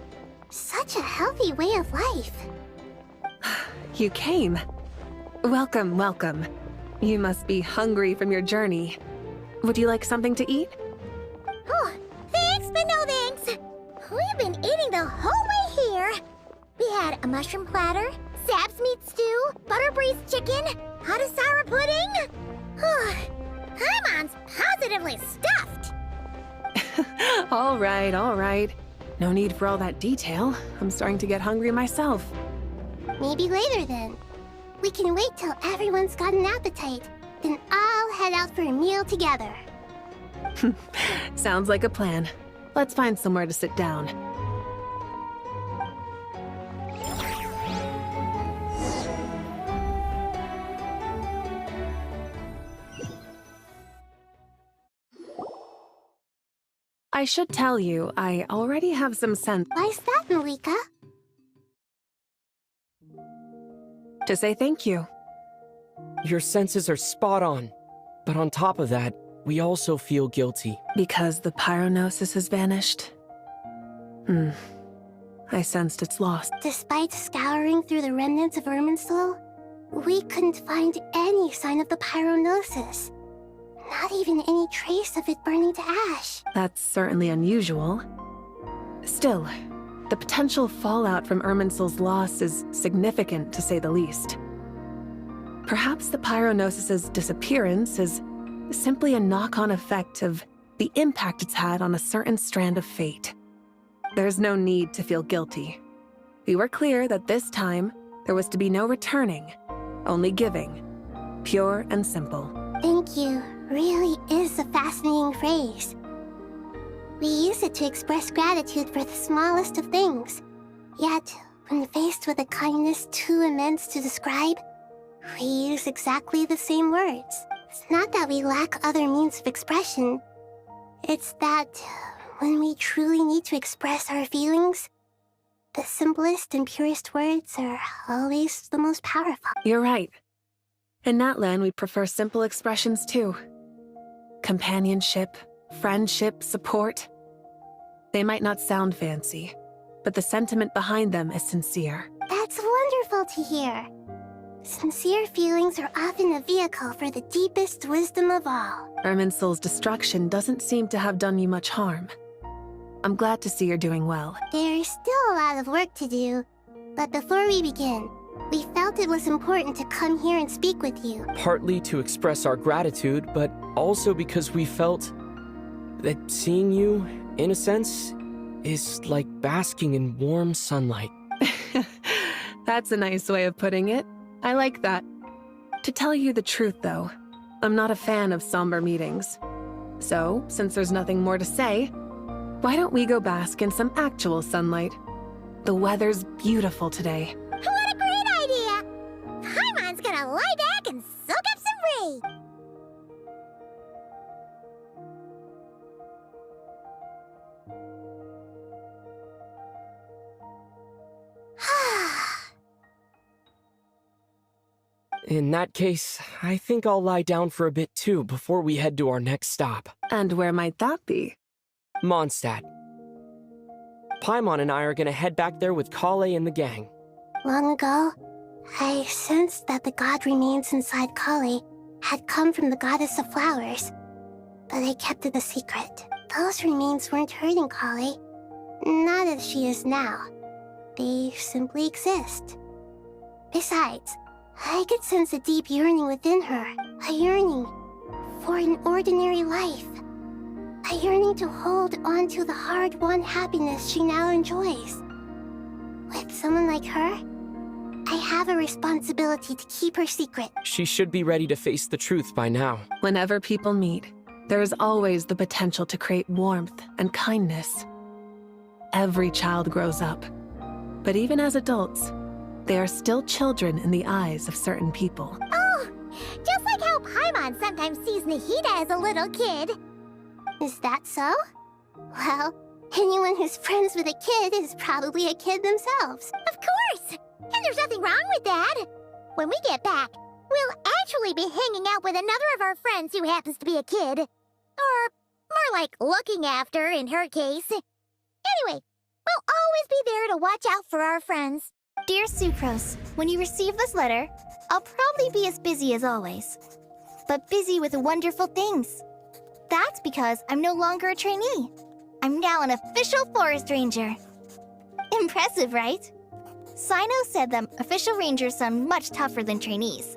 [SPEAKER 3] Such a healthy way of life.
[SPEAKER 21] You came. Welcome, welcome. You must be hungry from your journey. Would you like something to eat?
[SPEAKER 5] Oh, thanks, but no thanks. We've been eating the whole way here. We had a mushroom platter, Sab's meat stew, butter braised chicken, Hadasara pudding. Paimon's positively stuffed.
[SPEAKER 21] All right, all right. No need for all that detail. I'm starting to get hungry myself.
[SPEAKER 3] Maybe later then. We can wait till everyone's got an appetite, then I'll head out for a meal together.
[SPEAKER 21] Sounds like a plan. Let's find somewhere to sit down. I should tell you, I already have some sense.
[SPEAKER 3] Why's that, Malika?
[SPEAKER 21] To say thank you.
[SPEAKER 1] Your senses are spot on. But on top of that, we also feel guilty.
[SPEAKER 21] Because the pyronosis has vanished? I sensed its loss.
[SPEAKER 3] Despite scouring through the remnants of Irminsul, we couldn't find any sign of the pyronosis. Not even any trace of it burning to ash.
[SPEAKER 21] That's certainly unusual. Still, the potential fallout from Irminsul's loss is significant, to say the least. Perhaps the pyronosis's disappearance is simply a knock-on effect of the impact it's had on a certain strand of fate. There's no need to feel guilty. We were clear that this time, there was to be no returning, only giving. Pure and simple.
[SPEAKER 3] Thank you really is a fascinating phrase. We use it to express gratitude for the smallest of things. Yet, when faced with a kindness too immense to describe, we use exactly the same words. It's not that we lack other means of expression. It's that when we truly need to express our feelings, the simplest and purest words are always the most powerful.
[SPEAKER 21] You're right. In Natlan, we prefer simple expressions too. Companionship, friendship, support. They might not sound fancy, but the sentiment behind them is sincere.
[SPEAKER 3] That's wonderful to hear. Sincere feelings are often a vehicle for the deepest wisdom of all.
[SPEAKER 21] Irminsul's destruction doesn't seem to have done you much harm. I'm glad to see you're doing well.
[SPEAKER 3] There's still a lot of work to do, but before we begin, we felt it was important to come here and speak with you.
[SPEAKER 1] Partly to express our gratitude, but also because we felt that seeing you, in a sense, is like basking in warm sunlight.
[SPEAKER 21] That's a nice way of putting it. I like that. To tell you the truth, though, I'm not a fan of somber meetings. So, since there's nothing more to say, why don't we go bask in some actual sunlight? The weather's beautiful today.
[SPEAKER 5] What a great idea! Paimon's gonna lie back and soak up some rain.
[SPEAKER 1] In that case, I think I'll lie down for a bit too before we head to our next stop.
[SPEAKER 21] And where might that be?
[SPEAKER 1] Mondstadt. Paimon and I are gonna head back there with Kale and the gang.
[SPEAKER 3] Long ago, I sensed that the god remains inside Kale had come from the goddess of flowers, but I kept it a secret. Those remains weren't hurting Kale, not as she is now. They simply exist. Besides, I could sense a deep yearning within her, a yearning for an ordinary life. A yearning to hold on to the hard-won happiness she now enjoys. With someone like her, I have a responsibility to keep her secret.
[SPEAKER 1] She should be ready to face the truth by now.
[SPEAKER 21] Whenever people meet, there is always the potential to create warmth and kindness. Every child grows up, but even as adults, they are still children in the eyes of certain people.
[SPEAKER 5] Oh, just like how Paimon sometimes sees Nahida as a little kid.
[SPEAKER 3] Is that so? Well, anyone who's friends with a kid is probably a kid themselves.
[SPEAKER 5] Of course! And there's nothing wrong with that. When we get back, we'll actually be hanging out with another of our friends who happens to be a kid. Or more like looking after, in her case. Anyway, we'll always be there to watch out for our friends. Dear Sucrose, when you receive this letter, I'll probably be as busy as always. But busy with wonderful things. That's because I'm no longer a trainee. I'm now an official forest ranger. Impressive, right? Sino said that official rangers sound much tougher than trainees.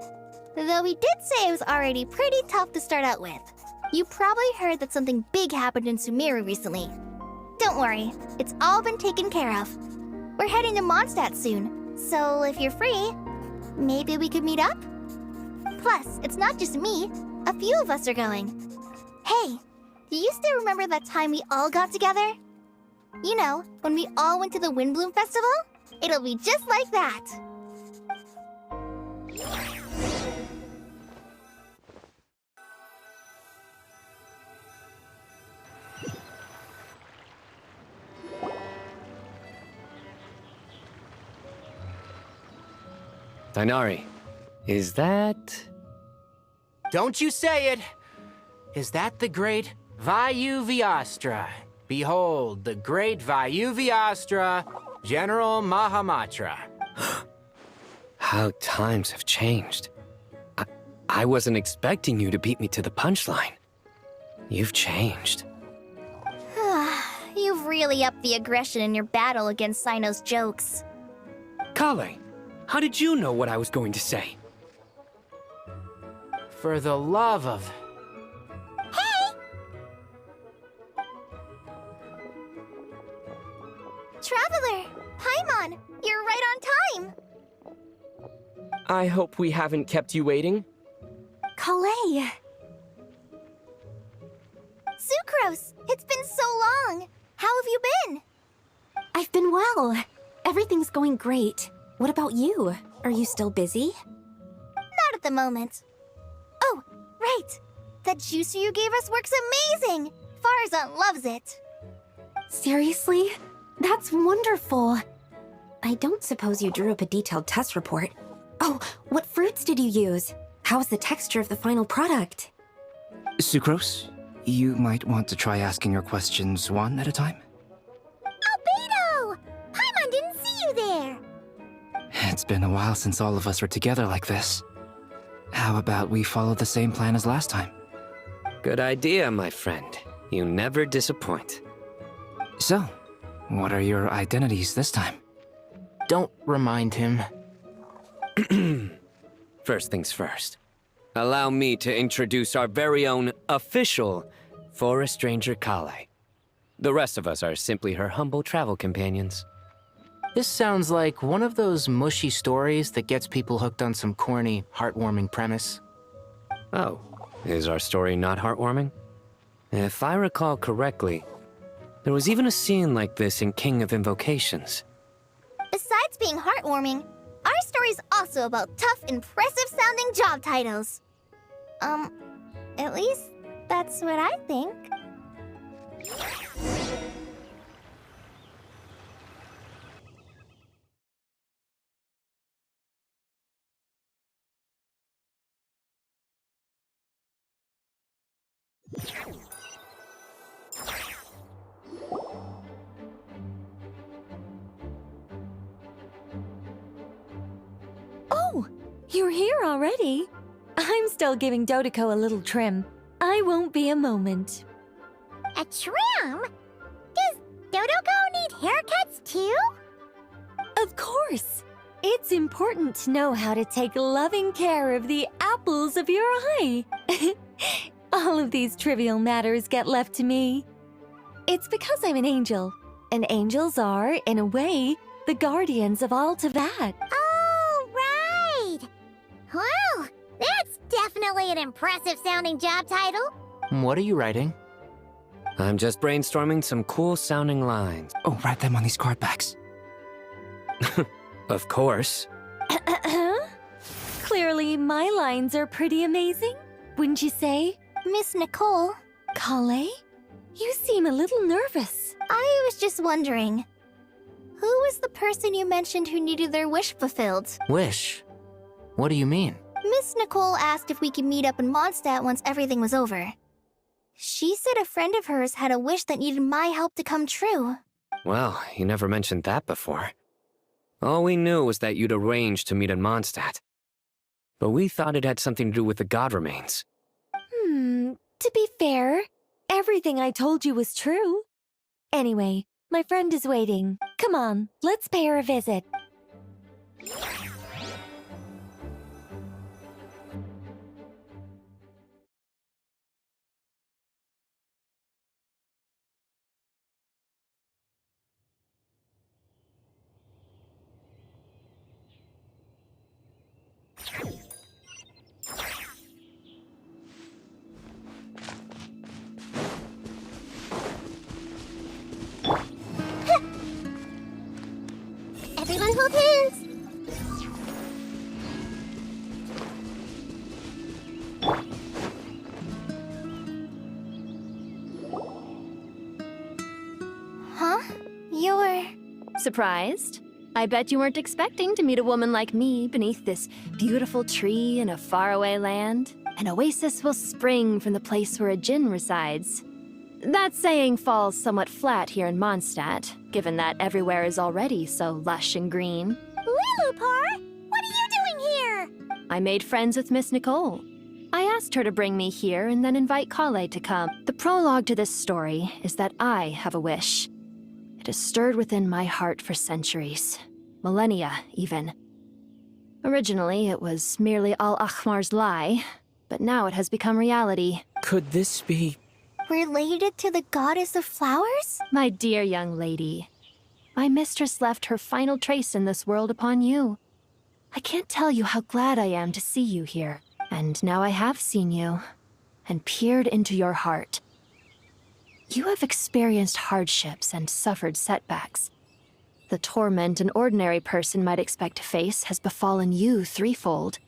[SPEAKER 5] Though he did say it was already pretty tough to start out with. You probably heard that something big happened in Sumeru recently. Don't worry, it's all been taken care of. We're heading to Mondstadt soon, so if you're free, maybe we could meet up? Plus, it's not just me. A few of us are going. Hey, do you still remember that time we all got together? You know, when we all went to the Windbloom Festival? It'll be just like that.
[SPEAKER 6] Dainari, is that...
[SPEAKER 20] Don't you say it! Is that the great Vayu-Vyastra? Behold, the great Vayu-Vyastra, General Mahamatra.
[SPEAKER 6] How times have changed. I wasn't expecting you to beat me to the punchline. You've changed.
[SPEAKER 5] You've really upped the aggression in your battle against Sino's jokes.
[SPEAKER 6] Kale, how did you know what I was going to say?
[SPEAKER 20] For the love of...
[SPEAKER 5] Traveler! Paimon! You're right on time!
[SPEAKER 1] I hope we haven't kept you waiting.
[SPEAKER 5] Kale! Sucrose! It's been so long! How have you been?
[SPEAKER 22] I've been well. Everything's going great. What about you? Are you still busy?
[SPEAKER 5] Not at the moment. Oh, right! That juicer you gave us works amazing! Farzan loves it.
[SPEAKER 22] Seriously? That's wonderful. I don't suppose you drew up a detailed test report. Oh, what fruits did you use? How's the texture of the final product?
[SPEAKER 10] Sucrose, you might want to try asking your questions one at a time.
[SPEAKER 5] Albedo! Paimon didn't see you there!
[SPEAKER 10] It's been a while since all of us were together like this. How about we follow the same plan as last time?
[SPEAKER 6] Good idea, my friend. You never disappoint.
[SPEAKER 10] So, what are your identities this time?
[SPEAKER 20] Don't remind him.
[SPEAKER 6] First things first. Allow me to introduce our very own official Forest Ranger Krai. The rest of us are simply her humble travel companions.
[SPEAKER 20] This sounds like one of those mushy stories that gets people hooked on some corny, heartwarming premise.
[SPEAKER 6] Oh, is our story not heartwarming? If I recall correctly, there was even a scene like this in King of Invocations.
[SPEAKER 5] Besides being heartwarming, our story's also about tough, impressive-sounding job titles. At least that's what I think.
[SPEAKER 13] Oh, you're here already? I'm still giving Dodeko a little trim. I won't be a moment.
[SPEAKER 5] A trim? Does Dodoko need haircuts too?
[SPEAKER 13] Of course. It's important to know how to take loving care of the apples of your eye. All of these trivial matters get left to me. It's because I'm an angel, and angels are, in a way, the guardians of all Teyvat.
[SPEAKER 5] Oh, right! Wow, that's definitely an impressive-sounding job title.
[SPEAKER 20] What are you writing?
[SPEAKER 6] I'm just brainstorming some cool-sounding lines.
[SPEAKER 10] Oh, write them on these card backs.
[SPEAKER 6] Of course.
[SPEAKER 13] Clearly, my lines are pretty amazing, wouldn't you say?
[SPEAKER 5] Miss Nicole.
[SPEAKER 13] Krai? You seem a little nervous.
[SPEAKER 5] I was just wondering, who was the person you mentioned who needed their wish fulfilled?
[SPEAKER 20] Wish? What do you mean?
[SPEAKER 5] Miss Nicole asked if we could meet up in Mondstadt once everything was over. She said a friend of hers had a wish that needed my help to come true.
[SPEAKER 6] Well, you never mentioned that before. All we knew was that you'd arranged to meet in Mondstadt. But we thought it had something to do with the god remains.
[SPEAKER 13] To be fair, everything I told you was true. Anyway, my friend is waiting. Come on, let's pay her a visit.
[SPEAKER 5] Everyone hold hands! Huh? You're...
[SPEAKER 19] Surprised? I bet you weren't expecting to meet a woman like me beneath this beautiful tree in a faraway land. An oasis will spring from the place where a djinn resides. That saying falls somewhat flat here in Mondstadt, given that everywhere is already so lush and green.
[SPEAKER 5] Lilupar! What are you doing here?
[SPEAKER 19] I made friends with Miss Nicole. I asked her to bring me here and then invite Krai to come. The prologue to this story is that I have a wish. It has stirred within my heart for centuries. Millennia, even. Originally, it was merely Al-Akhmar's lie, but now it has become reality.
[SPEAKER 1] Could this be...
[SPEAKER 5] Related to the goddess of flowers?
[SPEAKER 19] My dear young lady, my mistress left her final trace in this world upon you. I can't tell you how glad I am to see you here. And now I have seen you, and peered into your heart. You have experienced hardships and suffered setbacks. The torment an ordinary person might expect to face has befallen you threefold.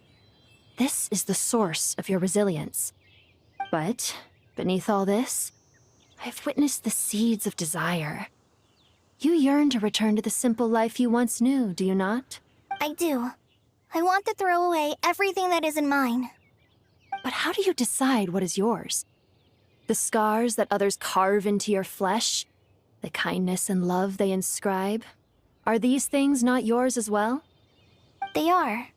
[SPEAKER 19] This is the source of your resilience. But beneath all this,
[SPEAKER 21] I've witnessed the seeds of desire. You yearn to return to the simple life you once knew, do you not?
[SPEAKER 5] I do. I want to throw away everything that isn't mine.
[SPEAKER 21] But how do you decide what is yours? The scars that others carve into your flesh? The kindness and love they inscribe? Are these things not yours as well?
[SPEAKER 5] They are.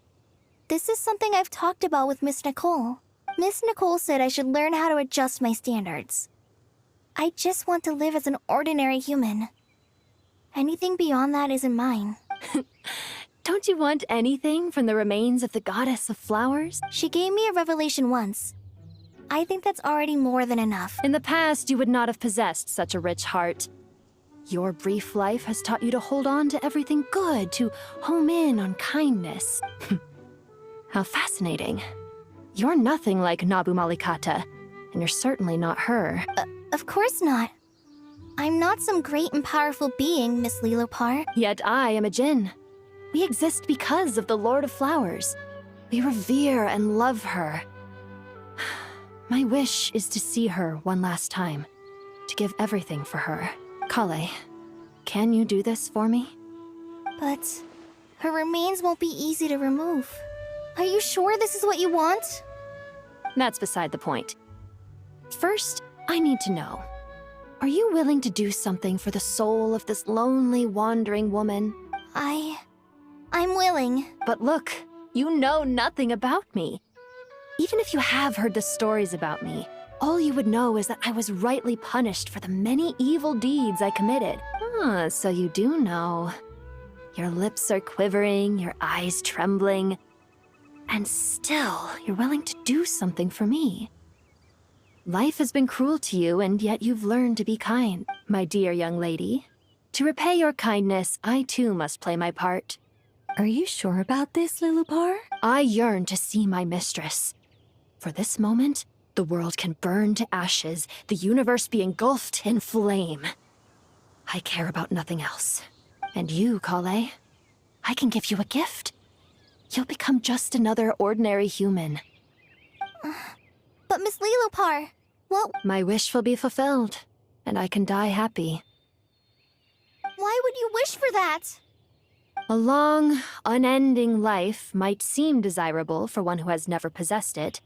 [SPEAKER 5] This is something I've talked about with Miss Nicole. Miss Nicole said I should learn how to adjust my standards. I just want to live as an ordinary human. Anything beyond that isn't mine.
[SPEAKER 21] Don't you want anything from the remains of the goddess of flowers?
[SPEAKER 5] She gave me a revelation once. I think that's already more than enough.
[SPEAKER 21] In the past, you would not have possessed such a rich heart. Your brief life has taught you to hold on to everything good, to home in on kindness. How fascinating. You're nothing like Nabu Malikata, and you're certainly not her.
[SPEAKER 5] Of course not. I'm not some great and powerful being, Miss Lilopar.
[SPEAKER 21] Yet I am a Djinn. We exist because of the Lord of Flowers. We revere and love her. My wish is to see her one last time, to give everything for her. Kale, can you do this for me?
[SPEAKER 5] But her remains won't be easy to remove. Are you sure this is what you want?
[SPEAKER 21] That's beside the point. First, I need to know. Are you willing to do something for the soul of this lonely, wandering woman?
[SPEAKER 5] I'm willing.
[SPEAKER 21] But look, you know nothing about me. Even if you have heard the stories about me, all you would know is that I was rightly punished for the many evil deeds I committed. Ah, so you do know. Your lips are quivering, your eyes trembling, and still you're willing to do something for me. Life has been cruel to you, and yet you've learned to be kind, my dear young lady. To repay your kindness, I too must play my part.
[SPEAKER 13] Are you sure about this, Lilopar?
[SPEAKER 21] I yearn to see my mistress. For this moment, the world can burn to ashes, the universe be engulfed in flame. I care about nothing else. And you, Kale, I can give you a gift. You'll become just another ordinary human.
[SPEAKER 5] But Miss Lilopar, what?
[SPEAKER 21] My wish will be fulfilled, and I can die happy.
[SPEAKER 5] Why would you wish for that?
[SPEAKER 21] A long, unending life might seem desirable for one who has never possessed it,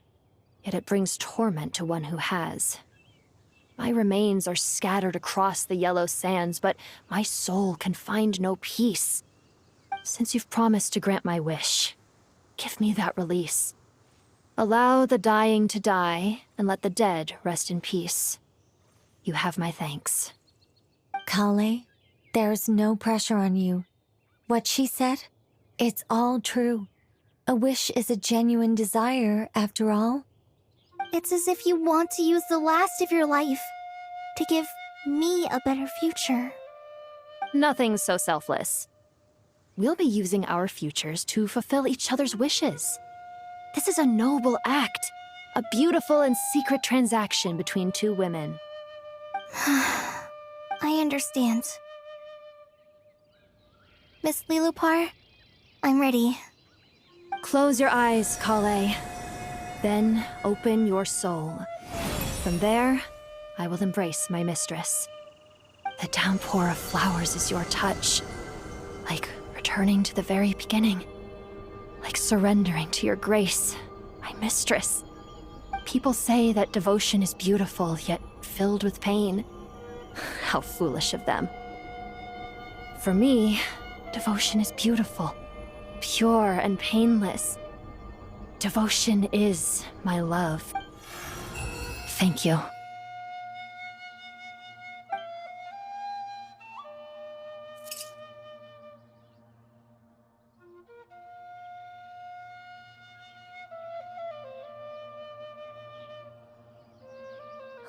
[SPEAKER 21] yet it brings torment to one who has. My remains are scattered across the yellow sands, but my soul can find no peace. Since you've promised to grant my wish, give me that release. Allow the dying to die, and let the dead rest in peace. You have my thanks.
[SPEAKER 13] Kale, there's no pressure on you. What she said, it's all true. A wish is a genuine desire, after all.
[SPEAKER 5] It's as if you want to use the last of your life to give me a better future.
[SPEAKER 21] Nothing so selfless. We'll be using our futures to fulfill each other's wishes. This is a noble act, a beautiful and secret transaction between two women.
[SPEAKER 5] I understand. Miss Lilopar, I'm ready.
[SPEAKER 21] Close your eyes, Kale. Then open your soul. From there, I will embrace my mistress. The downpour of flowers is your touch. Like returning to the very beginning. Like surrendering to your grace, my mistress. People say that devotion is beautiful, yet filled with pain. How foolish of them. For me, devotion is beautiful, pure and painless. Devotion is my love. Thank you.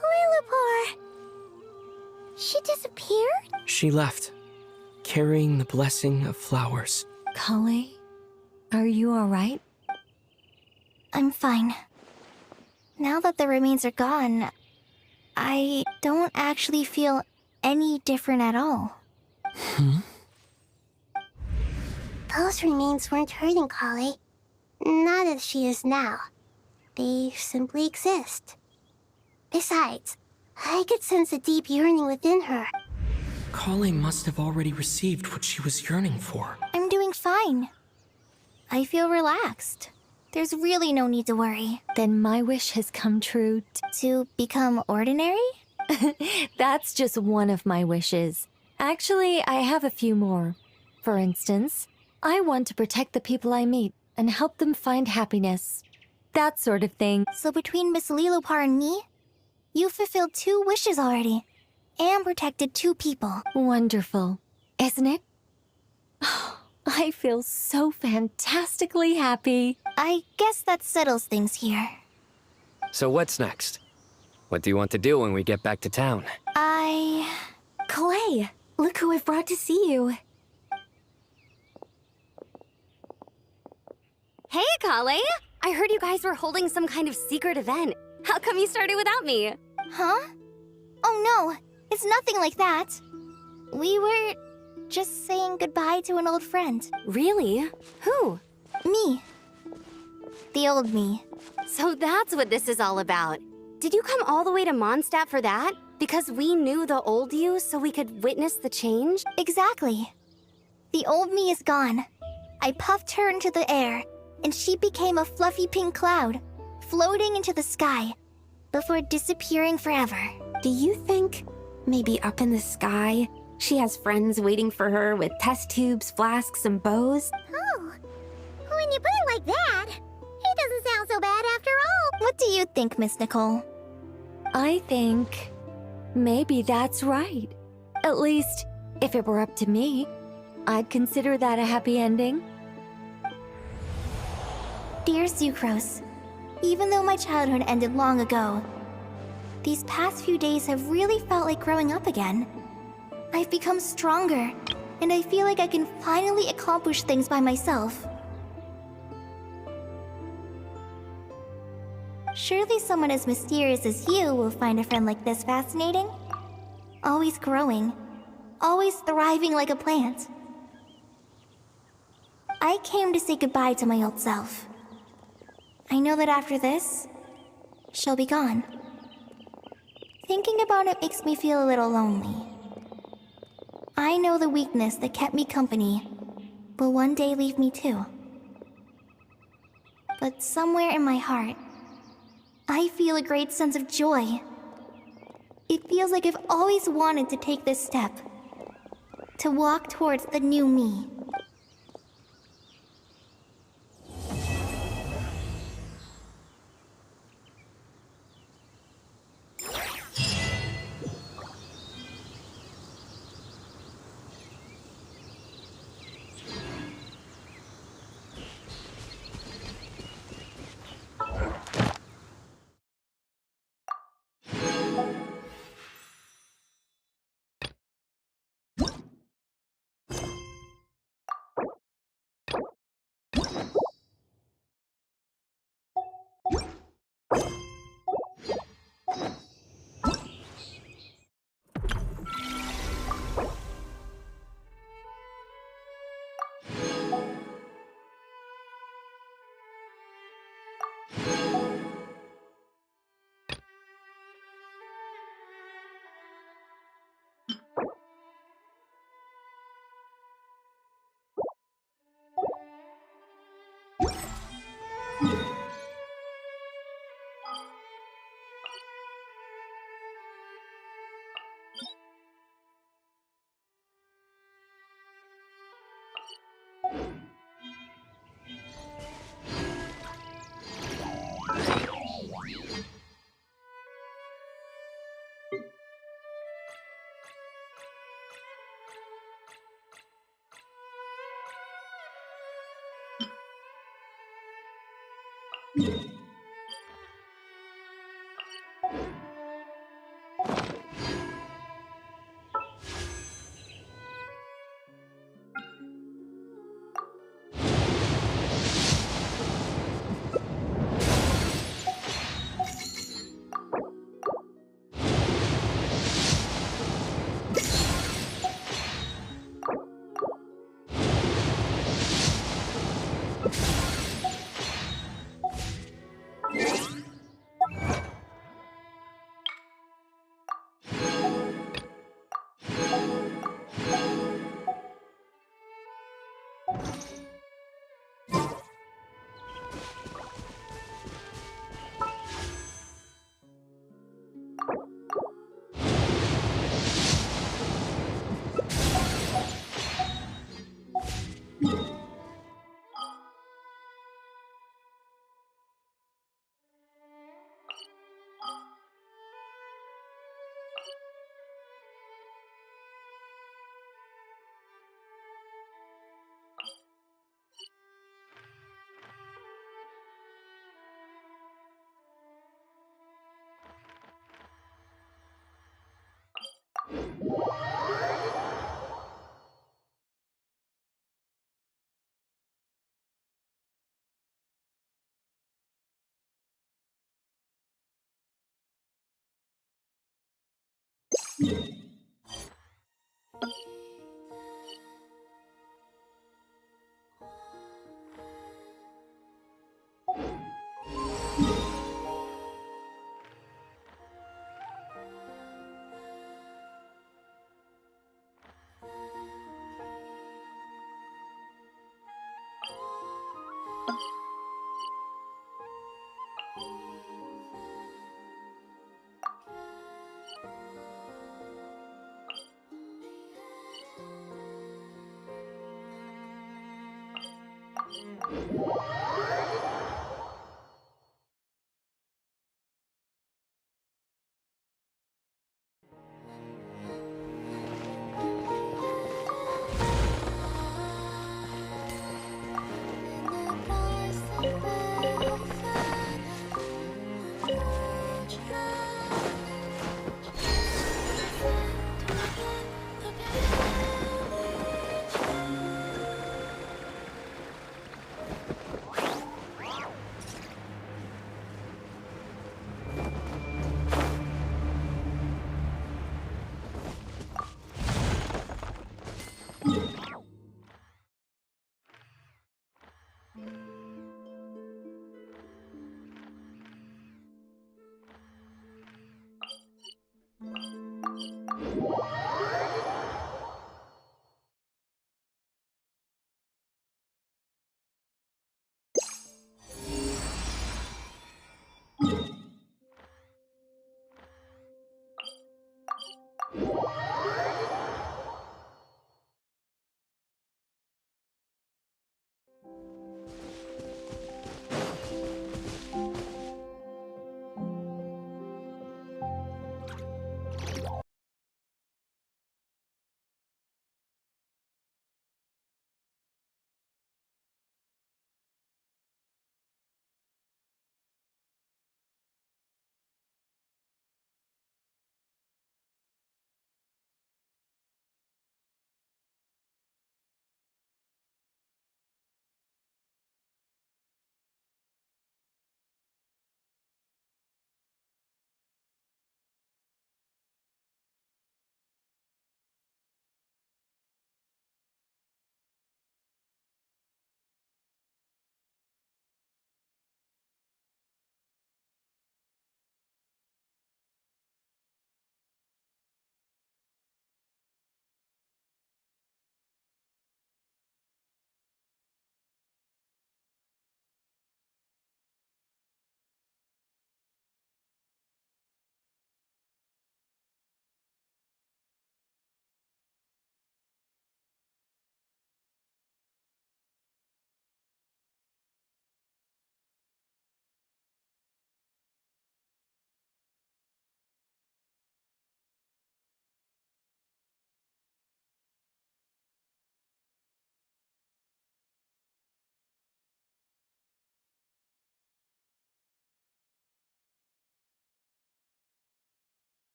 [SPEAKER 5] Lilopar! She disappeared?
[SPEAKER 1] She left, carrying the blessing of flowers.
[SPEAKER 13] Kale, are you alright?
[SPEAKER 5] I'm fine. Now that the remains are gone, I don't actually feel any different at all.
[SPEAKER 3] Those remains weren't hurting Kale. Not as she is now. They simply exist. Besides, I could sense a deep yearning within her.
[SPEAKER 1] Kale must have already received what she was yearning for.
[SPEAKER 5] I'm doing fine. I feel relaxed. There's really no need to worry.
[SPEAKER 13] Then my wish has come true.
[SPEAKER 5] To become ordinary?
[SPEAKER 13] That's just one of my wishes. Actually, I have a few more. For instance, I want to protect the people I meet and help them find happiness. That sort of thing.
[SPEAKER 5] So between Miss Lilopar and me, you fulfilled 2 wishes already. And protected 2 people.
[SPEAKER 13] Wonderful, isn't it? I feel so fantastically happy.
[SPEAKER 5] I guess that settles things here.
[SPEAKER 6] So what's next? What do you want to do when we get back to town?
[SPEAKER 22] Krai, look who I've brought to see you.
[SPEAKER 16] Hey, Kale! I heard you guys were holding some kind of secret event. How come you started without me?
[SPEAKER 5] Huh? Oh no, it's nothing like that. We were just saying goodbye to an old friend.
[SPEAKER 16] Really? Who?
[SPEAKER 5] Me. The old me.
[SPEAKER 16] So that's what this is all about. Did you come all the way to Mondstadt for that? Because we knew the old you so we could witness the change?
[SPEAKER 5] Exactly. The old me is gone. I puffed her into the air, and she became a fluffy pink cloud, floating into the sky, before disappearing forever.
[SPEAKER 22] Do you think, maybe up in the sky, she has friends waiting for her with test tubes, flasks, and bows?
[SPEAKER 5] Oh, when you put it like that, it doesn't sound so bad after all. What do you think, Miss Nicole?
[SPEAKER 13] I think maybe that's right. At least, if it were up to me, I'd consider that a happy ending.
[SPEAKER 5] Dear Sucrose, even though my childhood ended long ago, these past few days have really felt like growing up again. I've become stronger, and I feel like I can finally accomplish things by myself. Surely someone as mysterious as you will find a friend like this fascinating. Always growing, always thriving like a plant. I came to say goodbye to my old self. I know that after this, she'll be gone. Thinking about it makes me feel a little lonely. I know the weakness that kept me company will one day leave me too. But somewhere in my heart, I feel a great sense of joy. It feels like I've always wanted to take this step, to walk towards the new me.